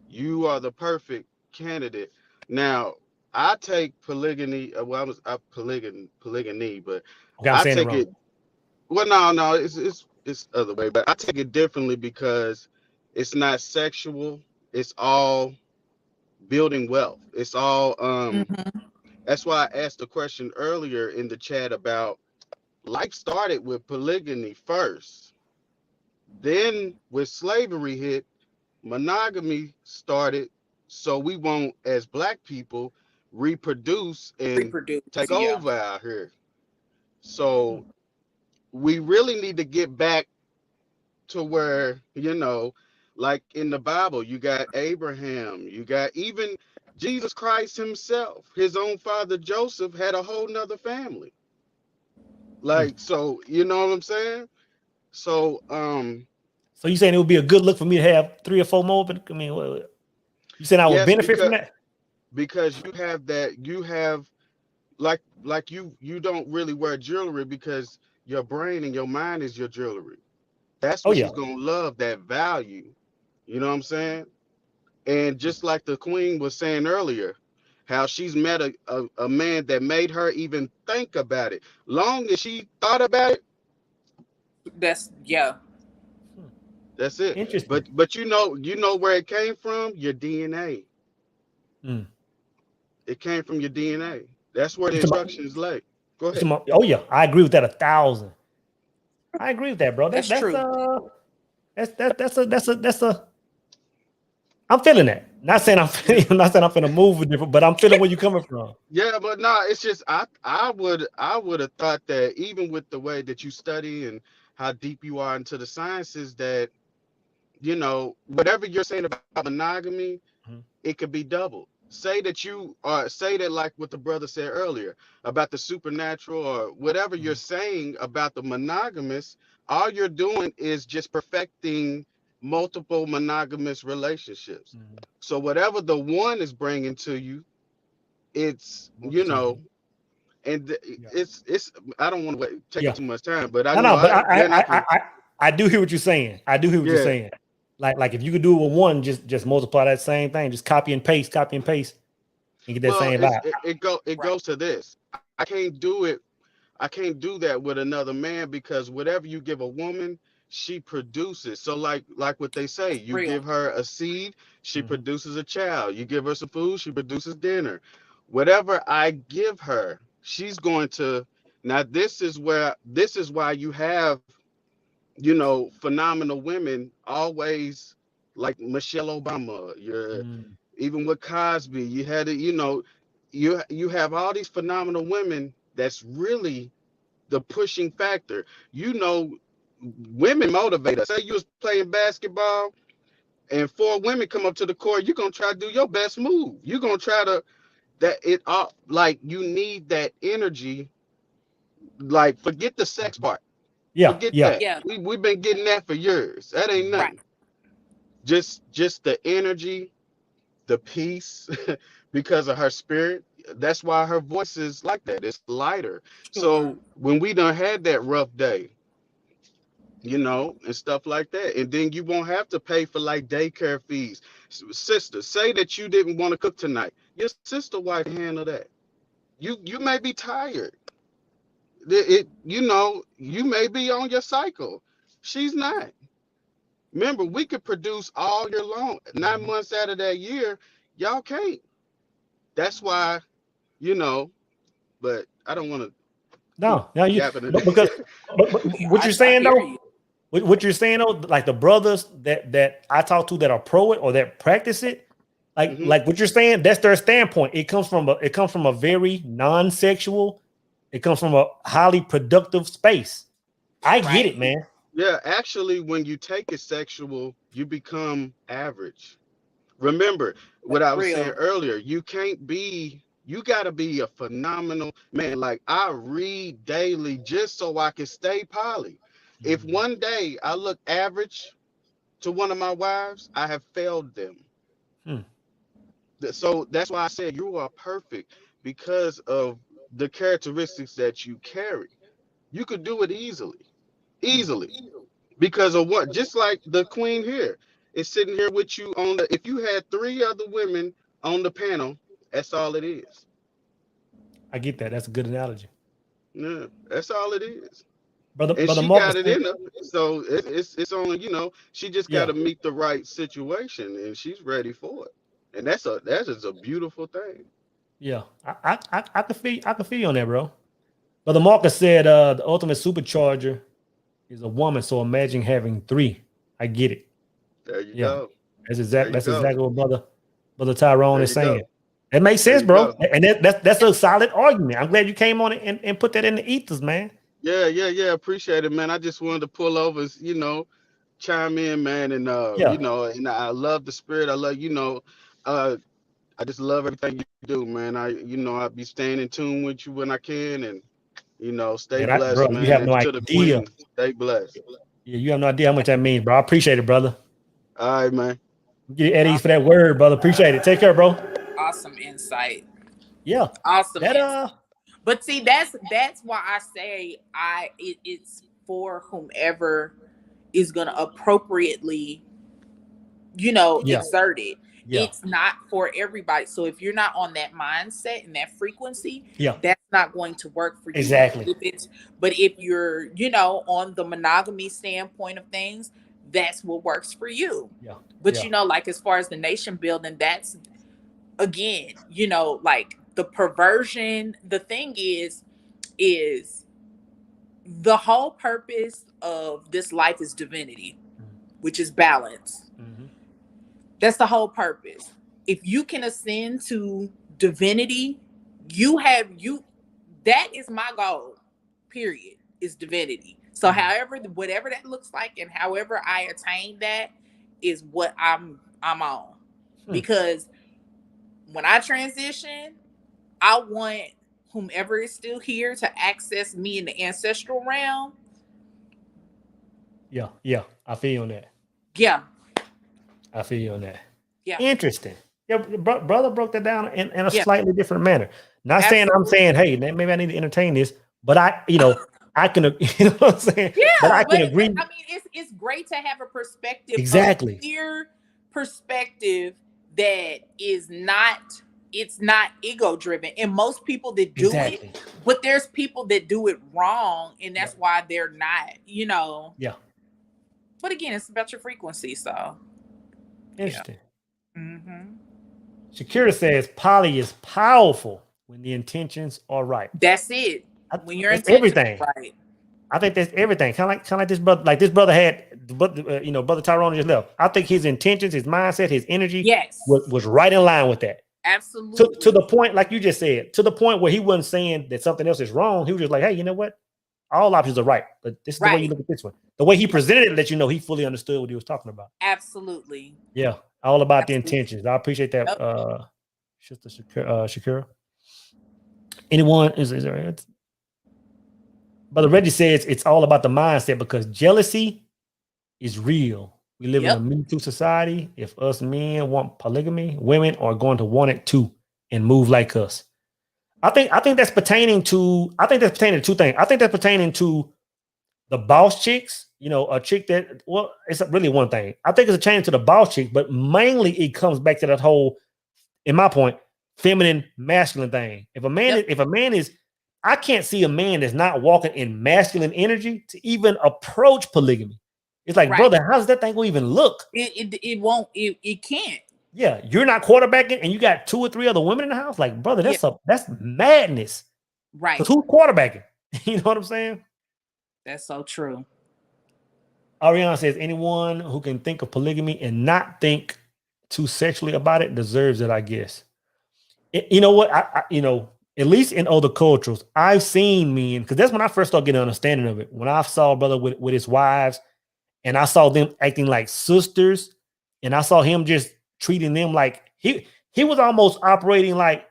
you are the perfect candidate. Now, I take polygamy. Polygyny, but okay, I take it. Well, no, it's other way, but I take it differently because it's not sexual. It's all building wealth. It's all That's why I asked the question earlier in the chat about life started with polygamy first. Then with slavery hit, monogamy started so we won't, as black people, reproduce and take Yeah. over out here. So we really need to get back to where, like in the Bible, you got Abraham, you got even Jesus Christ himself, his own father Joseph had a whole nother family. Like, so you know what I'm saying? So So you saying it would be a good look for me to have 3 or 4 more? But I mean, you saying I would yes, benefit from that? because you have that, you have like you don't really wear jewelry because your brain and your mind is your jewelry. That's Oh what yeah. she's gonna love, that value. You know what I'm saying? And just like the queen was saying earlier, how she's met a man that made her even think about it. Long as she thought about it, That's that's it. Interesting. But you know where it came from? Your DNA. Mm. It came from your DNA. That's where You the talking about, instructions lay. Go ahead. oh yeah, I agree with that 1,000. I agree with that, bro. That's true. That's a. I'm feeling that. Not saying I'm feeling, I'm not saying I'm finna move with different, but I'm feeling where you're coming from. Yeah, but no, it's just I would have thought that even with the way that you study and how deep you are into the sciences, that whatever you're saying about monogamy, Mhm. it could be doubled. Say that say that, like what the brother said earlier about the supernatural, or whatever you're saying about the monogamous, all you're doing is just perfecting multiple monogamous relationships. Mhm. So whatever the one is bringing to you, it's Multitude. and Yeah. it's I don't want to take up Yeah. too much time, but I No, know no, but then I can. I do hear what you're saying. I do hear what you're Yeah. saying. Like if you could do it with one, just multiply that same thing. Just copy and paste, and get that Well, same vibe. it goes to this. I can't do it. I can't do that with another man, because whatever you give a woman, she produces. So like what they say, you Real. give her a seed, she Mhm. produces a child. You give her some food, she produces dinner. Whatever I give her, she's going to. Now this is why you have, phenomenal women always, like Michelle Obama. Mm. Even with Cosby, you had it, you have all these phenomenal women that's really the pushing factor. Women motivate us. Say you was playing basketball and 4 women come up to the court, you're gonna try to do your best move. You're gonna try to that it all, like, you need that energy. Like, forget the sex part. Yeah, Forget yeah. that. We've been getting that for years. That ain't Mhm. nothing. Just the energy, the peace, because of her spirit. That's why her voice is like that. It's lighter. So when we done had that rough day, and stuff like that, and then you won't have to pay for like daycare fees. Sister, say that you didn't want to cook tonight. Your sister wife handle that. You may be tired. You may be on your cycle. She's not. Remember, we could produce all year long. 9 months out of that year, y'all can't. That's why, but I don't want to keep No, now yapping but it. because but what you're saying hear though, you. what you're saying though, like the brothers that I talk to that are pro it or that practice it, Hmm. like what you're saying, that's their standpoint. It comes from a very non-sexual, it comes from a highly productive space. I get it, man. Yeah, actually, when you take it sexual, you become average. Remember what I was saying Real. earlier. You got to be a phenomenal man. Like, I read daily just so I can stay poly. If one day I look average to one of my wives, I have failed them. Hmm. So that's why I said you are perfect, because of the characteristics that you carry. You could do it easily, because of what? Just like the queen here is sitting here with you on the. If you had 3 other women on the panel, that's all it is. I get that. That's a good analogy. Yeah, that's all it is. And Brother she Marcus got it said, in her, so it's only, she just got yeah. to meet the right situation, and she's ready for it. And that is a beautiful thing. Yeah. I can feel you on that, bro. Brother Marcus said the ultimate supercharger is a woman, so imagine having 3. I get it. There you Yeah. go. That's There you that's go. exactly what brother Brother Tyrone There is you saying. go. It makes There sense, you bro. go. And that's a solid argument. I'm glad you came on it and put that in the ethers, man. Yeah. Appreciate it, man. I just wanted to pull over, chime in, man, and Yeah. and I love the spirit. I love, I just love everything you do, man. I'll be staying in tune with you when I can, and stay Man, bro, blessed, you man. have And no to the idea. queen, stay blessed. Yeah, you have no idea how much that means, bro. I appreciate it, brother. All right, man. Get Eddie's for that word, brother. Appreciate it. Take care, bro. Awesome insight. Yeah. Awesome That insight. But see, that's why I say it's for whomever is gonna appropriately, Yeah. exert it. Yeah. It's not for everybody. So if you're not on that mindset and that frequency, Yeah. that's not going to work for you. Exactly. But if you're, on the monogamy standpoint of things, that's what works for you. Yeah. But Yeah. like as far as the nation building, that's again, like the perversion, the thing is the whole purpose of this life is divinity, which is balance. Mhm. That's the whole purpose. If you can ascend to divinity, that is my goal, period, is divinity. So whatever that looks like and however I attain that is what I'm on. Because when I transition, I want whomever is still here to access me in the ancestral realm. Yeah. I feel you on that. Yeah. I feel you on that. Yeah. Interesting. Yeah, brother broke that down in a Yeah. slightly different manner. Not saying I'm saying, hey, maybe I need to entertain this, but I can, you know what I'm saying? Yeah, but I can agree. I mean, it's great to have a perspective, Exactly. a clear perspective that is not, it's not ego driven. And most people that do it, but there's people that do it wrong, and that's why they're not, Yeah. But again, it's about your frequency, so Interesting. Yeah. Mm-hmm. Shakira says poly is powerful when the intentions are right. That's it. When your that's intentions everything. are right. I think that's everything. Kind of like this brother. Like this brother had, brother Tyrone just left. I think his intentions, his mindset, his energy, was right in line with that. Absolutely. To the point, like you just said, to the point where he wasn't saying that something else is wrong. He was just like, hey, you know what? All options are right, but this is the way you look at this one. The way he presented it, let you know he fully understood what he was talking about. Absolutely. Yeah, all about the intentions. I appreciate that, Sister Shakira. Anyone is there? Brother Reggie says it's all about the mindset because jealousy is real. We live in a Me Too society. If us men want polygamy, women are going to want it too and move like us. I think that's pertaining to two things. I think that's pertaining to the boss chicks, a chick that, well, it's really one thing. I think it's a change to the boss chick, but mainly it comes back to that whole, in my point, feminine, masculine thing. If a man is, I can't see a man that's not walking in masculine energy to even approach polygamy. It's like, brother, how does that thing even look? It won't, it can't. Yeah, you're not quarterbacking and you got 2 or 3 other women in the house. Like, brother, that's madness. Right. Because who's quarterbacking? You know what I'm saying? That's so true. Ariana says anyone who can think of polygamy and not think too sexually about it deserves it, I guess. You know what? I at least in other cultures, I've seen men, because that's when I first started getting an understanding of it. When I saw a brother with his wives and I saw them acting like sisters, and I saw him just treating them like he was almost operating like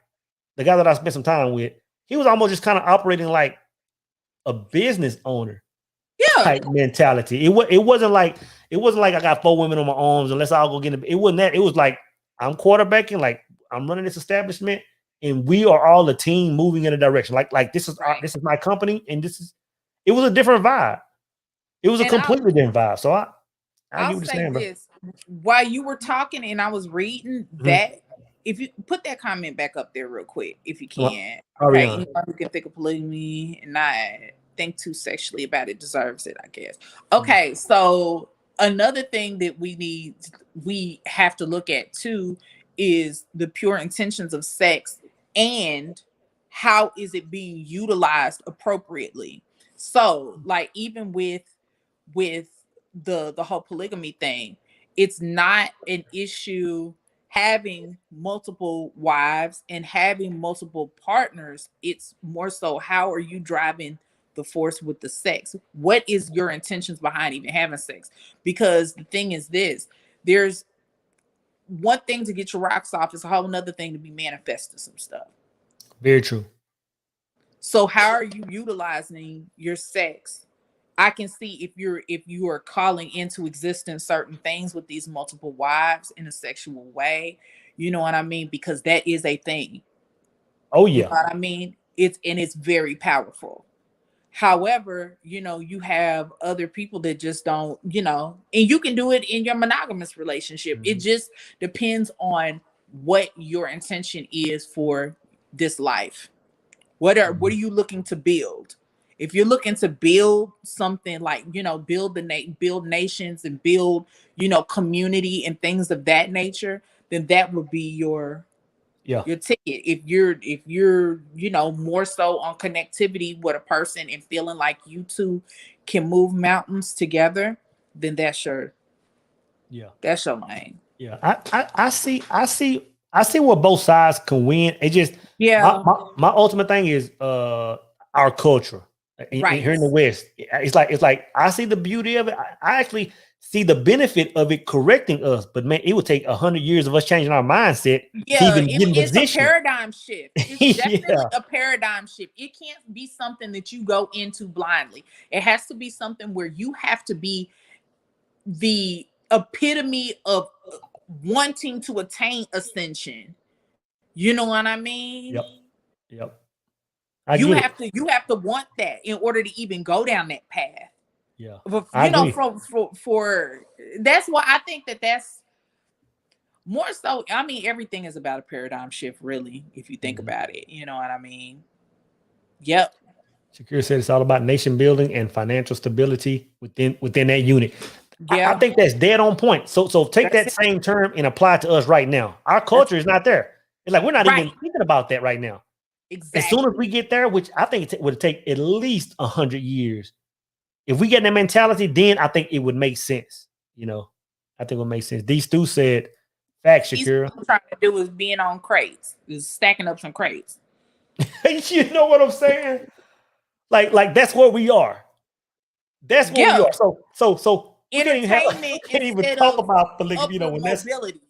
the guy that I spent some time with. He was almost just kind of operating like a business owner type mentality. It wasn't like I got 4 women on my arms and let's all go get it. It wasn't that. It was like I'm quarterbacking, like I'm running this establishment, and we are all a team moving in a direction. Like this is my company, and it was a different vibe. It was a completely different vibe. So I'll say this. While you were talking and I was reading that, if you put that comment back up there real quick, if you can. Okay, anyone who can think of polygamy and not think too sexually about it deserves it, I guess. Okay, so another thing that we have to look at too is the pure intentions of sex and how is it being utilized appropriately. So, like even with the whole polygamy thing, it's not an issue having multiple wives and having multiple partners, it's more so how are you driving the force with the sex? What is your intentions behind even having sex? Because the thing is this, there's one thing to get your rocks off, is a whole another thing to be manifesting some stuff. Very true. So how are you utilizing your sex? I can see if you are calling into existence certain things with these multiple wives in a sexual way, you know what I mean? Because that is a thing. Oh You yeah. know what I mean? It's very powerful. However, you have other people that just don't, and you can do it in your monogamous relationship. It just depends on what your intention is for this life. What are you looking to build? If you're looking to build something like, build nations and build, community and things of that nature, then that would be your ticket. If you're more so on connectivity with a person and feeling like you two can move mountains together, then that's your lane. Yeah, I see where both sides can win. It just my ultimate thing is our culture here in the West. It's like I see the beauty of it. I actually see the benefit of it correcting us, but man, it would take 100 years of us changing our mindset to even get in It's position. a paradigm shift. It's definitely a paradigm shift. It can't be something that you go into blindly. It has to be something where you have to be the epitome of wanting to attain ascension. You know what I mean? Yep. You have to want that in order to even go down that path. Yeah. I agree. For that's why I think that's more so. I mean, everything is about a paradigm shift, really, if you think about it. You know what I mean? Yep. Shakira said it's all about nation building and financial stability within that unit. Yeah. I think that's dead on point. So take that same term and apply it to us right now. Our culture is not there. It's like we're not even thinking about that right now. Exactly. As soon as we get there, which I think it would take at least 100 years, if we get that mentality, then I think it would make sense. I think it would make sense. These Stu said, "Facts, Shakira." What I'm trying to do is being on crates, is stacking up some crates. You know what I'm saying? Like that's where we are. That's where we are. So we can't even talk about polygamy. When mobility.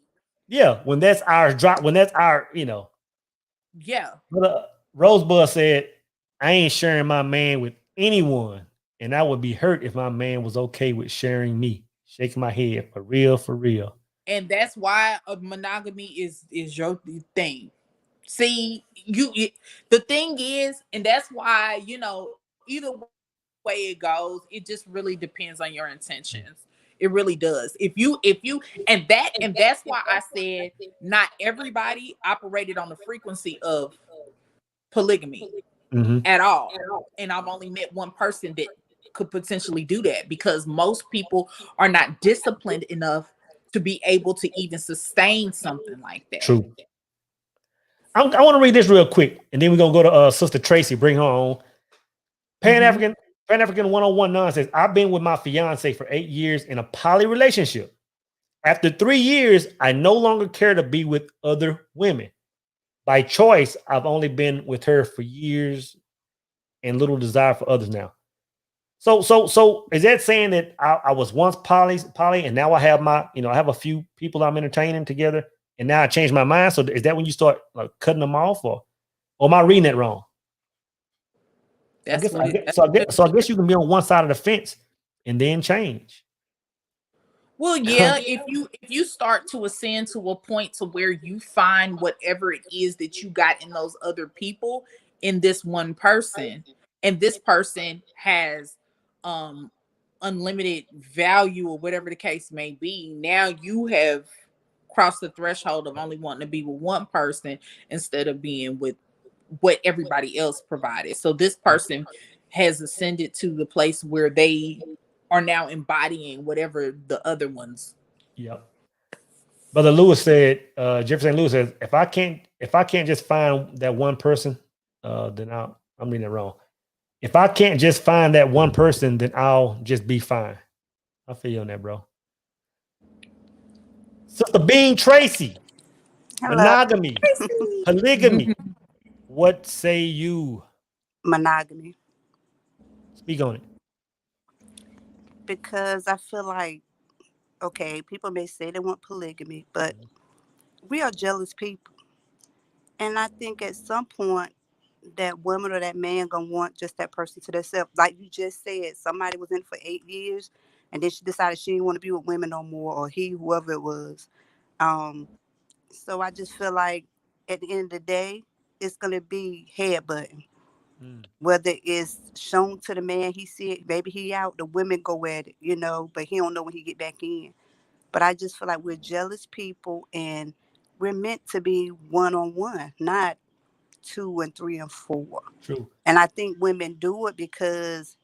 When that's our drop. When that's our. Yeah. But Rosebud said, "I ain't sharing my man with anyone, and I would be hurt if my man was okay with sharing me." Shaking my head, for real, for real. And that's why monogamy is your thing. See, the thing is, and that's why, either way it goes, it just really depends on your intentions. It really does. If you and that's why I said not everybody operated on the frequency of polygamy at all. And I've only met one person that could potentially do that, because most people are not disciplined enough to be able to even sustain something like that. True. I want to read this real quick, and then we're gonna go to Sister Tracy. Bring her on. Pan African 101 says, "I've been with my fiance for 8 years in a poly relationship. After 3 years, I no longer care to be with other women. By choice, I've only been with her for years, and little desire for others now." So is that saying that I was once poly, and now I have I have a few people I'm entertaining together, and now I changed my mind? So is that when you start cutting them off, or am I reading that wrong? I guess you can be on one side of the fence and then change. Well, yeah, if you start to ascend to a point to where you find whatever it is that you got in those other people in this one person, and this person has unlimited value or whatever the case may be, now you have crossed the threshold of only wanting to be with one person instead of being with what everybody else provided. So this person has ascended to the place where they are now embodying whatever the other ones. Yep. Brother Lewis said, Jefferson Lewis says, if I can't just find that one person, then I'm reading it wrong. If I can't just find that one person, then I'll just be fine. I feel you on that, bro. Sister Bean Tracy. Hello. Monogamy, polygamy. What say you? Monogamy. Speak on it. Because I feel like, okay, people may say they want polygamy, but we are jealous people. And I think at some point that woman or that man gonna want just that person to themselves. Like you just said, somebody was in for 8 years and then she decided she didn't want to be with women no more, or he, whoever it was. So I just feel like at the end of the day, it's gonna be headbutting. Whether it's shown to the man, he see it, maybe he out, the women go at it, but he don't know when he get back in. But I just feel like we're jealous people and we're meant to be one-on-one, not 2 and 3 and 4. True. And I think women do it because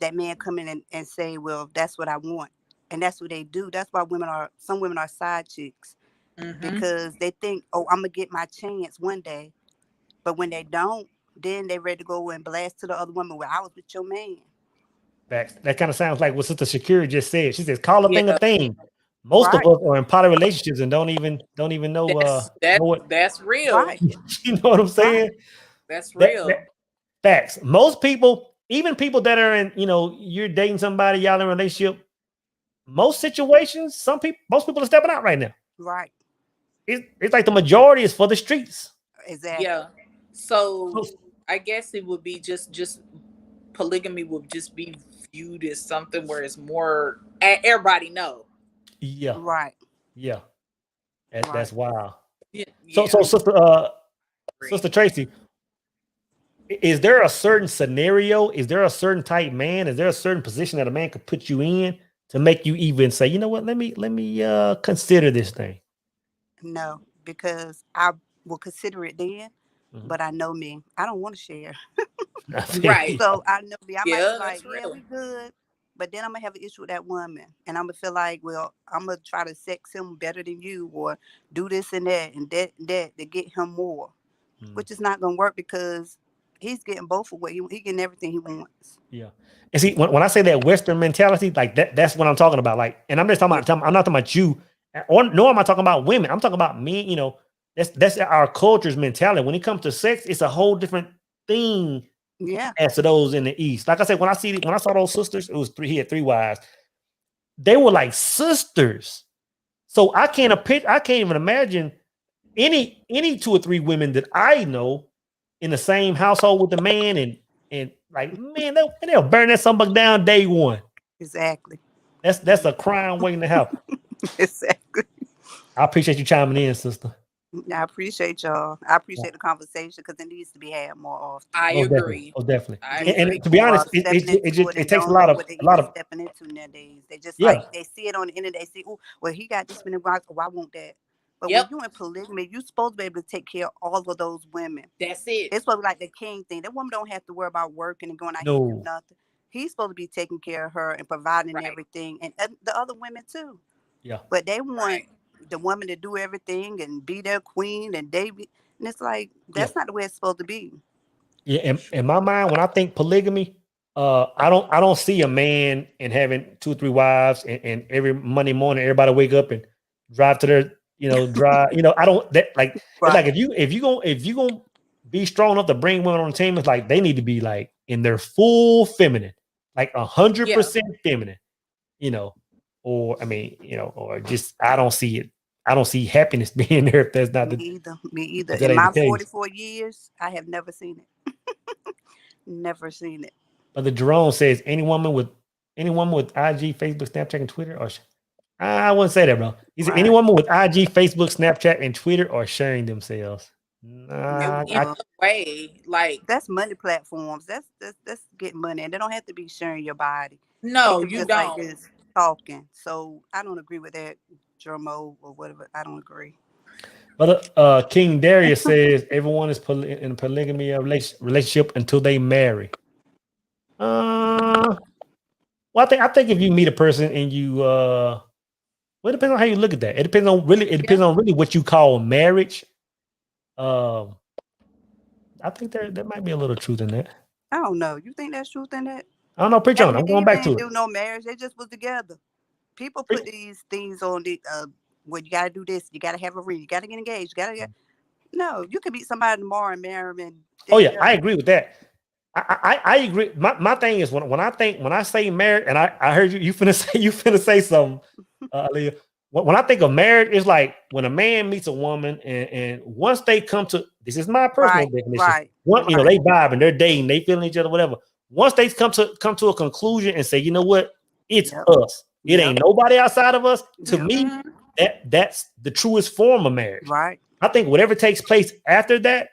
that man come in and say, well, that's what I want. And that's what they do. That's why some women are side chicks, because they think, oh, I'm going to get my chance one day. But when they don't, then they ready to go and blast to the other woman, well, I was with your man. Facts. That kind of sounds like what Sister Shakira just said. She says, call a thing a thing. Most Right. of us are in poly relationships and don't even know That's real. Right. You know what I'm saying? That's real. Facts. Most people, even people that are in, you're dating somebody, y'all in a relationship, most situations, most people are stepping out right now. Right. It's like the majority is for the streets. Exactly. Yeah. So I guess it would be just polygamy would just be viewed as something where it's more everybody know. Yeah. Right. Yeah. That's wild. Yeah. So Sister Tracy, is there a certain scenario? Is there a certain type man? Is there a certain position that a man could put you in to make you even say, you know what, let me consider this thing? No, because I will consider it then, but I know me. I don't want to share. Right. So I know me. I might be like, real. yeah, we good. But then I'm going to have an issue with that woman. And I'm going to feel like, well, I'm going to try to sex him better than you, or do this and that to get him more, which is not going to work because he's getting both of what he getting everything he wants. Yeah. And see, when I say that Western mentality, like that's what I'm talking about. Like, and I'm just talking about, I'm not talking about you, nor am I talking about women. I'm talking about me, that's our culture's mentality. When it comes to sex, it's a whole different thing. Yeah. As to those in the East. Like I said, when I saw those sisters, it was he had 3 wives. They were like sisters. So I can't even imagine any 2 or 3 women that I know in the same household with the man and like, man, they'll burn that somebody down day one. Exactly. That's a crime waiting to happen. Exactly. I appreciate you chiming in, sister. I appreciate y'all. I appreciate the conversation because it needs to be had more often. I agree. Definitely. I and to be honest, it takes a lot of stepping into nowadays. They just like they see it on the internet. They see, oh, well, he got this many wives. Oh, I want that. But when you're in polygamy, you're supposed to be able to take care of all of those women. That's it. It's supposed to be like the king thing. That woman don't have to worry about working and going out here and do nothing. He's supposed to be taking care of her and providing everything, and the other women too. Yeah. But they want the woman to do everything and be their queen, and and it's like that's not the way it's supposed to be. Yeah, in my mind, when I think polygamy, I don't see a man and having 2 or 3 wives and every Monday morning everybody wake up and drive to their drive. I don't it's like if you gonna be strong enough to bring women on the team, it's like they need to be like in their full feminine, like 100% feminine, or I mean, or just I don't see it. I don't see happiness being there if that's not Me either. In my 44 years, I have never seen it. Never seen it. But the Jerome says any woman with IG, Facebook, Snapchat, and Twitter, or I wouldn't say that, bro. He said any woman with IG, Facebook, Snapchat, and Twitter are sharing themselves. That's money platforms. That's getting money, and they don't have to be sharing your body. No, you just don't. Like this talking. So I don't agree with that, Jermo or whatever. I don't agree. But King Darius says everyone is in a polygamy relationship until they marry. Well, I think if you meet a person and you well, it depends on how you look at that. It depends on really what you call marriage. I think there might be a little truth in that. I don't know. You think there's truth in that? I don't know. Preach on. I'm going back to it. Do no marriage. They just was together. People put these things on the well, you gotta do this, you gotta have a ring, you gotta get engaged, you gotta get. No, you could meet somebody tomorrow and marry them. And Oh yeah, I agree with that. I agree. My thing is when I say marriage, and I heard you finna say something, Ilia. When I think of marriage, it's like when a man meets a woman, and once they come to, this is my personal definition. You know, they vibe and they're dating, they feeling each other, whatever. Once they come to a conclusion and say, you know what, it's us. It ain't nobody outside of us. To me, that's the truest form of marriage. Right. I think whatever takes place after that,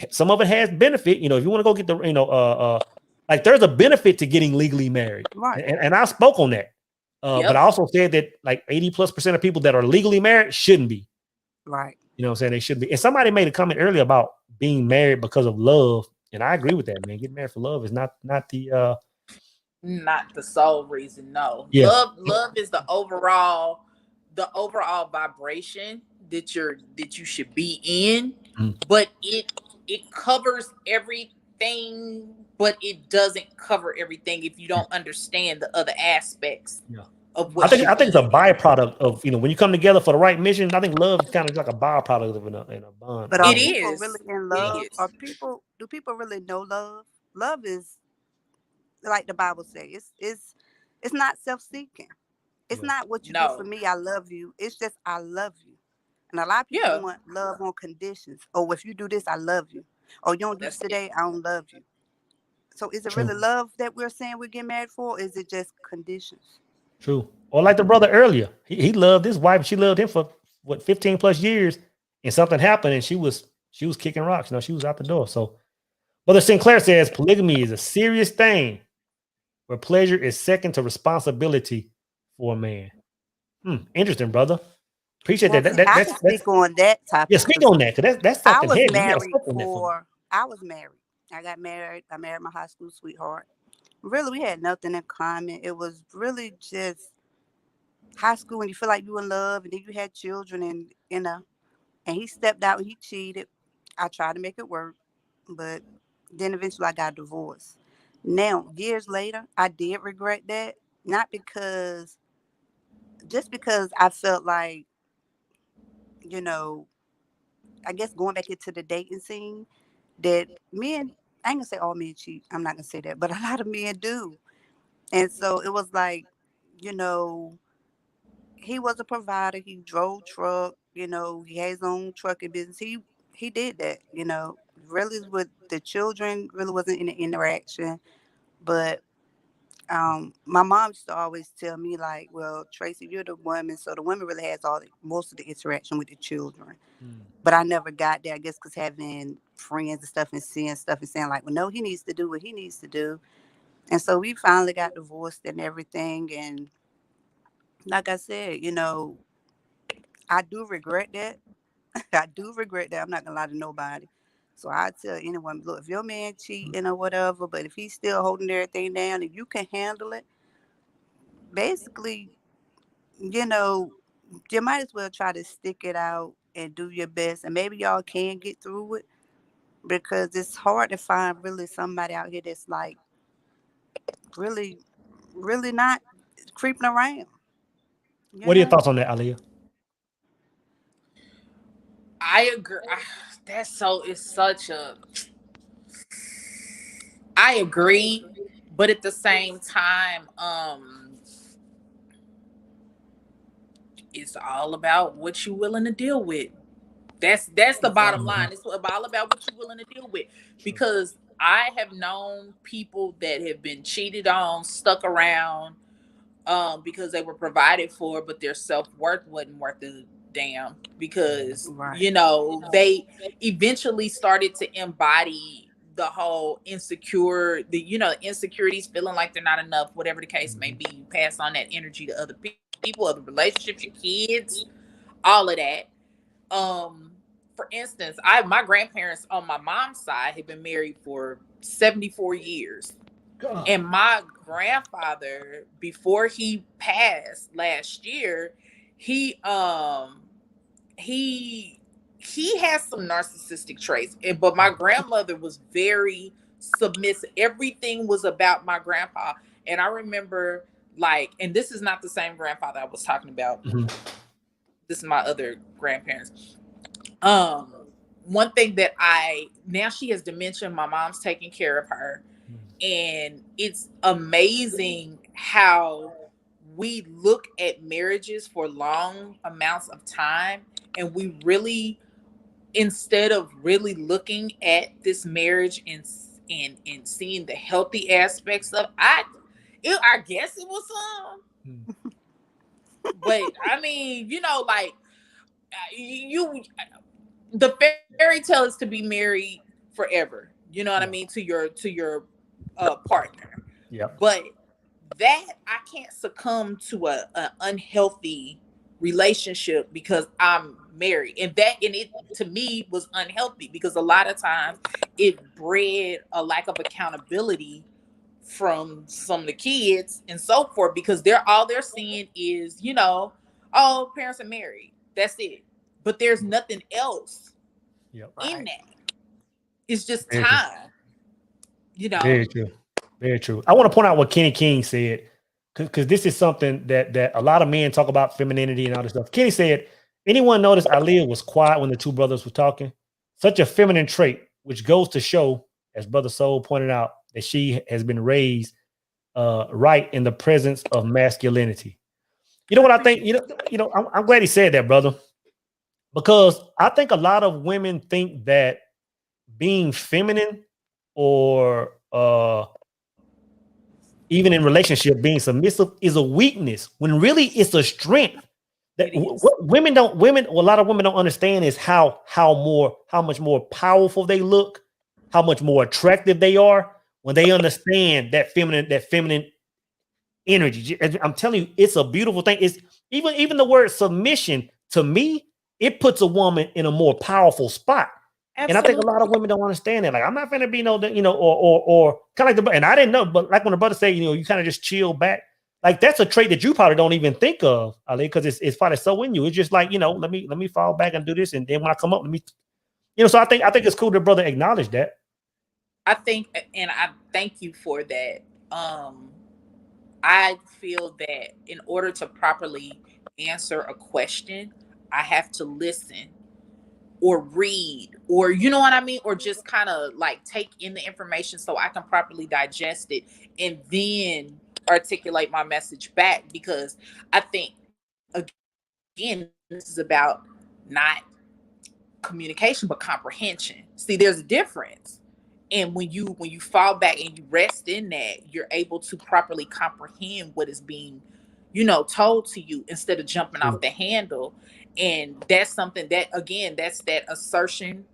some of it has benefit. You know, if you want to go get the, like there's a benefit to getting legally married. Right. And I spoke on that. But I also said that like 80+% of people that are legally married shouldn't be. Right. You know what I'm saying? They should be. And somebody made a comment earlier about being married because of love. And I agree with that, man. Getting married for love is not the sole reason. No. Yeah. Love is the overall vibration that you should be in. But it covers everything, but it doesn't cover everything if you don't understand the other aspects. Yeah. Of what I think it's a byproduct of, you know, when you come together for the right mission. I think love is kind of like a byproduct of in a bond. But are people really in love? Do people really know love? Love is, like the Bible says, it's not self-seeking. It's not what you do for me, I love you. It's just I love you. And a lot of people want love on conditions. Oh, if you do this, I love you. Oh, you don't do this today, I don't love you. So is it really love that we're saying we're getting married for? Or is it just conditions? True. Or like the brother earlier, he loved his wife. She loved him for 15+ years, and something happened, and she was kicking rocks. You know, she was out the door. So, Brother Sinclair says polygamy is a serious thing, where pleasure is second to responsibility for a man. Interesting, brother. Appreciate that. I can speak on that topic. Yeah, speak on that, because that's something heavy. I was married. I got married. I married my high school sweetheart. Really, we had nothing in common. It was really just high school when you feel like you in love, and then you had children, and and he stepped out and he cheated. I tried to make it work, but then eventually I got divorced. Now, years later, I did regret that, not because I felt like, you know, I guess going back into the dating scene, that men, I ain't gonna say all men cheat. I'm not gonna say that, but a lot of men do. And so it was like, you know, he was a provider. He drove truck. You know, he had his own trucking business. He did that. You know, really with the children, really wasn't in the interaction. But my mom used to always tell me like, "Well, Tracy, you're the woman, so the woman really has most of the interaction with the children." But I never got there. I guess because having friends and stuff and seeing stuff and saying like, "Well, no, he needs to do what he needs to do." And so we finally got divorced and everything. And like I said, you know, I do regret that. I do regret that. I'm not gonna lie to nobody. So I tell anyone, look, if your man cheating or whatever, but if he's still holding everything down and you can handle it, basically, you know, you might as well try to stick it out and do your best. And maybe y'all can get through it, because it's hard to find really somebody out here that's like really, really not creeping around. What are your thoughts on that, Ilia? I agree. I agree, but at the same time, it's all about what you're willing to deal with. That's the bottom line. It's all about what you're willing to deal with. Because I have known people that have been cheated on, stuck around, because they were provided for, but their self-worth wasn't worth a damn, because you know, they eventually started to embody the whole insecurities, feeling like they're not enough, whatever the case may be. You pass on that energy to other people, other relationships, your kids, all of that. For instance, my grandparents on my mom's side had been married for 74 years. God. And my grandfather, before he passed last year, he has some narcissistic traits. But my grandmother was very submissive. Everything was about my grandpa. And I remember, like, and this is not the same grandfather I was talking about. this is my other grandparents. One thing that now she has dementia. My mom's taking care of her, and it's amazing how we look at marriages for long amounts of time, and we really, instead of really looking at this marriage and seeing the healthy aspects of I guess it was some, but I mean, like the fairy tale is to be married forever. You know what I mean, to your partner. Yeah. But that I can't succumb to a unhealthy relationship because I'm married, and it to me was unhealthy because a lot of times it bred a lack of accountability from some of the kids and so forth, because all they're seeing is, oh, parents are married, that's it, but there's nothing else in that. It's just Very true. time, Very true. Very true. I want to point out what Kenny King said, because this is something that a lot of men talk about, femininity and all this stuff. Kenny said, anyone notice Ilia was quiet when the two brothers were talking? Such a feminine trait, which goes to show, as Brother Soul pointed out, that she has been raised right in the presence of masculinity. You know what I think? I'm glad he said that, brother, because I think a lot of women think that being feminine or even in relationship being submissive is a weakness, when really it's a strength. That what a lot of women don't understand is how much more powerful they look, how much more attractive they are when they understand that feminine energy. I'm telling you, it's a beautiful thing. It's even the word submission, to me, it puts a woman in a more powerful spot. Absolutely. And I think a lot of women don't understand that. Like, I'm not gonna be or kind of like and I didn't know, but like when the brother say, you kind of just chill back. Like, that's a trait that you probably don't even think of, Ali, because it's probably so in you. It's just like, let me fall back and do this, and then when I come up, let me, So I think it's cool that brother acknowledge that. I think, and I thank you for that. I feel that in order to properly answer a question, I have to listen or read, or you know what I mean, or just kind of like take in the information so I can properly digest it and then articulate my message back. Because I think, again, this is about not communication but comprehension. See, there's a difference. And when you fall back and you rest in that, you're able to properly comprehend what is being, told to you, instead of jumping off the handle. And that's something that, again, that's that assertion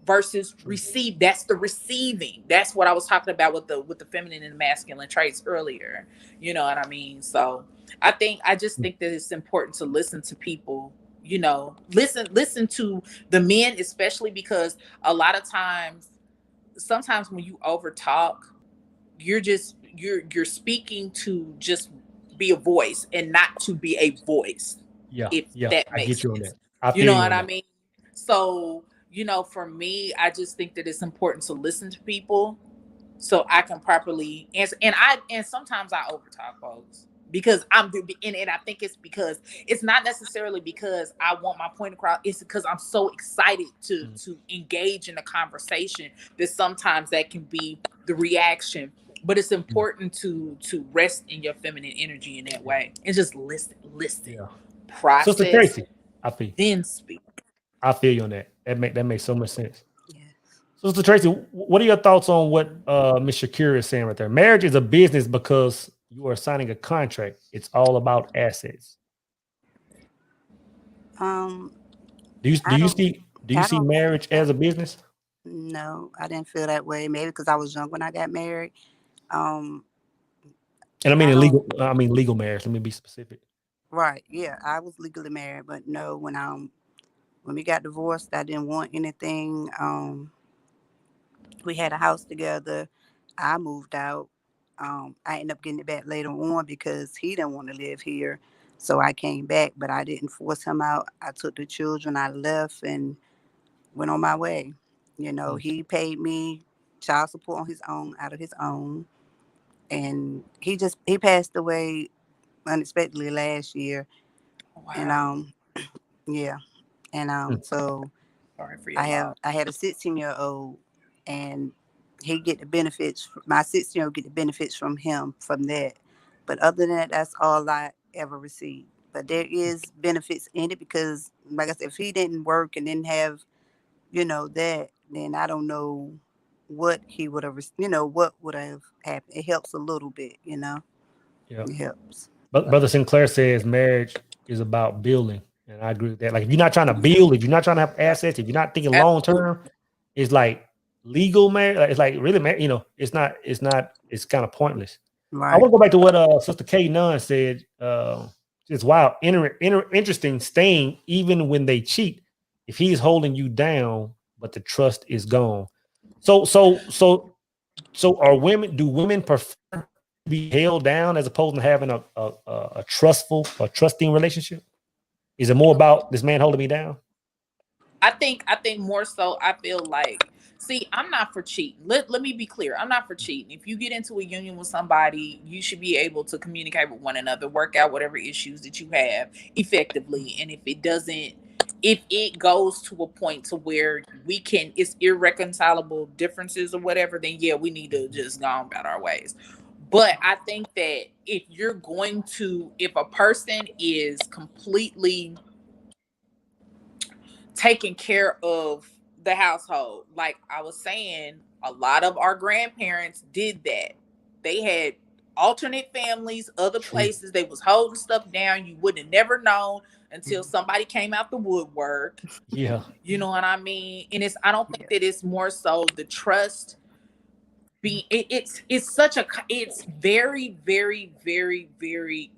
versus receive. That's the receiving. That's what I was talking about with the feminine and masculine traits earlier. You know what I mean? So I just think that it's important to listen to people. Listen to the men, especially because a lot of times, sometimes when you over talk, you're speaking to just be a voice and not to be a voice. Yeah, that I get you on sense. that. You know what I mean? So, for me, I just think that it's important to listen to people so I can properly answer. And sometimes I overtalk folks because and I think it's because it's not necessarily because I want my point across. It's because I'm so excited to engage in a conversation that sometimes that can be the reaction. But it's important to rest in your feminine energy in that way and just listen, process, Sister Tracy, I feel then speak. I feel you on that. That makes so much sense. So, Sister Tracy, what are your thoughts on what Ms. Shakira is saying right there? Marriage is a business because you are signing a contract. It's all about assets. Do you see marriage as a business? No, I didn't feel that way. Maybe because I was young when I got married. And I mean legal marriage. Let me be specific. Right. Yeah, I was legally married, but no, when we got divorced, I didn't want anything. We had a house together. I moved out. I ended up getting it back later on because he didn't want to live here. So I came back, but I didn't force him out. I took the children, I left and went on my way. He paid me child support on his own, out of his own. And he passed away unexpectedly last year. Wow. And Yeah. And so Sorry for your I loss. had a 16-year-old, and he get the benefits. My 16-year-old get the benefits from him from that. But other than that, that's all I ever received. But there is benefits in it because, like I said, if he didn't work and didn't have, that, then I don't know what he would have, what would have happened. It helps a little bit, Yeah. It helps. But Brother Sinclair says marriage is about building. And I agree with that. Like if you're not trying to build, if you're not trying to have assets, if you're not thinking long term, it's like legal marriage. It's like really, it's kind of pointless. I Right. want to go back to what Sister K Nunn said. It's wild, interesting, staying even when they cheat. If he's holding you down, but the trust is gone. So are women? Do women prefer to be held down as opposed to having a trustful or trusting relationship? Is it more about this man holding me down? I think more so. I feel like, see, I'm not for cheating. Let me be clear. I'm not for cheating. If you get into a union with somebody, you should be able to communicate with one another, work out whatever issues that you have effectively. And if it goes to a point to where it's irreconcilable differences or whatever, then yeah, we need to just go on about our ways. But I think that if a person is completely taking care of the household, like I was saying, a lot of our grandparents did that. They had alternate families, other places. They was holding stuff down. You would have never known until somebody came out the woodwork. Yeah. You know what I mean? And I don't think that it's more so the trust. It's very, very, very, very,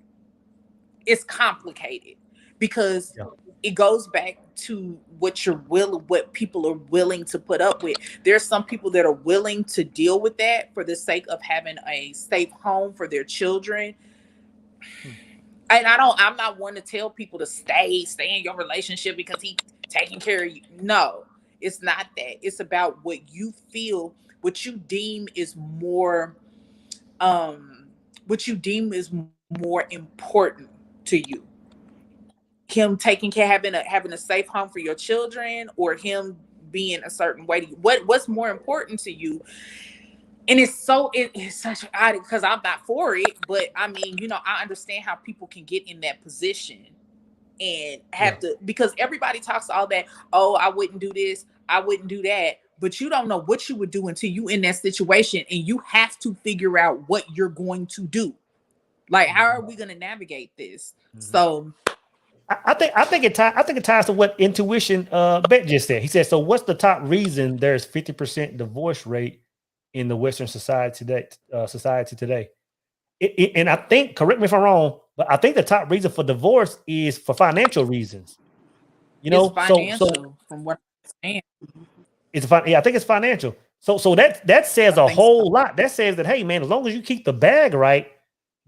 it's complicated because it goes back to what people are willing to put up with. There's some people that are willing to deal with that for the sake of having a safe home for their children. And I'm not one to tell people to stay in your relationship because he's taking care of you. No, it's not that. It's about what you feel, what you deem is more important to you. Him taking care, having a safe home for your children, or him being a certain way to you. What's more important to you? And it's such odd because I'm not for it, but I mean, I understand how people can get in that position and have to, because everybody talks all that, oh, I wouldn't do this, I wouldn't do that, but you don't know what you would do until you in that situation, and you have to figure out what you're going to do. Like, how are we going to navigate this? So I think it ties to what intuition Bet just said. He said, so what's the top reason there's 50% divorce rate in the Western society today? And I think, correct me if I'm wrong, but I think the top reason for divorce is for financial reasons. it's financial, from what I understand. I think it's financial. So that says a whole lot. That says that, hey man, as long as you keep the bag right,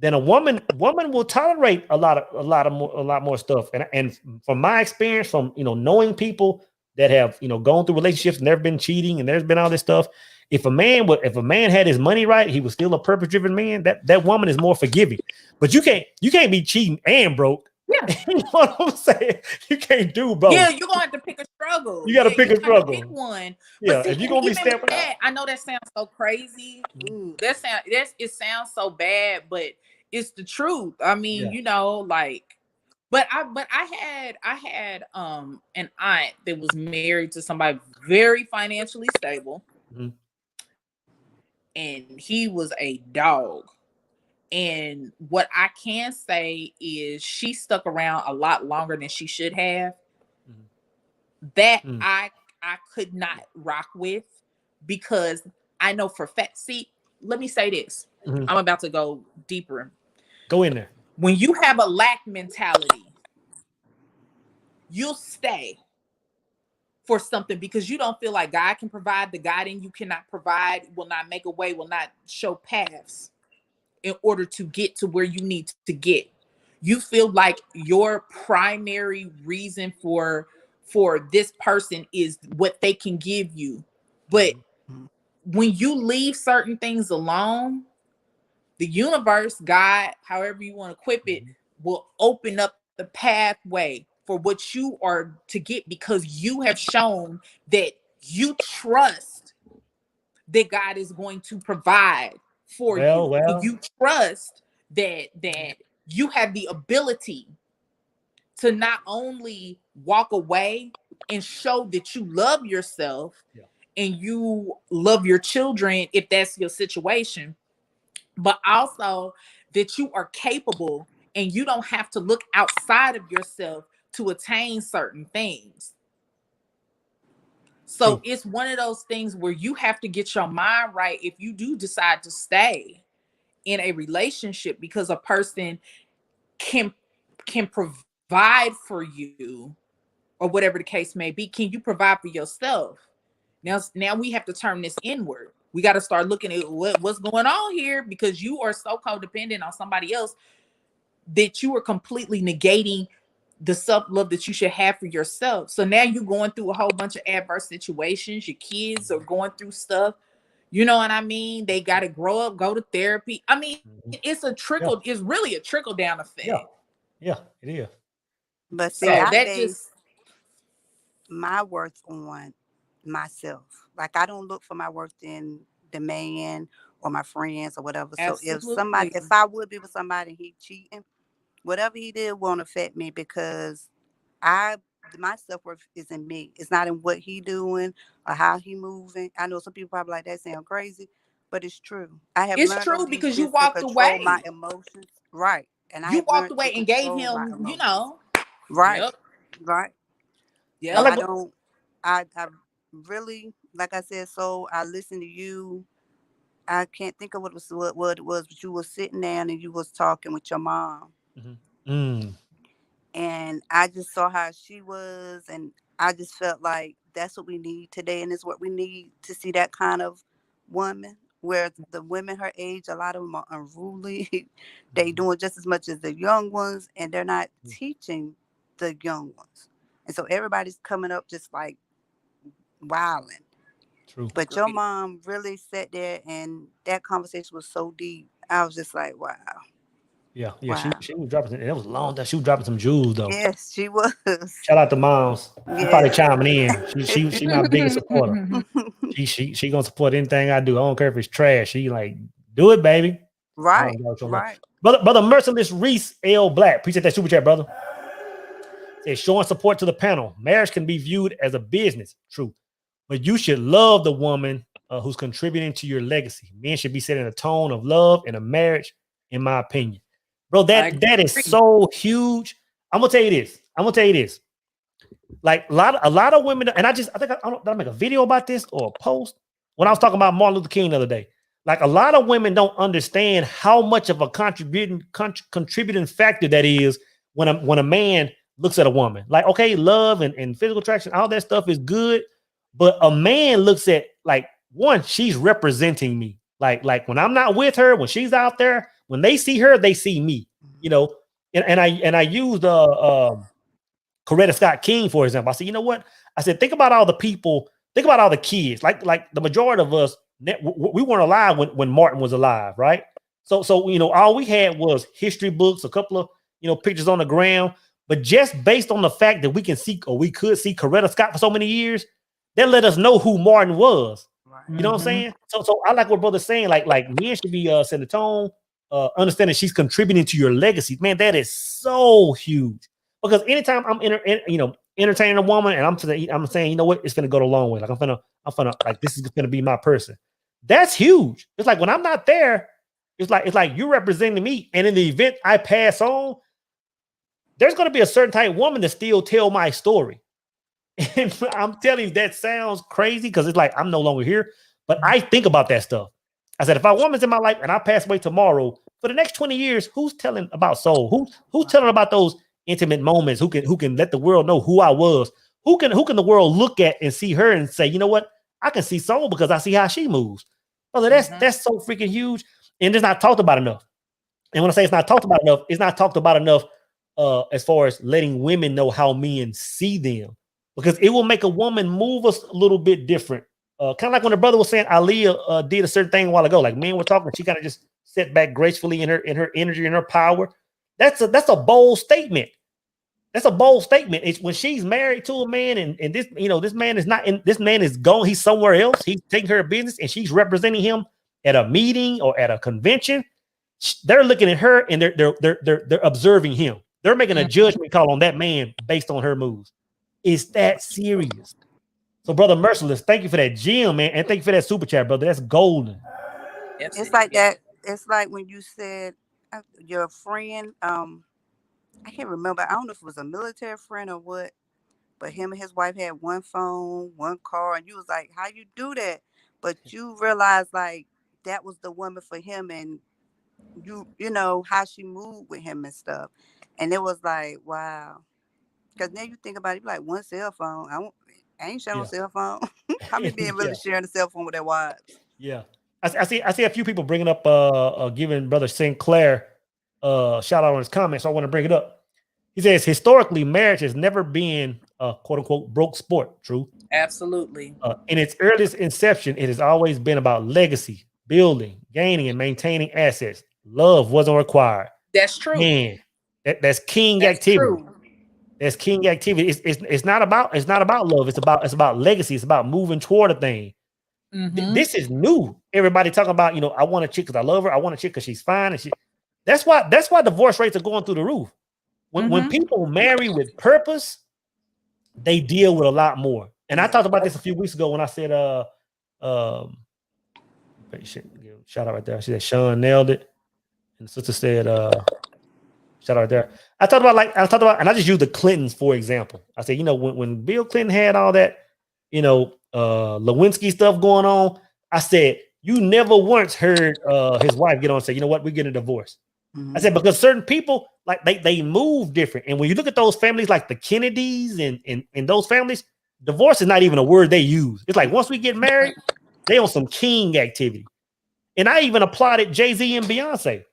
then a woman will tolerate a lot more stuff. And from my experience, from knowing people that have gone through relationships and never been cheating, and there's been all this stuff. If a man had his money right, he was still a purpose-driven man. That woman is more forgiving. But you can't be cheating and broke. Yeah. You know what I'm saying? You can't do both. Yeah, you're gonna have to pick a struggle. You got to pick a struggle. Pick one. Yeah, But see, if you're gonna be even stepping that, I know that sounds so crazy. Ooh, it sounds so bad, but it's the truth. I mean, but I had an aunt that was married to somebody very financially stable, and he was a dog. And what I can say is she stuck around a lot longer than she should have. That I could not rock with, because I know for fact. See, let me say this. I'm about to go deeper. Go in there. When you have a lack mentality, you'll stay for something because you don't feel like God can provide. The God in you cannot provide, will not make a way, will not show paths in order to get to where you need to get. You feel like your primary reason for this person is what they can give you. But when you leave certain things alone, the universe, God, however you want to equip it, will open up the pathway for what you are to get, because you have shown that you trust that God is going to provide for you. And you trust that you have the ability to not only walk away and show that you love yourself and you love your children if that's your situation, but also that you are capable and you don't have to look outside of yourself to attain certain things. So it's one of those things where you have to get your mind right if you do decide to stay in a relationship, because a person can provide for you, or whatever the case may be. Can you provide for yourself? Now we have to turn this inward. We got to start looking at what's going on here, because you are so codependent on somebody else that you are completely negating the self-love that you should have for yourself. So now you're going through a whole bunch of adverse situations. Your kids are going through stuff. You know what I mean? They got to grow up, go to therapy. I mean, it's a trickle. It's really a trickle down effect. Yeah, it is. But see, So I that base my worth on myself. Like, I don't look for my worth in the man or my friends or whatever. Absolutely. So if I would be with somebody and he cheating, whatever he did won't affect me, because my self-worth is in me. It's not in what he doing or how he moving. I know some people probably like that sound crazy, but it's true. I have it's learned true, over these because you years to walked control away. my emotions. Right. And I You have walked learned to away and gave control my him, emotions. you know. Right. Yep. Right. Yeah. And I really, like I said, so I listened to you. I can't think of what it was, but you were sitting down and you was talking with your mom. And I just saw how she was, and I just felt like that's what we need today, and it's what we need to see, that kind of woman, where the women her age, a lot of them are unruly. They doing just as much as the young ones, and they're not teaching the young ones. And so everybody's coming up just like wilding. True. But your mom really sat there, and that conversation was so deep. I was just like, wow. Yeah. Wow. She was dropping. It was long that she was dropping some jewels though. Yes, she was. Shout out to moms. She probably chiming in. She my biggest supporter. She gonna support anything I do. I don't care if it's trash. She like, do it, baby. Right. Right. Brother Merciless Reese L. Black. Appreciate that super chat, brother. Says showing support to the panel. Marriage can be viewed as a business. True. But you should love the woman who's contributing to your legacy. Men should be setting a tone of love in a marriage, in my opinion. Bro, that is so huge. I'm gonna tell you this. Like a lot of women, and I think did I make a video about this or a post when I was talking about Martin Luther King the other day. Like, a lot of women don't understand how much of a contributing factor that is when a man looks at a woman. Like, okay, love and physical attraction, all that stuff is good, but a man looks at, like, one, she's representing me. Like when I'm not with her, when she's out there, when they see her, they see me. You know, and I used Coretta Scott King, for example. I said, you know what? I said, think about all the people, think about all the kids. Like the majority of us, we weren't alive when Martin was alive, right? So you know, all we had was history books, a couple of, you know, pictures on the ground. But just based on the fact that we could see Coretta Scott for so many years, that let us know who Martin was. Right. You know what I'm saying? So I like what brother's saying. Like men should be setting the tone, understanding she's contributing to your legacy. Man, that is so huge. Because anytime I'm entertaining a woman, and I'm saying, you know what, it's gonna go the long way. Like I'm gonna like, this is gonna be my person. That's huge. It's like when I'm not there, it's like you're representing me. And in the event I pass on, there's gonna be a certain type of woman that still tell my story. And I'm telling you, that sounds crazy because it's like I'm no longer here, but I think about that stuff. I said, if a woman's in my life and I pass away tomorrow, for the next 20 years, who's telling about soul? Who's telling about those intimate moments? Who can let the world know who I was? Who can the world look at and see her and say, you know what? I can see soul because I see how she moves. Brother, that's so freaking huge, and it's not talked about enough. And when I say it's not talked about enough, it's not talked about enough as far as letting women know how men see them, because it will make a woman move us a little bit different. Kind of like when the brother was saying Ilia did a certain thing a while ago. Like, men were talking, she kind of just sat back gracefully in her energy and her power. That's a bold statement. That's a bold statement. It's when she's married to a man and this, this man is not in, this man is gone. He's somewhere else. He's taking care of business and she's representing him at a meeting or at a convention. They're looking at her and they're observing him. They're making a judgment call on that man based on her moves. It's that serious. So, brother Merciless, thank you for that gem, man, and thank you for that super chat, brother. That's golden. It's like that. It's like when you said your friend. I can't remember. I don't know if it was a military friend or what, but him and his wife had one phone, one car, and you was like, "How you do that?" But you realized like that was the woman for him, and you know how she moved with him and stuff, and it was like, wow. Because now you think about it, like one cell phone. I ain't sharing no cell phone. How many men really sharing a cell phone with their wives? Yeah, I see a few people bringing up giving brother Sinclair shout out on his comments. So I want to bring it up. He says historically, marriage has never been a quote unquote broke sport. True. Absolutely. In its earliest inception, it has always been about legacy, building, gaining, and maintaining assets. Love wasn't required. That's true. Man, that's king activity. True. That's king activity. It's not about love. It's about legacy. It's about moving toward a thing. This is new. Everybody talking about, I want a chick because I love her. I want a chick because she's fine. And that's why divorce rates are going through the roof. When people marry with purpose, they deal with a lot more. And I talked about this a few weeks ago when I said, shout out right there. She said Sean nailed it. And the sister said, shout out right there. I talked about, and I just used the Clintons for example. I said, when Bill Clinton had all that, Lewinsky stuff going on, I said, you never once heard his wife get on and say, you know what, we're getting a divorce. I said, because certain people, like they move different. And when you look at those families like the Kennedys and those families, divorce is not even a word they use. It's like once we get married, they on some king activity. And I even applauded Jay-Z and Beyonce.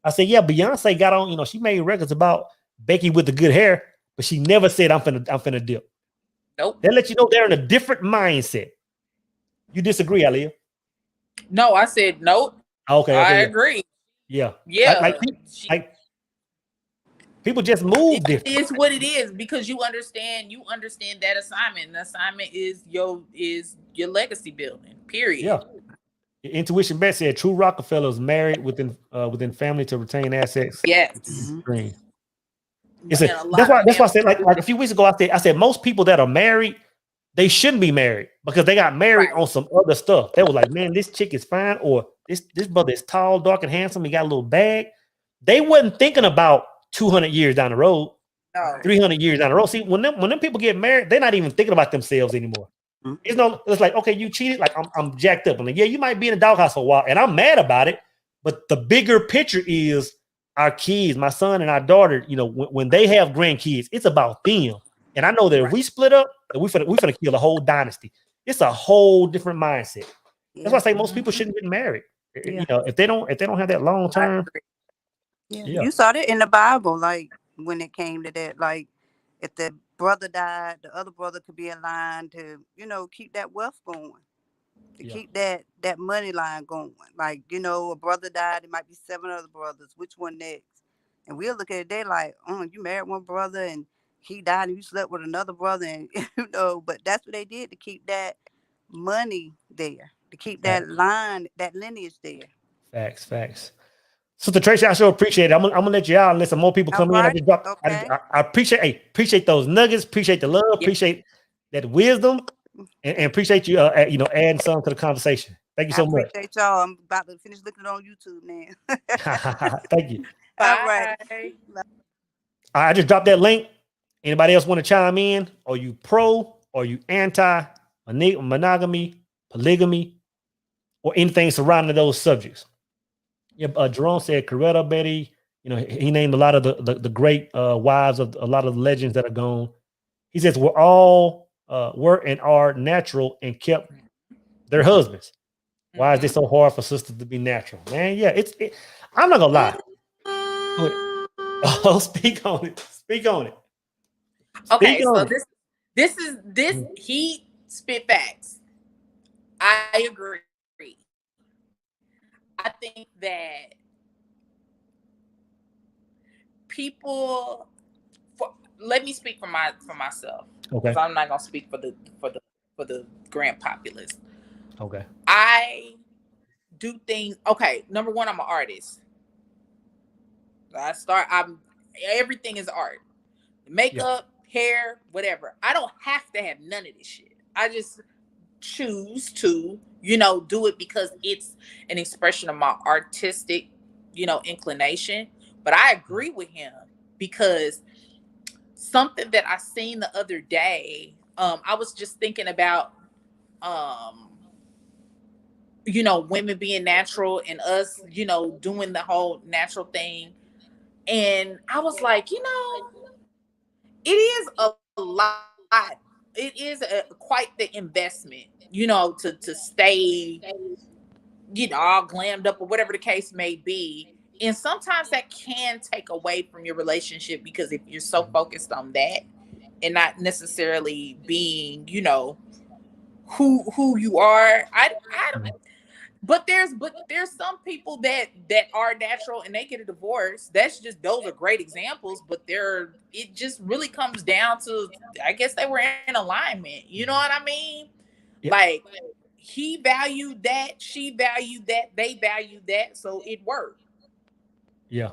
I said, yeah, Beyonce got on, she made records about Becky with the good hair, but she never said I'm finna dip. Nope. They let you know they're in a different mindset. You disagree, Ilia? No, I said nope. Okay, I agree. Yeah. Yeah. Like people just move different. It's what it is because you understand that assignment. The assignment is your legacy building. Period. Yeah. Intuition Bet said true Rockefellers married within family to retain assets. Yes. That's why I said like a few weeks ago I said most people that are married, they shouldn't be married because they got married on some other stuff. They were like, man, this chick is fine, or this brother is tall, dark, and handsome. He got a little bag. They wasn't thinking about 200 years down the road, 300 years down the road. See, when them people get married, they're not even thinking about themselves anymore. It's like, okay, you cheated. Like I'm jacked up. I'm like, yeah, you might be in the doghouse for a while, and I'm mad about it. But the bigger picture is our kids, my son and our daughter. When they have grandkids, it's about them. And I know that if we split up, that we finna kill a whole dynasty. It's a whole different mindset. That's why I say most people shouldn't get married. If they don't have that long term. Yeah. You saw that in the Bible, like when it came to that, like if the brother died, the other brother could be in line to, keep that wealth going, to keep that money line going. Like, a brother died, it might be 7 other brothers. Which one next? And we'll look at it, they like, oh, you married one brother and he died and you slept with another brother, and but that's what they did to keep that money there, to keep that line, that lineage there. Facts. Sister Tracy, I sure appreciate it. I'm gonna let you out and let some more people come in. I appreciate those nuggets, appreciate the love, appreciate that wisdom, and appreciate you adding something to the conversation. Thank you so much. Appreciate y'all. I'm about to finish looking on YouTube now. Thank you. All right. I just dropped that link. Anybody else want to chime in? Are you pro or you anti monogamy, polygamy, or anything surrounding those subjects? Yeah, Jerome said Coretta, Betty. He named a lot of the great wives of a lot of the legends that are gone. He says we're all were and are natural and kept their husbands. Why is it so hard for sisters to be natural? Man, yeah, I'm not gonna lie. Oh, speak on it. Okay, so this he spit facts. I agree. I think that people, let me speak for myself, Okay. because I'm not gonna speak for the grand populace. Okay. I do things. Okay, number one, I'm an artist. Everything is art. Makeup, hair, whatever. I don't have to have none of this shit. I just choose to, do it because it's an expression of my artistic, inclination. But I agree with him, because something that I seen the other day, I was just thinking about, women being natural and us, doing the whole natural thing. And I was like, it is a lot. It is quite the investment, to stay, all glammed up or whatever the case may be. And sometimes that can take away from your relationship, because if you're so focused on that and not necessarily being, who you are. But there's some people that are natural and they get a divorce. Those are great examples, but it just really comes down to, I guess they were in alignment. You know what I mean? Yeah. Like, he valued that, she valued that, they valued that, so it worked. Yeah.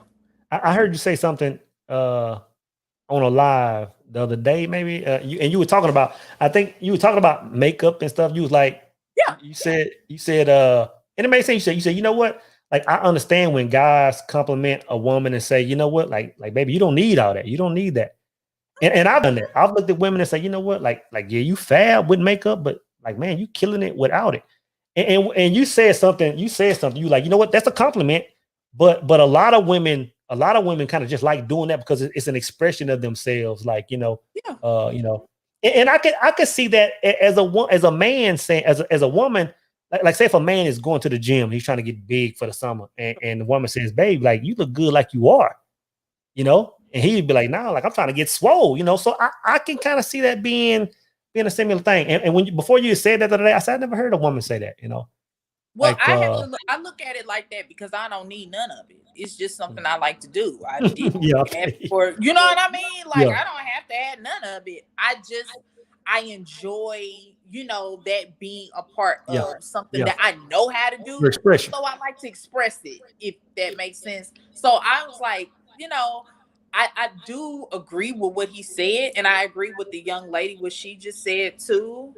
I heard you say something on a live the other day, maybe. You were talking about, I think you were talking about makeup and stuff. You was like, yeah. You said, and it made sense. You said, you know what? Like, I understand when guys compliment a woman and say, you know what, like, baby, you don't need all that. You don't need that. And I've done that. I've looked at women and say, you know what, like, yeah, you fab with makeup, but like, man, you killing it without it. And you said something. You like, you know what? That's a compliment. But a lot of women kind of just like doing that because it's an expression of themselves. Like, Yeah. And I could see that as a man saying, as a woman, like say if a man is going to the gym, he's trying to get big for the summer, and the woman says, babe, like, you look good like you are, and he'd be like, nah, like, I'm trying to get swole, so I can kind of see that being a similar thing. And before you said that the other day, I said I never heard a woman say that, Well, like, I look at it like that because I don't need none of it. It's just something I like to do. I did for, you know what I mean? Like, I don't have to add none of it. I enjoy, that being a part of something that I know how to do. Your expression. So I like to express it, if that makes sense. So I was like, I do agree with what he said, and I agree with the young lady what she just said too.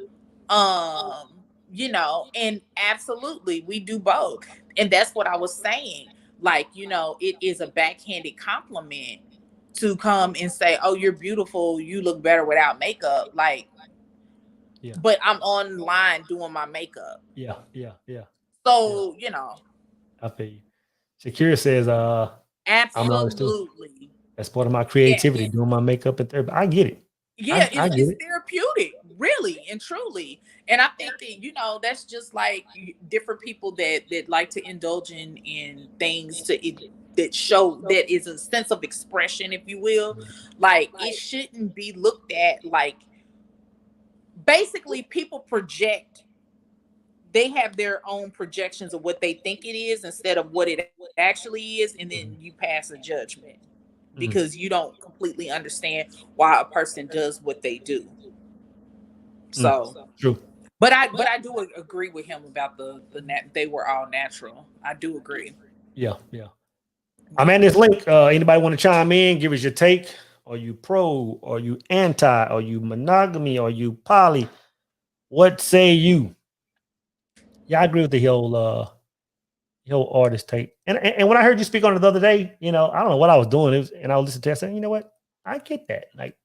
And absolutely we do both. And that's what I was saying. Like, it is a backhanded compliment to come and say, oh, you're beautiful, you look better without makeup. Like, but I'm online doing my makeup. Yeah. So, I feel you. Shakira says, absolutely. That's part of my creativity, doing my makeup and therapy. I get it. Yeah, I get it's it. therapeutic, really and truly. And I think that, that's just like different people that like to indulge in things that show that is a sense of expression, if you will. Like, it shouldn't be looked at like, basically people project, they have their own projections of what they think it is instead of what it actually is, and then you pass a judgment because you don't completely understand why a person does what they do. So true. But I do agree with him about they were all natural. I do agree. Yeah. I'm at this link. Anybody want to chime in? Give us your take. Are you pro? Are you anti? Are you monogamy? Are you poly? What say you? Yeah, I agree with the whole artist take. And when I heard you speak on it the other day, I don't know what I was doing. And I was listening to it, I said, you know what? I get that. Like,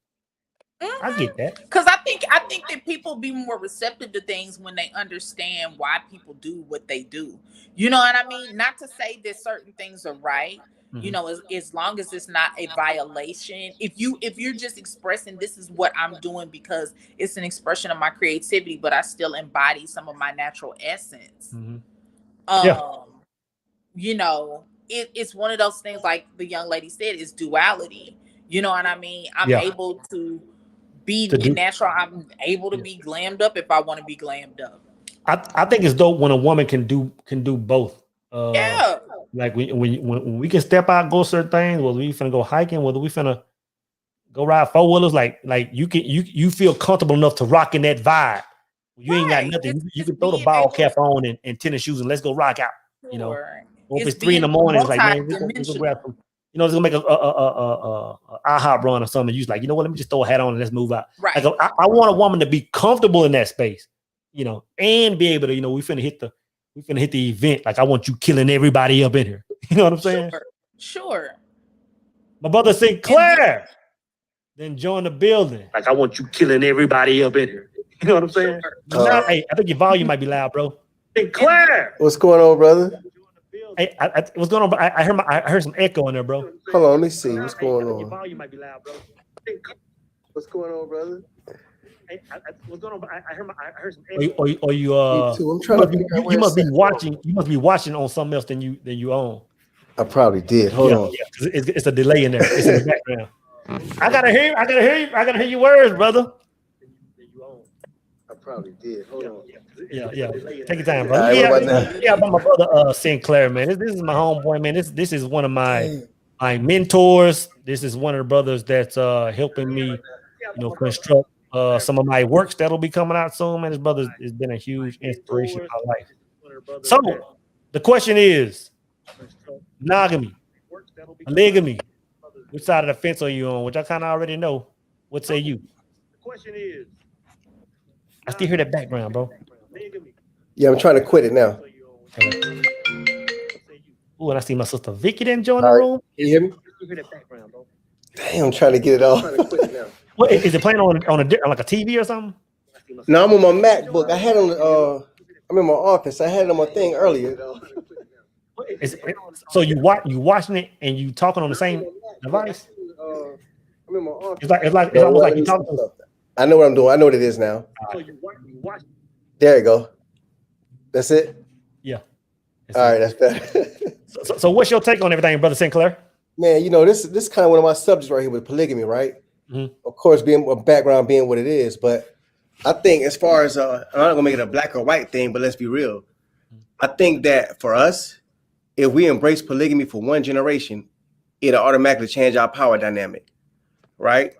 I get that. Because I think that people be more receptive to things when they understand why people do what they do. You know what I mean? Not to say that certain things are right. As long as it's not a violation. If you're just expressing, this is what I'm doing because it's an expression of my creativity, but I still embody some of my natural essence. It's one of those things, like the young lady said, is duality. You know what I mean? I'm able to be natural. I'm able to be glammed up if I want to be glammed up. I think it's dope when a woman can do both. Like when we can step out, go certain things, whether we finna go hiking, whether we finna go ride four wheelers. Like you feel comfortable enough to rock in that vibe. You ain't got Right. nothing. You It's can throw the being ball able cap on and tennis shoes and let's go rock out. You know, Sure. or if It's it's 3 in the being morning, it's like, man, we go multi-dimensional. grab some. You know, it's gonna make a IHOP run or something. You just like, you know what? Let me just throw a hat on and let's move out. Right. Like, I want a woman to be comfortable in that space, you know, and be able to, you know, we finna hit the event. Like, I want you killing everybody up in here. You know what I'm saying? Sure. My brother Sinclair then join the building. Like, I want you killing everybody up in here. You know what I'm saying? Hey, I think your volume might be loud, bro. Sinclair. What's going on, brother? Hey, what's going on? I heard some echo in there, bro. Hold on, let me see what's going Your on. volume might be loud, bro. What's going on, brother? Hey, what's going on? I heard some echo. Or you Me too. I'm trying to figure out where you must be it's at. watching. You must be watching on something else than you own. I probably did. Hold on. Yeah, 'cause it's a delay in there. It's in the background. I gotta hear your words, brother. I probably did. Hold on. Yeah. Take your time, bro. All right, what about now? Yeah, about my brother Sinclair, man. This is my homeboy, man. This is one of my mentors. This is one of the brothers that's helping me, you know, construct some of my works that'll be coming out soon. Man, this brother has been a huge inspiration in my life. So the question is, monogamy, polygamy, which side of the fence are you on? Which I kind of already know. What say you? The question is, I still hear that background, bro. Yeah, I'm trying to quit it now. Ooh, and I see my sister Vicky then join All the right. room. Can you hear me? Damn, I'm trying to get it off. What is it playing on like a TV or something? No, I'm on my MacBook. I had it on. I'm in my office. I had it on my thing earlier. So you watching it and you talking on the same device? I'm in my office. It's almost like you talking. I know what I'm doing. I know what it is now. There you go. That's it. Yeah. All right, that's better. So what's your take on everything, brother Sinclair? Man, you know, this is kind of one of my subjects right here with polygamy, right? Mm-hmm. Of course, being a background being what it is, but I think as far as I'm not gonna make it a black or white thing, but let's be real. I think that for us, if we embrace polygamy for one generation, it'll automatically change our power dynamic, right?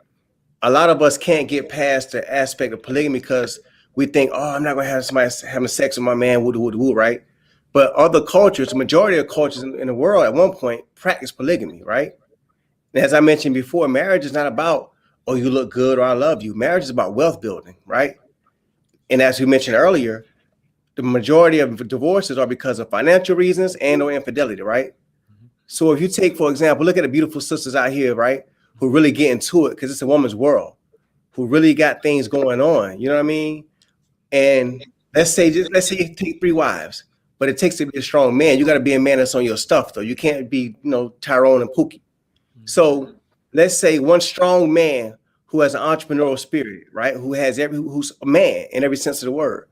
A lot of us can't get past the aspect of polygamy because we think, oh, I'm not gonna have somebody having sex with my man, woo, right? But other cultures, the majority of cultures in the world at one point practice polygamy, right? And as I mentioned before, marriage is not about, oh, you look good or I love you. Marriage is about wealth building, right? And as we mentioned earlier, the majority of divorces are because of financial reasons and or infidelity, right? So if you take, for example, look at the beautiful sisters out here, right, who really get into it because it's a woman's world, who really got things going on, you know what I mean? And let's say you take 3 wives, but it takes to be a strong man. You got to be a man that's on your stuff, though. You can't be, you know, Tyrone and Pookie. So let's say one strong man who has an entrepreneurial spirit, right? Who's a man in every sense of the word.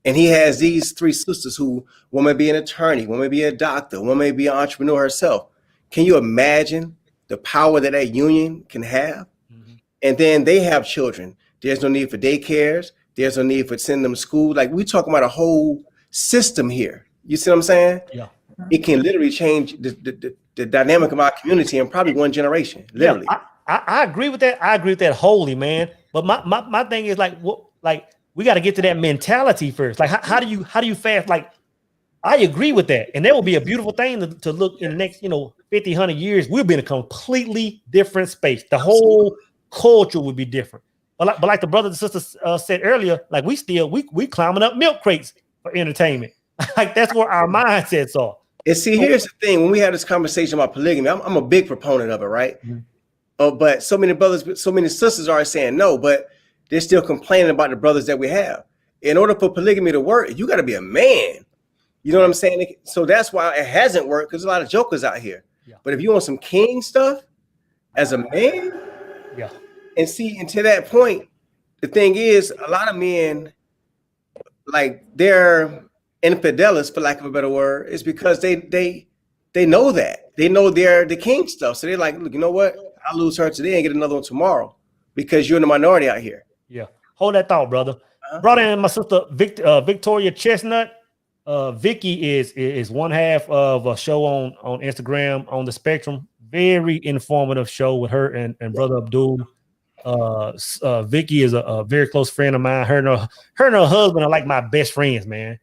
And he has these 3 sisters who one may be an attorney, one may be a doctor, one may be an entrepreneur herself. Can you imagine the power that union can have? Mm-hmm. And then they have children. There's no need for daycares. There's no need for sending them to school. Like, we're talking about a whole system here. You see what I'm saying? Yeah. It can literally change the dynamic of our community in probably one generation. Literally. Yeah, I agree with that. I agree with that wholly, man. But my thing is like, what, like, we got to get to that mentality first. Like, how do you fast? Like, I agree with that. And that will be a beautiful thing to look in the next, 50, 100 years. We'll be in a completely different space. The whole culture would be different. But like the brother and sister said earlier, like we climbing up milk crates for entertainment. Like, that's where our mindsets are. And see, here's the thing. When we have this conversation about polygamy, I'm a big proponent of it, right? Mm-hmm. But so many brothers, so many sisters are saying no, but they're still complaining about the brothers that we have. In order for polygamy to work, you got to be a man. You know what I'm saying? So that's why it hasn't worked, because there's a lot of jokers out here. Yeah. But if you want some king stuff as a man, yeah. And see, and to that point, the thing is, a lot of men, like, they're infidelists, for lack of a better word, is because they know that. They know they're the king stuff. So they're like, look, you know what? I'll lose her today and get another one tomorrow because you're in the minority out here. Yeah. Hold that thought, brother. Brought in my sister Victoria Chestnut. Vicky is one half of a show on Instagram on the Spectrum. Very informative show with her and brother Abdul. Vicky is a very close friend of mine. Her and her husband are like my best friends, man.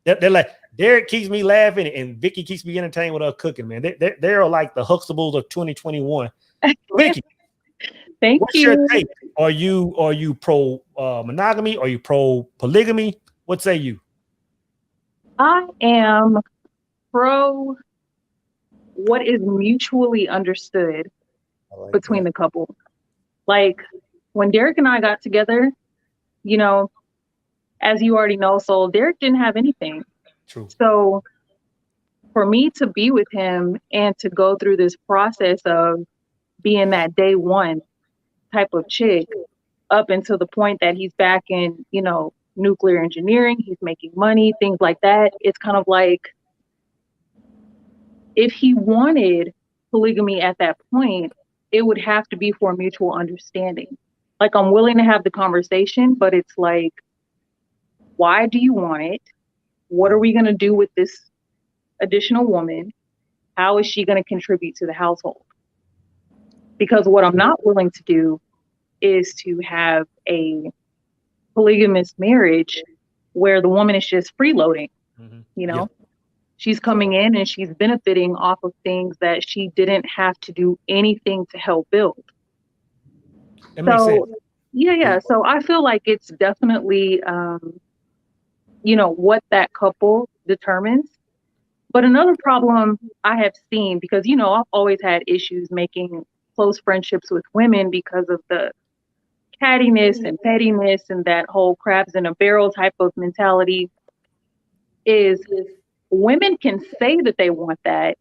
They're like, Derek keeps me laughing and Vicky keeps me entertained with her cooking, man. They're like the Huxtables of 2021. Vicky, Thank what's you. your take? Are you pro monogamy? Are you pro polygamy? What say you? I am pro what is mutually understood between the couple. Like when Derek and I got together, you know, as you already know, Soul, Derek didn't have anything. True. So for me to be with him and to go through this process of being that day one type of chick up until the point that he's back in, you know, nuclear engineering, he's making money, things like that. It's kind of like, if he wanted polygamy at that point, it would have to be for mutual understanding. Like, I'm willing to have the conversation, but it's like, why do you want it? What are we going to do with this additional woman? How is she going to contribute to the household? Because what I'm not willing to do is to have a polygamous marriage where the woman is just freeloading, you know? Yeah. She's coming in and she's benefiting off of things that she didn't have to do anything to help build. That makes sense. Yeah. So I feel like it's definitely, you know, what that couple determines. But another problem I have seen, because, you know, I've always had issues making close friendships with women because of the cattiness and pettiness and that whole crabs in a barrel type of mentality, is women can say that they want that,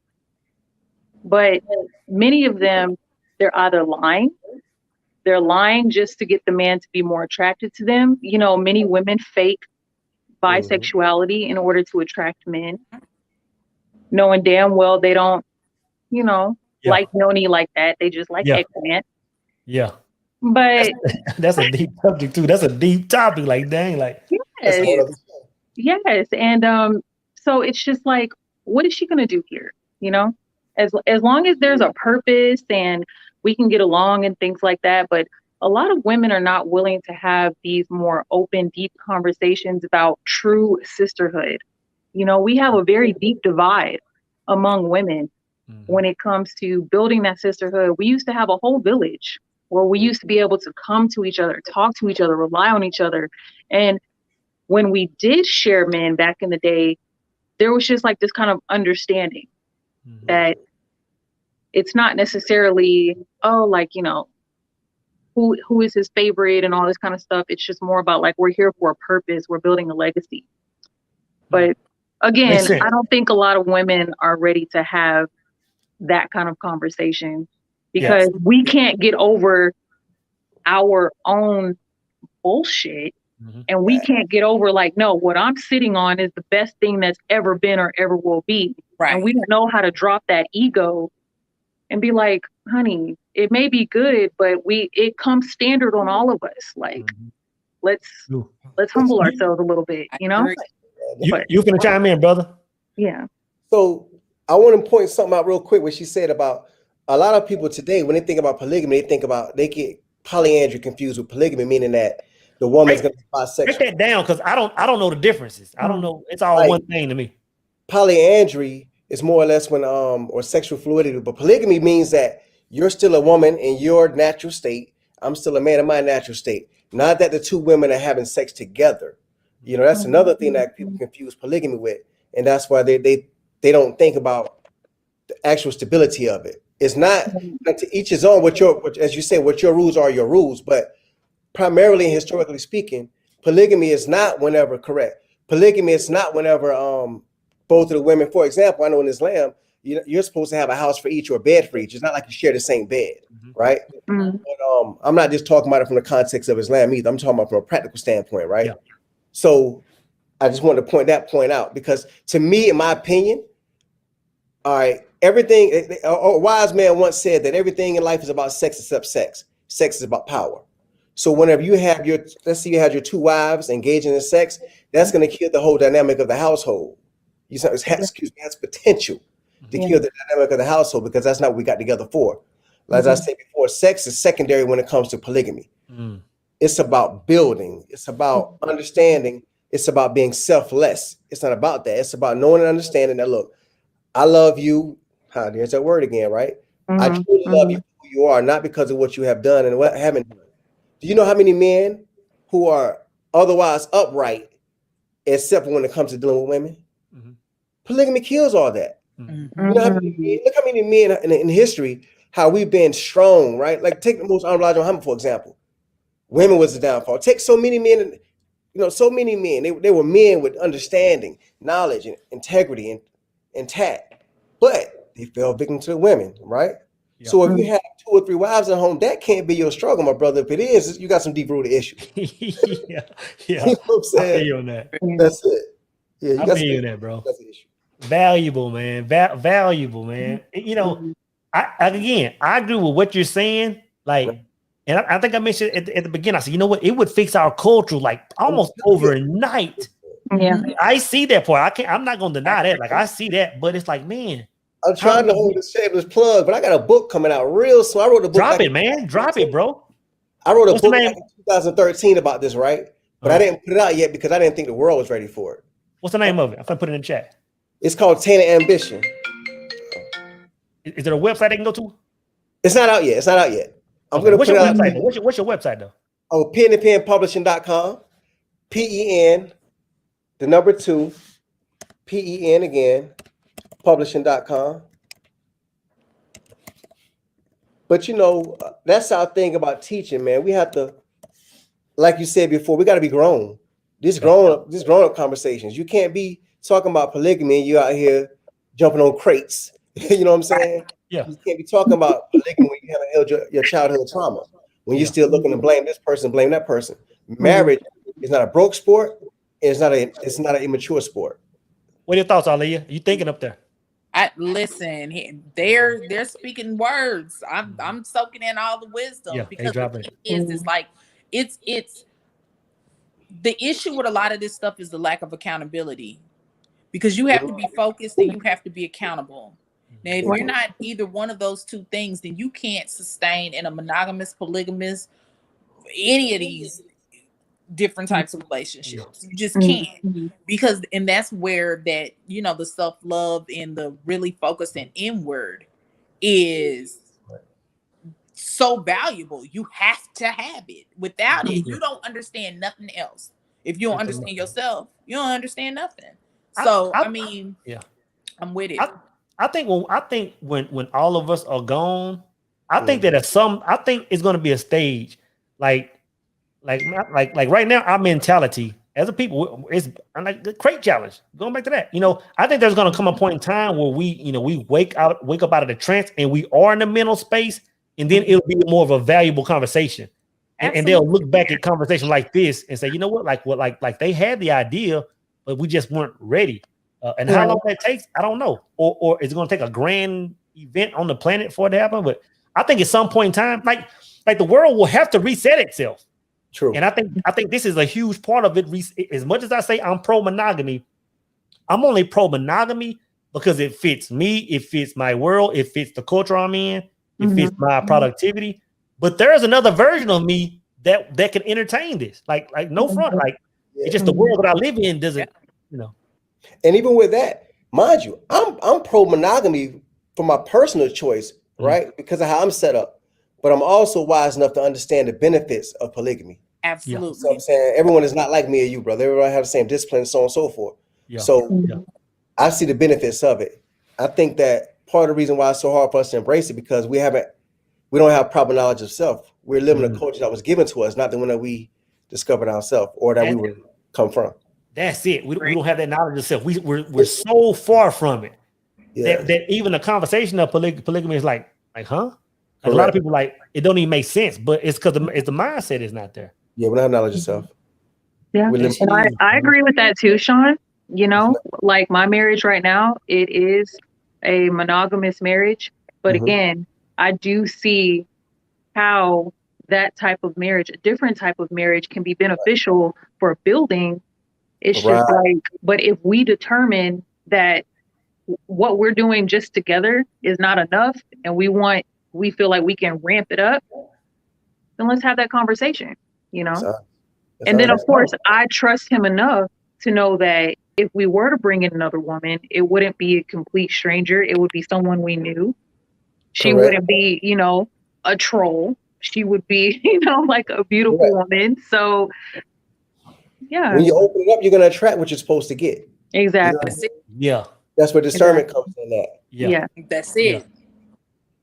but many of them, they're either lying. They're lying just to get the man to be more attracted to them. You know, many women fake bisexuality in order to attract men, knowing damn well they don't, you know, like Noni like that. They just like eggplant. Yeah. But that's a deep subject too. That's a deep topic. Like, dang, like yes. And so it's just like, what is she gonna do here? You know, as long as there's a purpose and we can get along and things like that. But a lot of women are not willing to have these more open, deep conversations about true sisterhood. You know, we have a very deep divide among women when it comes to building that sisterhood. We used to have a whole village where we used to be able to come to each other, talk to each other, rely on each other. And when we did share men back in the day, there was just like this kind of understanding that it's not necessarily, oh, like, you know, who is his favorite and all this kind of stuff. It's just more about like, we're here for a purpose. We're building a legacy. But again, I don't think a lot of women are ready to have that kind of conversation because we can't get over our own bullshit. And we can't get over like, no, what I'm sitting on is the best thing that's ever been or ever will be. Right. And we don't know how to drop that ego and be like, honey, it may be good, but it comes standard on all of us. Like, let's humble ourselves a little bit, you know? You can chime in, brother. Yeah. So I want to point something out real quick. What she said about a lot of people today, when they think about polygamy, they get polyandry confused with polygamy, meaning that the woman's going to be bisexual. Break that down, because I don't know the differences. I don't know. It's all one thing to me. Polyandry is more or less when or sexual fluidity, but polygamy means that you're still a woman in your natural state. I'm still a man in my natural state. Not that the two women are having sex together. You know, that's another thing that people confuse polygamy with, and that's why they don't think about the actual stability of it. It's not to each his own. As you say, what your rules are, your rules. But primarily and historically speaking, polygamy is not whenever Polygamy is not whenever both of the women. For example, I know in Islam, you're supposed to have a house for each or a bed for each. It's not like you share the same bed, right? But I'm not just talking about it from the context of Islam either. I'm talking about from a practical standpoint, right? Yeah. So I just wanted to point that point out because to me, in my opinion, all right, everything. A wise man once said that everything in life is about sex except sex. Sex is about power. So whenever you have let's say you had your two wives engaging in sex, that's going to kill the whole dynamic of the household. It has potential to kill the dynamic of the household because that's not what we got together for. As I said before, sex is secondary when it comes to polygamy. It's about building. It's about understanding. It's about being selfless. It's not about that. It's about knowing and understanding that, look, I love you. There's that word again, right? I truly love you for who you are, not because of what you have done and what haven't done. Do you know how many men who are otherwise upright, except when it comes to dealing with women? Polygamy kills all that. You know how many men, look how many men in history, how we've been strong, right? Like take the most honorable Muhammad, for example. Women was the downfall. Take so many men, so many men. They were men with understanding, knowledge, and integrity, and tact. But they fell victim to the women, right? Yeah. So if you have 2 or 3 wives at home, that can't be your struggle, my brother. If it is, you got some deep-rooted issues. yeah. You know what I'm saying? I feel you on that. That's it. Yeah, I feel you on that, bro. That's the issue. Valuable, man. Valuable, man. I agree with what you're saying. Like, and I think I mentioned at the beginning, I said, you know what? It would fix our culture like almost overnight. Yeah. I see that part. I'm not gonna deny that. Like, I see that, but it's like, man. I'm trying to hold a shameless plug, but I got a book coming out real soon. I wrote a book. Drop it, man. Drop it, bro. I wrote a book in 2013 about this, right? But I didn't put it out yet because I didn't think the world was ready for it. What's the name of it? I'm gonna put it in the chat. It's called Tainted Ambition. Is there a website they can go to? It's not out yet. I'm gonna put it out. What's your website though? Oh, penandpenpublishing.com. PEN, the number 2, PEN again, publishing.com. But that's our thing about teaching, man. We have to, like you said before, we got to be grown. These grown up conversations. You can't be talking about polygamy and you out here jumping on crates. You know what I'm saying? Yeah. You can't be talking about polygamy when you haven't held your childhood trauma. When you're still looking to blame this person, blame that person. Marriage is not a broke sport. It's not an immature sport. What are your thoughts, Ilia? You thinking up there? Listen, they're speaking words. I'm soaking in all the wisdom because it's the issue with a lot of this stuff is the lack of accountability, because you have to be focused and you have to be accountable. Now, if you're not either one of those 2 things, then you can't sustain in a monogamous, polygamous, any of these different types of relationships. You just can't, because, and that's where that, the self-love and the really focusing inward is so valuable. You have to have it. Without it, you don't understand nothing else. If you don't understand yourself, you don't understand nothing. So I'm with it. I think when all of us are gone, I think that I think it's going to be a stage like right now, our mentality as a people is like the crate challenge. Going back to that, I think there's going to come a point in time where we wake up out of the trance and we are in the mental space, and then it'll be more of a valuable conversation, and they'll look back at conversation like this and say, you know what, like they had the idea, but we just weren't ready. And how long that takes, I don't know. Or is it going to take a grand event on the planet for it to happen? But I think at some point in time, like the world will have to reset itself. True. And I think this is a huge part of it. As much as I say I'm pro monogamy, I'm only pro monogamy because it fits me, it fits my world, it fits the culture I'm in, it fits my productivity. But there's another version of me that can entertain this. Like no front. Like it's just the world that I live in doesn't, And even with that, mind you, I'm pro monogamy for my personal choice, right? Because of how I'm set up. But I'm also wise enough to understand the benefits of polygamy. Absolutely. So I'm saying everyone is not like me or you, brother. Everyone have the same discipline, so on and so forth. Yeah. So I see the benefits of it. I think that part of the reason why it's so hard for us to embrace it because we don't have proper knowledge of self. We're living a culture that was given to us, not the one that we discovered ourselves or that we would come from. That's it. We don't have that knowledge of self. We're so far from it that even the conversation of polygamy is like, huh? A lot of people it don't even make sense, but it's because the mindset is not there. Yeah, we don't have knowledge of self. Yeah, and I agree with that too, Sean. Like my marriage right now, it is a monogamous marriage, but again, I do see how that type of marriage, a different type of marriage, can be beneficial for building. It's just but if we determine that what we're doing just together is not enough, and we want we feel like we can ramp it up, then let's have that conversation, you know? And then, of course, I trust him enough to know that if we were to bring in another woman, it wouldn't be a complete stranger. It would be someone we knew. She wouldn't be, you know, a troll. She would be, you know, like a beautiful woman. So, yeah. When you open it up, you're going to attract what you're supposed to get. Exactly. You know? Yeah. That's where discernment comes in at. Yeah. That's it.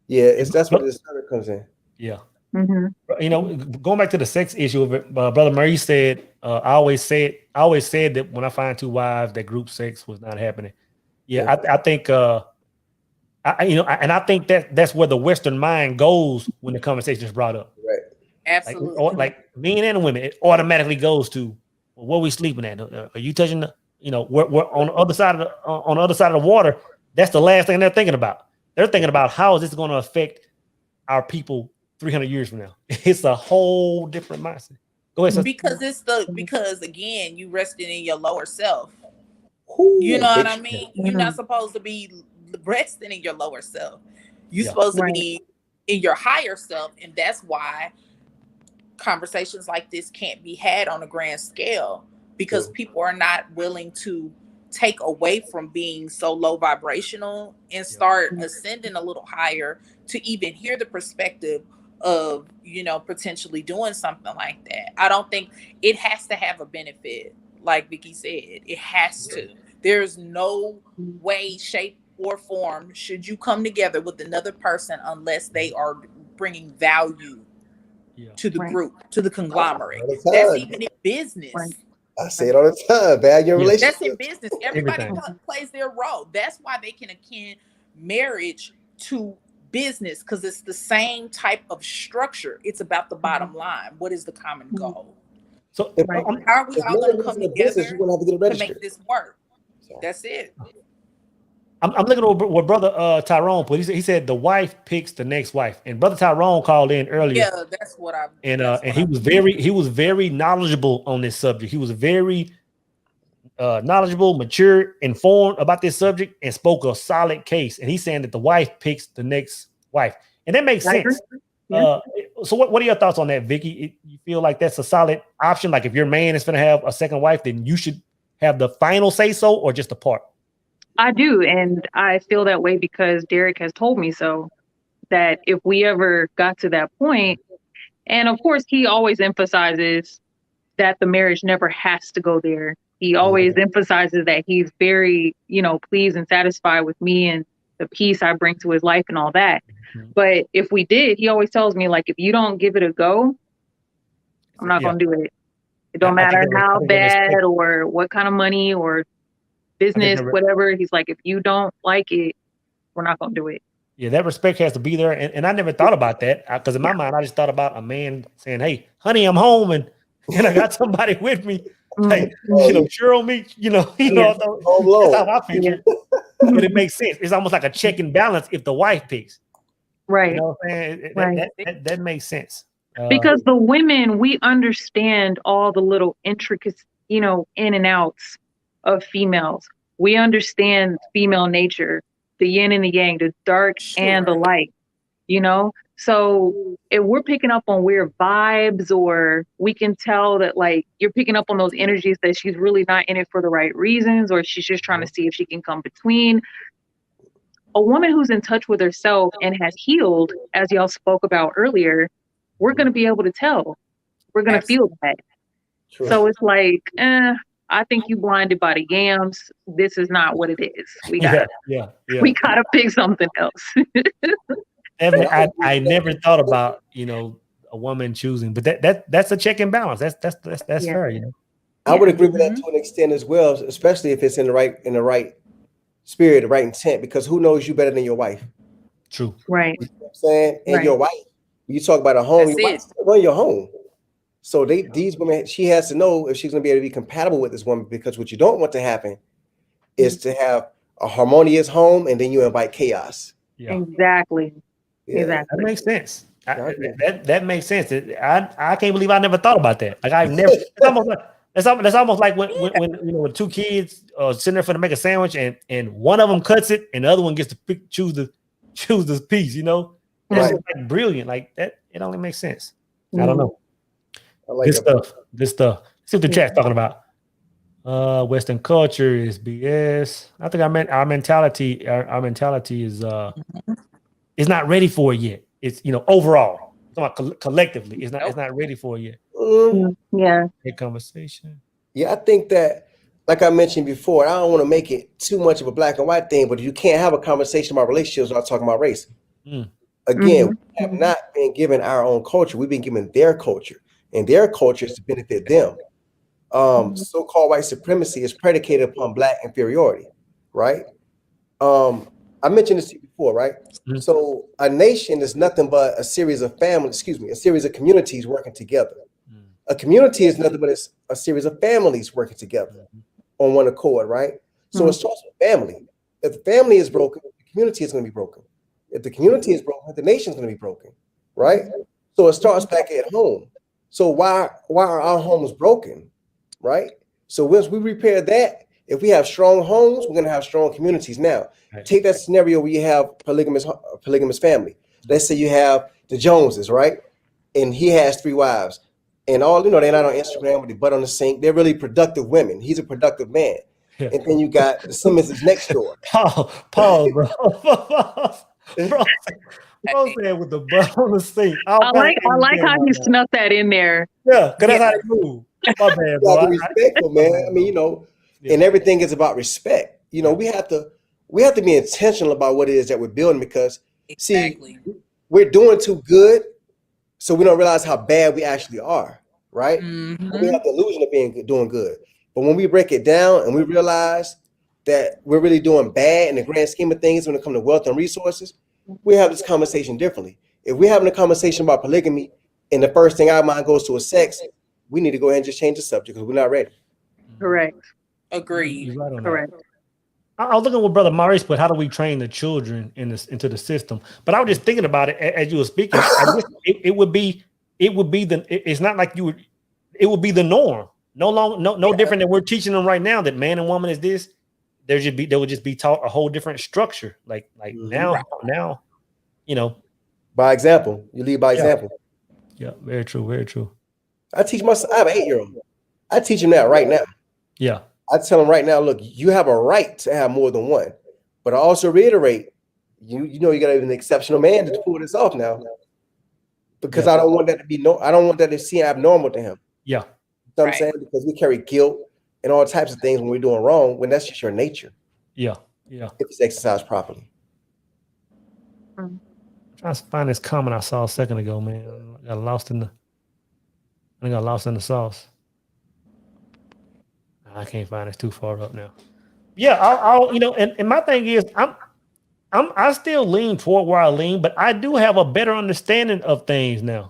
Yeah, that's where discernment comes in. Yeah. Mm-hmm. You know, going back to the sex issue of it, Brother Murray said, I always said that when I find two wives, that group sex was not happening. Yeah. I think, I think that's where the Western mind goes when the conversation is brought up. Right. Absolutely. Like men and women, it automatically goes to, well, what are we sleeping at? Are you touching the, you know, we're on the other side of the water. That's the last thing they're thinking about. They're thinking about how is this going to affect our people 300 years from now. It's a whole different mindset. Go ahead. Because again, you resting in your lower self. You know what I mean? You're not supposed to be resting in your lower self. You're supposed to be in your higher self, and that's why conversations like this can't be had on a grand scale, because people are not willing to take away from being so low vibrational and start ascending a little higher to even hear the perspective of, you know, potentially doing something like that. I don't think it has to have a benefit. Like Vicky said, it has to. There's no way, shape, or form should you come together with another person unless they are bringing value to the group, to the conglomerate. That's even in business. I say it all the time. Value in relationships. That's in business. Everybody plays their role. That's why they can akin marriage to business, because it's the same type of structure. It's about the bottom line. What is the common goal? So how are we all going to come together to make this work? That's it. I'm looking at what Brother Tyrone put. He said the wife picks the next wife, and Brother Tyrone called in earlier. Yeah, that's what I. And he was very knowledgeable on this subject. He was very knowledgeable, mature, informed about this subject, and spoke a solid case. And he's saying that the wife picks the next wife, and that makes sense. So what are your thoughts on that, Vicky? You feel like that's a solid option? Like if your man is going to have a second wife, then you should have the final say so, or just a part? I do, and I feel that way because Derek has told me so, that if we ever got to that point, and of course he always emphasizes that the marriage never has to go there. He always emphasizes that he's very, you know, pleased and satisfied with me and the peace I bring to his life and all that. But if we did, he always tells me, like, if you don't give it a go, I'm not going to do it. It don't matter how bad or what kind of money or business, whatever. He's like, if you don't like it, we're not going to do it. Yeah, that respect has to be there. And I never thought about that because in my mind, I just thought about a man saying, hey, honey, I'm home and I got somebody with me. Hey, you know, sure on me, that's how I picture it. But it makes sense. It's almost like a check and balance if the wife picks. Right. You know what I'm saying? That makes sense. Because the women, we understand all the little intricacies, you know, in and outs of females. We understand female nature, the yin and the yang, the dark and the light, you know? So if we're picking up on weird vibes, or we can tell that, like, you're picking up on those energies that she's really not in it for the right reasons, or she's just trying to see if she can come between. A woman who's in touch with herself and has healed, as y'all spoke about earlier, we're going to be able to tell. We're going to feel that. True. So it's like, I think you blinded by the yams. This is not what it is. We got we got to pick something else. Evan, I never thought about, you know, a woman choosing, but that's a check and balance. That's fair, you know. I would agree with that to an extent as well, especially if it's in the right spirit, the right intent, because who knows you better than your wife? True. Right. You know what I'm saying? And your wife, when you talk about a home, your wife run your home. So these women, she has to know if she's going to be able to be compatible with this woman, because what you don't want to happen is to have a harmonious home and then you invite chaos. Yeah. Exactly. Yeah. Exactly. That makes sense. That makes sense. I can't believe I never thought about that. Like I've never. It's almost like when you know, when two kids sitting there for to make a sandwich and one of them cuts it and the other one gets to choose the piece. You know, That's Right. like brilliant. Like that, it only makes sense. I Mm. don't know. I like Good that. stuff. Good stuff. See what the chat's talking about. Western culture is BS. I think our mentality is is not ready for it yet. It's overall. I'm talking about collectively, it's not ready for it yet. Mm, Yeah. Great conversation. yeah, I think that, like I mentioned before, I don't want to make it too much of a black and white thing, but you can't have a conversation about relationships without talking about race. Mm. Again, Mhm. we have not been given our own culture. We've been given their culture, and their culture is to benefit them. So-called white supremacy is predicated upon black inferiority, right? I mentioned this to you before, right? Mhm. So a nation is nothing but a series of a series of communities working together. Mm. A community is nothing but a series of families working together on one accord, right? So it Mhm. starts with family. If the family is broken, the community is going to be broken. If the community is broken, the nation is going to be broken, right? So it starts back at home. So why are our homes broken, right? So once we repair that, if we have strong homes, we're going to have strong communities. Now, Right. take that scenario where you have polygamous family. Let's say you have the Joneses, right? And he has 3 wives. And all, they're not on Instagram with the butt on the sink. They're really productive women. He's a productive man. Yeah. And then you got the Simmonses next door. Pause, bro. bro said with the butt on the sink. I like how he snuck that in there. Yeah, because that's how they move. My bad, You bro. gotta be respectful, man. I mean, Yeah. and everything is about respect. We have to be intentional about what it is that we're building, because Exactly. we're doing too good, so we don't realize how bad we actually are, right? Mhm. We have the illusion of doing good. But when we break it down and we realize that we're really doing bad in the grand scheme of things when it comes to wealth and resources, we have this conversation differently. If we're having a conversation about polygamy and the first thing our mind goes to is sex, we need to go ahead and just change the subject because we're not ready. Correct. Agreed. You're right on Correct. that. I was looking at what Brother Maurice put. How do we train the children into the system? But I was just thinking about it as you were speaking. I guess it would be it's not like you would. It would be the norm. No different than we're teaching them right now that man and woman is this. They would just be taught a whole different structure. Like now, By example, you lead by example. Yeah, very true, very true. I have an 8-year-old. I teach him that right now. Yeah. I tell him right now, look, you have a right to have more than one. But I also reiterate, you got to be an exceptional man to pull this off now. Because I don't want that to be I don't want that to seem abnormal to him. Yeah. You know what I'm saying? Because we carry guilt and all types of things when we're doing wrong, when that's just your nature. Yeah. Yeah. If it's exercised properly. I'm trying to find this comment I saw a second ago, man. I got lost in the sauce. I can't find it. It's too far up now. Yeah, I'll and my thing is I still lean toward where I lean, but I do have a better understanding of things now.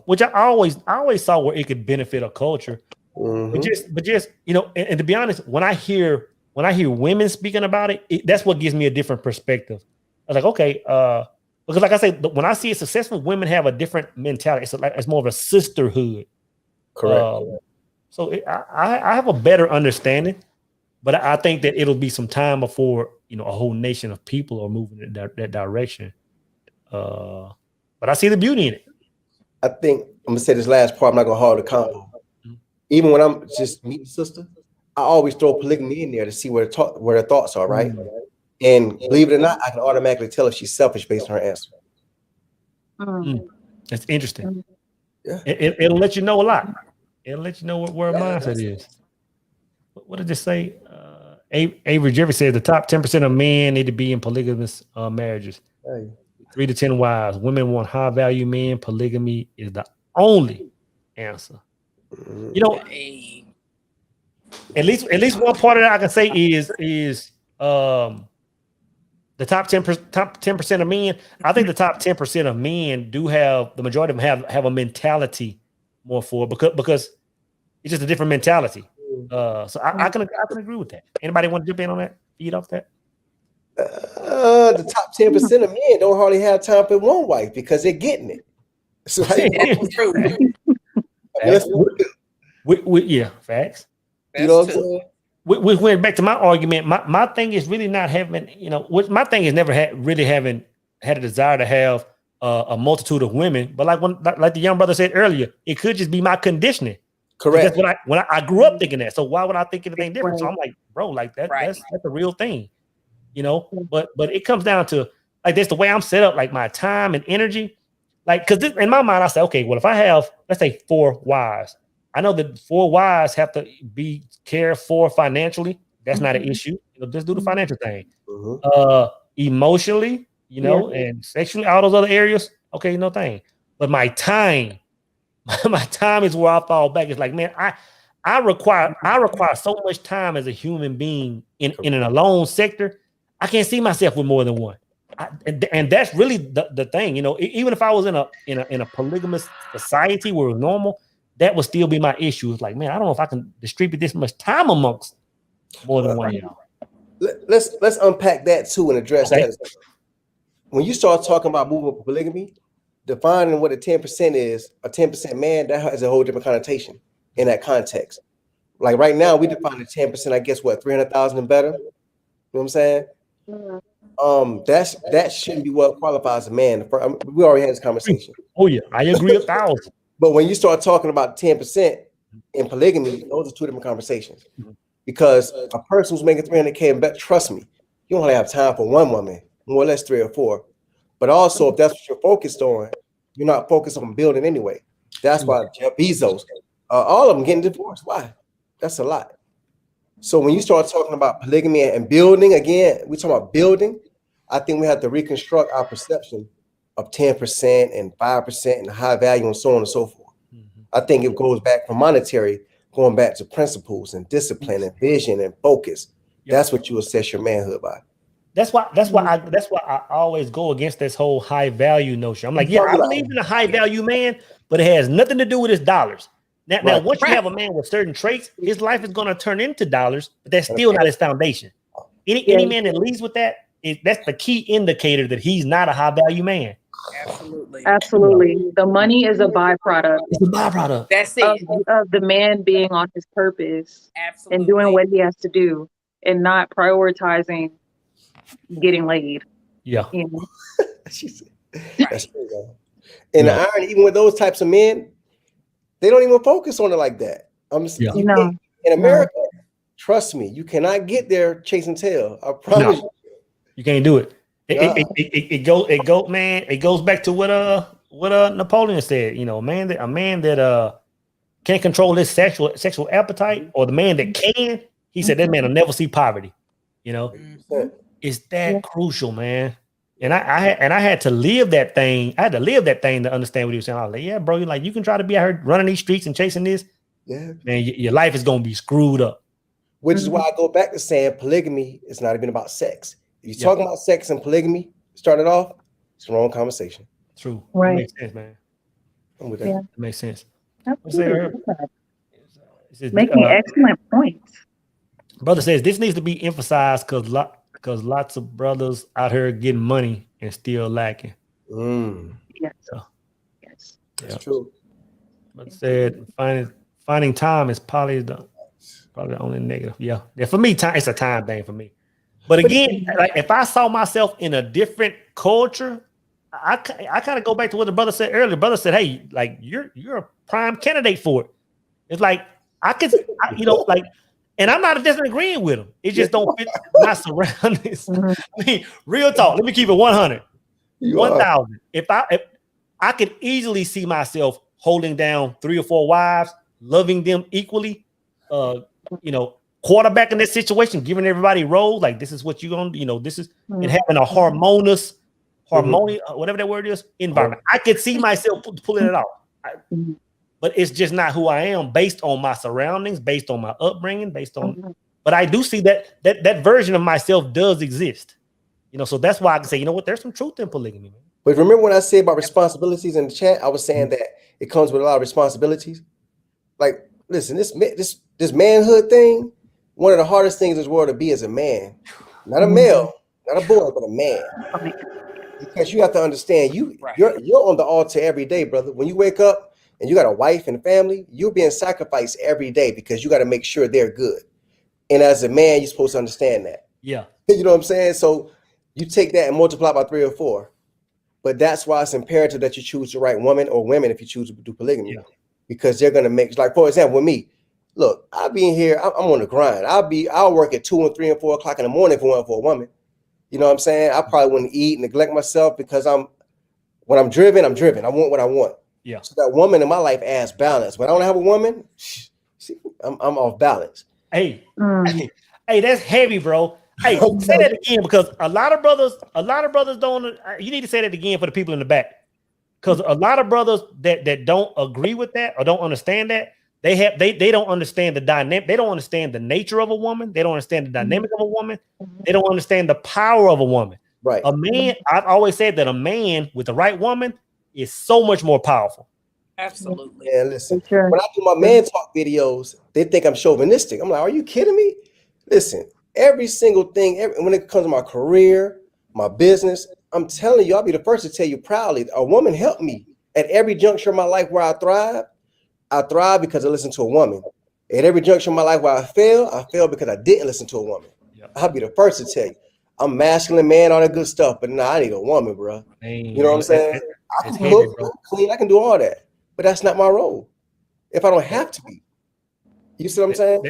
Which I always saw where it could benefit a culture. Mm-hmm. But just and to be honest, when I hear women speaking about it, that's what gives me a different perspective. I was like, okay, because like I say, when I see it successful, women have a different mentality. It's more of a sisterhood. Correct. So I have a better understanding, but I think that it'll be some time before a whole nation of people are moving in that direction. But I see the beauty in it. I think I'm gonna say this last part. I'm not gonna hold the combo. Even when I'm just meeting sister, I always throw polygamy in there to see where her thoughts are, right? And believe it or not, I can automatically tell if she's selfish based on her answer. That's interesting. Yeah. It'll let you know a lot. It'll let you know where her mindset is. What did it say? Avery Jeffrey said the top 10% of men need to be in polygamous marriages. 3 to 10 wives. Women want high value men. Polygamy is the only answer. At least one part of that I can say is the top 10% of men. I think the top 10% of men do have, the majority of them have a mentality more for it because it's just a different mentality. So I can agree with that. Anybody want to jump in on that? Feed off that? The top 10% of men don't hardly have time for one wife because they're getting it. So yeah, facts. You know what I'm saying? We went back to my argument. My thing is really not having, my thing is never really having had a desire to have a multitude of women. But like the young brother said earlier, it could just be my conditioning. Correct. That's what I grew up thinking that. So why would I think anything different? So Right. I'm like, bro, like that Right. that's a real thing, you know. But it comes down to like that's the way I'm set up, like my time and energy. Like, because in my mind, I say, okay, well, if I have, let's say 4 wives, I know that 4 wives have to be cared for financially. That's not an issue. You know, just do the financial thing. Emotionally, you know, and sexually, all those other areas, okay, no thing. But my time is where I fall back. It's like, man, I require so much time as a human being in an alone sector. I can't see myself with more than one. And that's really the thing, you know. Even if I was in a polygamous society where it was normal, that would still be my issue. It's like, man, I don't know if I can distribute this much time amongst more than one. Let's unpack that too and address that. When you start talking about moving for polygamy, defining what a 10% is, a 10% man, that has a whole different connotation in that context. Like right now, we define the 10%, I guess, what, 300,000 and better? You know what I'm saying? That shouldn't be what qualifies a man. We already had this conversation. Oh yeah, I agree 1,000. But when you start talking about 10% in polygamy, those are 2 different conversations. Because a person who's making 300K and better, trust me, you only have time for one woman, more or less 3 or 4. But also, if that's what you're focused on, you're not focused on building anyway. That's why Jeff Bezos, all of them getting divorced. Why? That's a lot. So when you start talking about polygamy and building, again, we talk about building. I think we have to reconstruct our perception of 10% and 5% and high value and so on and so forth. I think it goes back from monetary, going back to principles and discipline and vision and focus. That's what you assess your manhood by. That's why I always go against this whole high value notion. I'm like, yeah, I believe in a high value man, but it has nothing to do with his dollars. Now once you have a man with certain traits, his life is going to turn into dollars, but that's still not his foundation. Any man that leads with that, that's the key indicator that he's not a high value man. Absolutely. The money is a byproduct. It's a byproduct. That's it. Of the man being on his purpose. Absolutely. And doing what he has to do and not prioritizing getting laid. Yeah. You know? That's true, and the irony, even with those types of men, they don't even focus on it like that. In America, trust me, you cannot get there chasing tail. I promise you can't do it. It goes back to what Napoleon said. You know, a man that can't control his sexual appetite, or the man that can, he said that man will never see poverty. You know, it's that crucial, man. And I had to live that thing. I had to live that thing to understand what he was saying. I was like, yeah, bro, you can try to be out here running these streets and chasing this. Yeah, man, your life is gonna be screwed up. Which is why I go back to saying polygamy is not even about sex. If you're talking about sex and polygamy, started off, it's the wrong conversation. True. Right. It makes sense, man. I'm with that. Yeah. It makes sense. Making excellent points. Brother says this needs to be emphasized because lots of brothers out here getting money and still lacking. Yes. Yes. That's true. But said finding time is probably the only negative. Yeah. For me, time, it's a time thing for me. But again, like if I saw myself in a different culture, I kind of go back to what the brother said earlier. The brother said, "Hey, like you're a prime candidate for it." It's like and I'm not disagreeing with him. It just don't fit my surroundings. I mean, real talk. Let me keep it 100, 1,000. If I could easily see myself holding down 3 or 4 wives, loving them equally, quarterbacking this situation, giving everybody roles, like this is what you're gonna, this is, and having a harmonious, whatever that word is, environment. I could see myself pulling it off. But it's just not who I am based on my surroundings, based on my upbringing, but I do see that version of myself does exist. So that's why I can say, you know what, there's some truth in polygamy, man. But remember when I said about responsibilities in the chat, I was saying that it comes with a lot of responsibilities. Like, listen, this manhood thing, one of the hardest things in this world to be as a man, not a male, not a boy, but a man. Because you have to understand, you're on the altar every day, brother. When you wake up and you got a wife and a family, you're being sacrificed every day because you got to make sure they're good. And as a man, you're supposed to understand that. Yeah. You know what I'm saying? So you take that and multiply by 3 or 4. But that's why it's imperative that you choose the right woman or women if you choose to do polygamy, because they're gonna make, like for example, with me. Look, I'll be in here. I'm on the grind. I'll work at 2 and 3 and 4 o'clock in the morning for a woman. You know what I'm saying? I probably wouldn't eat, neglect myself because when I'm driven. I want what I want. Yeah. So that woman in my life adds balance. When I don't have a woman, see, I'm off balance. Hey, hey, that's heavy, bro. Hey, say that again, because a lot of brothers don't. You need to say that again for the people in the back, because a lot of brothers that don't agree with that or don't understand that, they don't understand the dynamic. They don't understand the nature of a woman. They don't understand the dynamic of a woman. They don't understand the power of a woman. Right. A man, I've always said that a man with the right woman is so much more powerful. Absolutely. Yeah, listen. When I do my man talk videos, they think I'm chauvinistic. I'm like, are you kidding me? Listen, every single thing, when it comes to my career, my business, I'm telling you, I'll be the first to tell you proudly, a woman helped me at every juncture of my life where I thrive. I thrive because I listened to a woman. At every juncture of my life where I fail because I didn't listen to a woman. I'll be the first to tell you. I'm masculine, man, all that good stuff, but nah, I need a woman, bro. You know what I'm saying? I can cook, clean, I can do all that, but that's not my role. If I don't have to be, you see what I'm saying?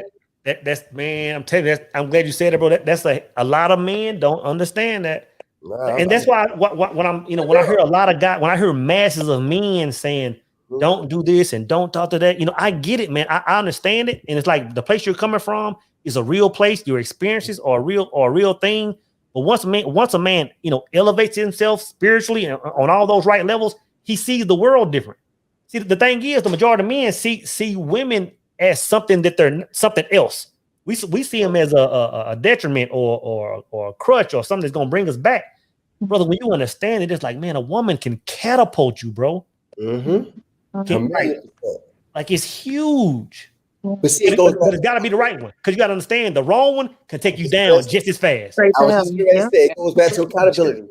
That's man. I'm telling you, I'm glad you said it, bro. That's a lot of men don't understand that, and that's why when I'm, when I hear a lot of guys, when I hear masses of men saying, "Don't do this and don't talk to that," I get it, man. I understand it, and it's like the place you're coming from is a real place. Your experiences are a real thing. But once a man, elevates himself spiritually and on all those right levels, he sees the world different. See, the thing is, the majority of men see women as something that they're something else. We see them as a detriment or a crutch or something that's gonna bring us back, brother. When you understand it, it's like, man, a woman can catapult you, bro. Like it's huge. But see, but it's got to be the right one, because you got to understand the wrong one can take you down just as fast. I was just going to say, it goes back to accountability.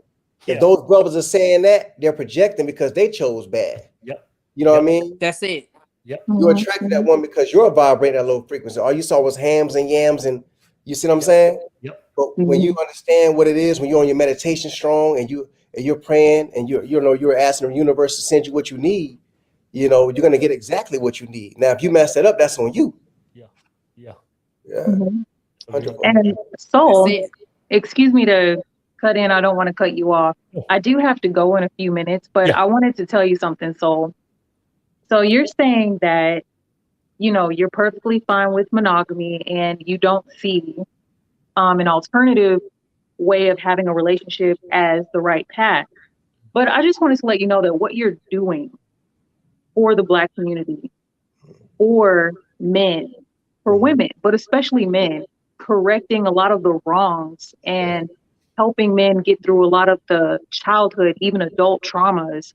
If those brothers are saying that, they're projecting because they chose bad. Yep. You know what I mean? That's it. Yep. You attracted that one because you're vibrating at low frequency. All you saw was hams and yams, and you see what I'm saying? Yep. But when you understand what it is, when you're on your meditation strong and you're praying and you're asking the universe to send you what you need, you're gonna get exactly what you need. Now, if you mess that up, that's on you. Yeah. And Soul, excuse me to cut in. I don't want to cut you off. I do have to go in a few minutes, but I wanted to tell you something, Soul. So you're saying that, you're perfectly fine with monogamy and you don't see an alternative way of having a relationship as the right path. But I just wanted to let you know that what you're doing for the Black community, for men, for women, but especially men, correcting a lot of the wrongs and helping men get through a lot of the childhood, even adult traumas,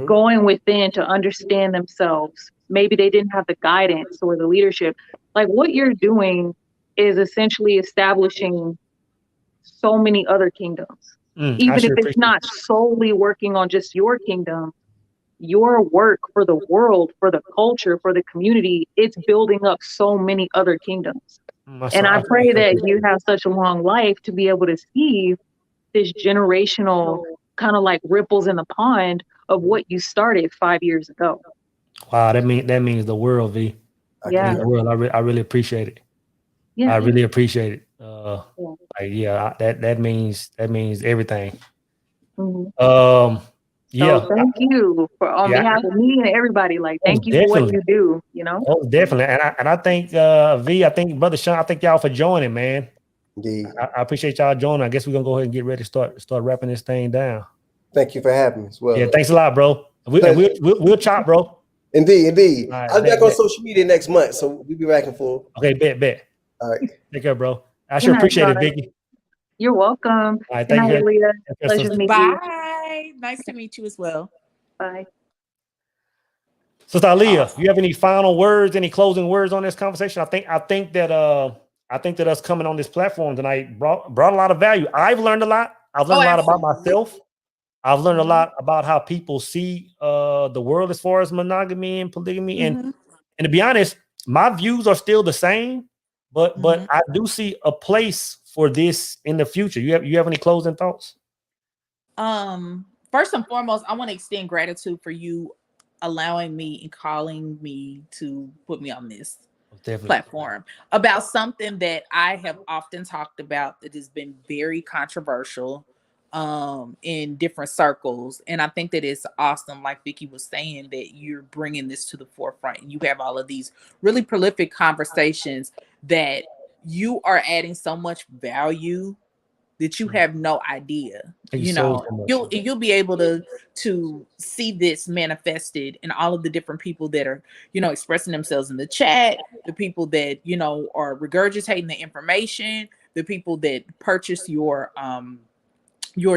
going within to understand themselves. Maybe they didn't have the guidance or the leadership. Like what you're doing is essentially establishing so many other kingdoms. Even if it's not solely working on just your kingdom, your work for the world, for the culture, for the community, it's building up so many other kingdoms. And I pray that you have such a long life to be able to see this generational kind of like ripples in the pond of what you started 5 years ago. Wow, that means the world, V. Yeah. The world. I really appreciate it. Yeah. I really appreciate it. That means everything. So thank you on behalf of me and everybody. Like, thank you for what you do. Oh, definitely. And I think V, I think Brother Sean, I thank y'all for joining, man. Indeed. I appreciate y'all joining. I guess we're gonna go ahead and get ready to start wrapping this thing down. Thank you for having me as well. Yeah, thanks a lot, bro. We'll chop, bro. Indeed. Right, I'll be back on social media next month, so we'll be back and forth. Okay, bet. All right. Take care, bro. I sure appreciate it, Vicky. You're welcome. All right, thank you, Ilia. Pleasure to meet you. Bye. Nice to meet you as well. Bye. Sister Ilia, you have any final words, any closing words on this conversation? I think that us coming on this platform tonight brought a lot of value. I've learned a lot. I've learned a lot about myself. I've learned a lot about how people see the world as far as monogamy and polygamy. And to be honest, my views are still the same, but I do see a place for this in the future. You have any closing thoughts? First and foremost, I want to extend gratitude for you allowing me and calling me to put me on this platform about something that I have often talked about that has been very controversial in different circles. And I think that it's awesome, like Vicky was saying, that you're bringing this to the forefront and you have all of these really prolific conversations that you are adding so much value that you have no idea. You know, you'll be able to see this manifested in all of the different people that are, you know, expressing themselves in the chat, the people that, you know, are regurgitating the information, the people that purchase your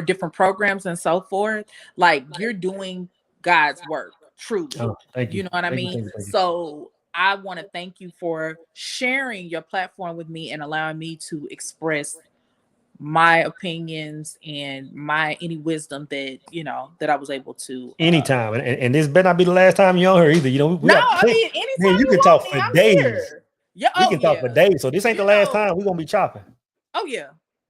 different programs and so forth. Like, you're doing God's work, truly. Oh, thank you. You know what I mean? Thank you. So I want to thank you for sharing your platform with me and allowing me to express my opinions and my any wisdom that, you know, that I was able to Anytime, and this better not be the last time you're on here either. You know, we no, I mean, anytime man, you can talk for I'm days. here. Yeah, We can talk for days. So this ain't the last time we're gonna be chopping. Oh yeah,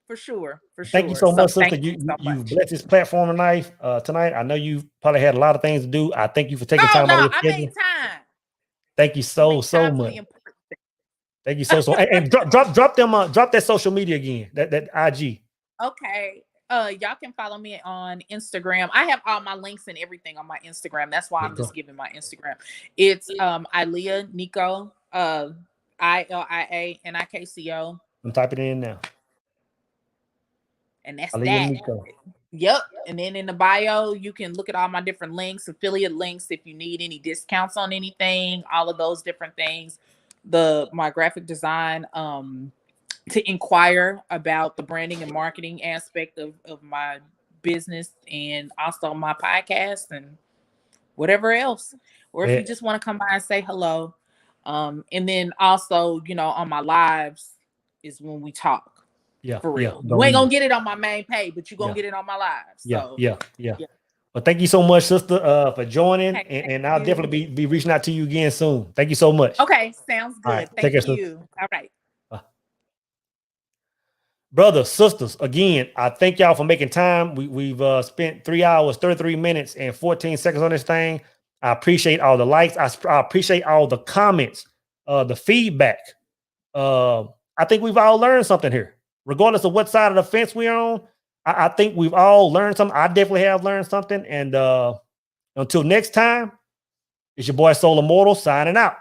for sure, for sure. Thank you so much, sister. Thank you so You've much. blessed this platform tonight. I know you probably had a lot of things to do. I thank you for taking time out of your I schedule. made time. Thank you so much. Thank you so. And drop that social media again. That IG. Okay. Y'all can follow me on Instagram. I have all my links and everything on my Instagram. That's why I'm just giving my Instagram. It's Ilia Nikco, ILIA NIKCO. I'm typing it in now. And that's Ilia that. Nikco. Yep. And then in the bio, you can look at all my different links, affiliate links, if you need any discounts on anything, all of those different things. My graphic design, to inquire about the branding and marketing aspect of my business, and also my podcast and whatever else. Or if you just want to come by and say hello. And then also, you know, on my lives is when we talk. Yeah, for real. Yeah, you ain't gonna get it on my main page, but you're gonna get it on my lives. So yeah. Well, thank you so much, sister, for joining, and I'll definitely be reaching out to you again soon. Thank you so much. Okay, sounds good. Right, thank take care, you. sister. All right. Brothers, sisters, again, I thank y'all for making time. We've spent 3 hours, 33 minutes, and 14 seconds on this thing. I appreciate all the likes. I appreciate all the comments, the feedback. I think we've all learned something here, regardless of what side of the fence we're on. I think we've all learned something. I definitely have learned something. And until next time, it's your boy Soul Immortal signing out.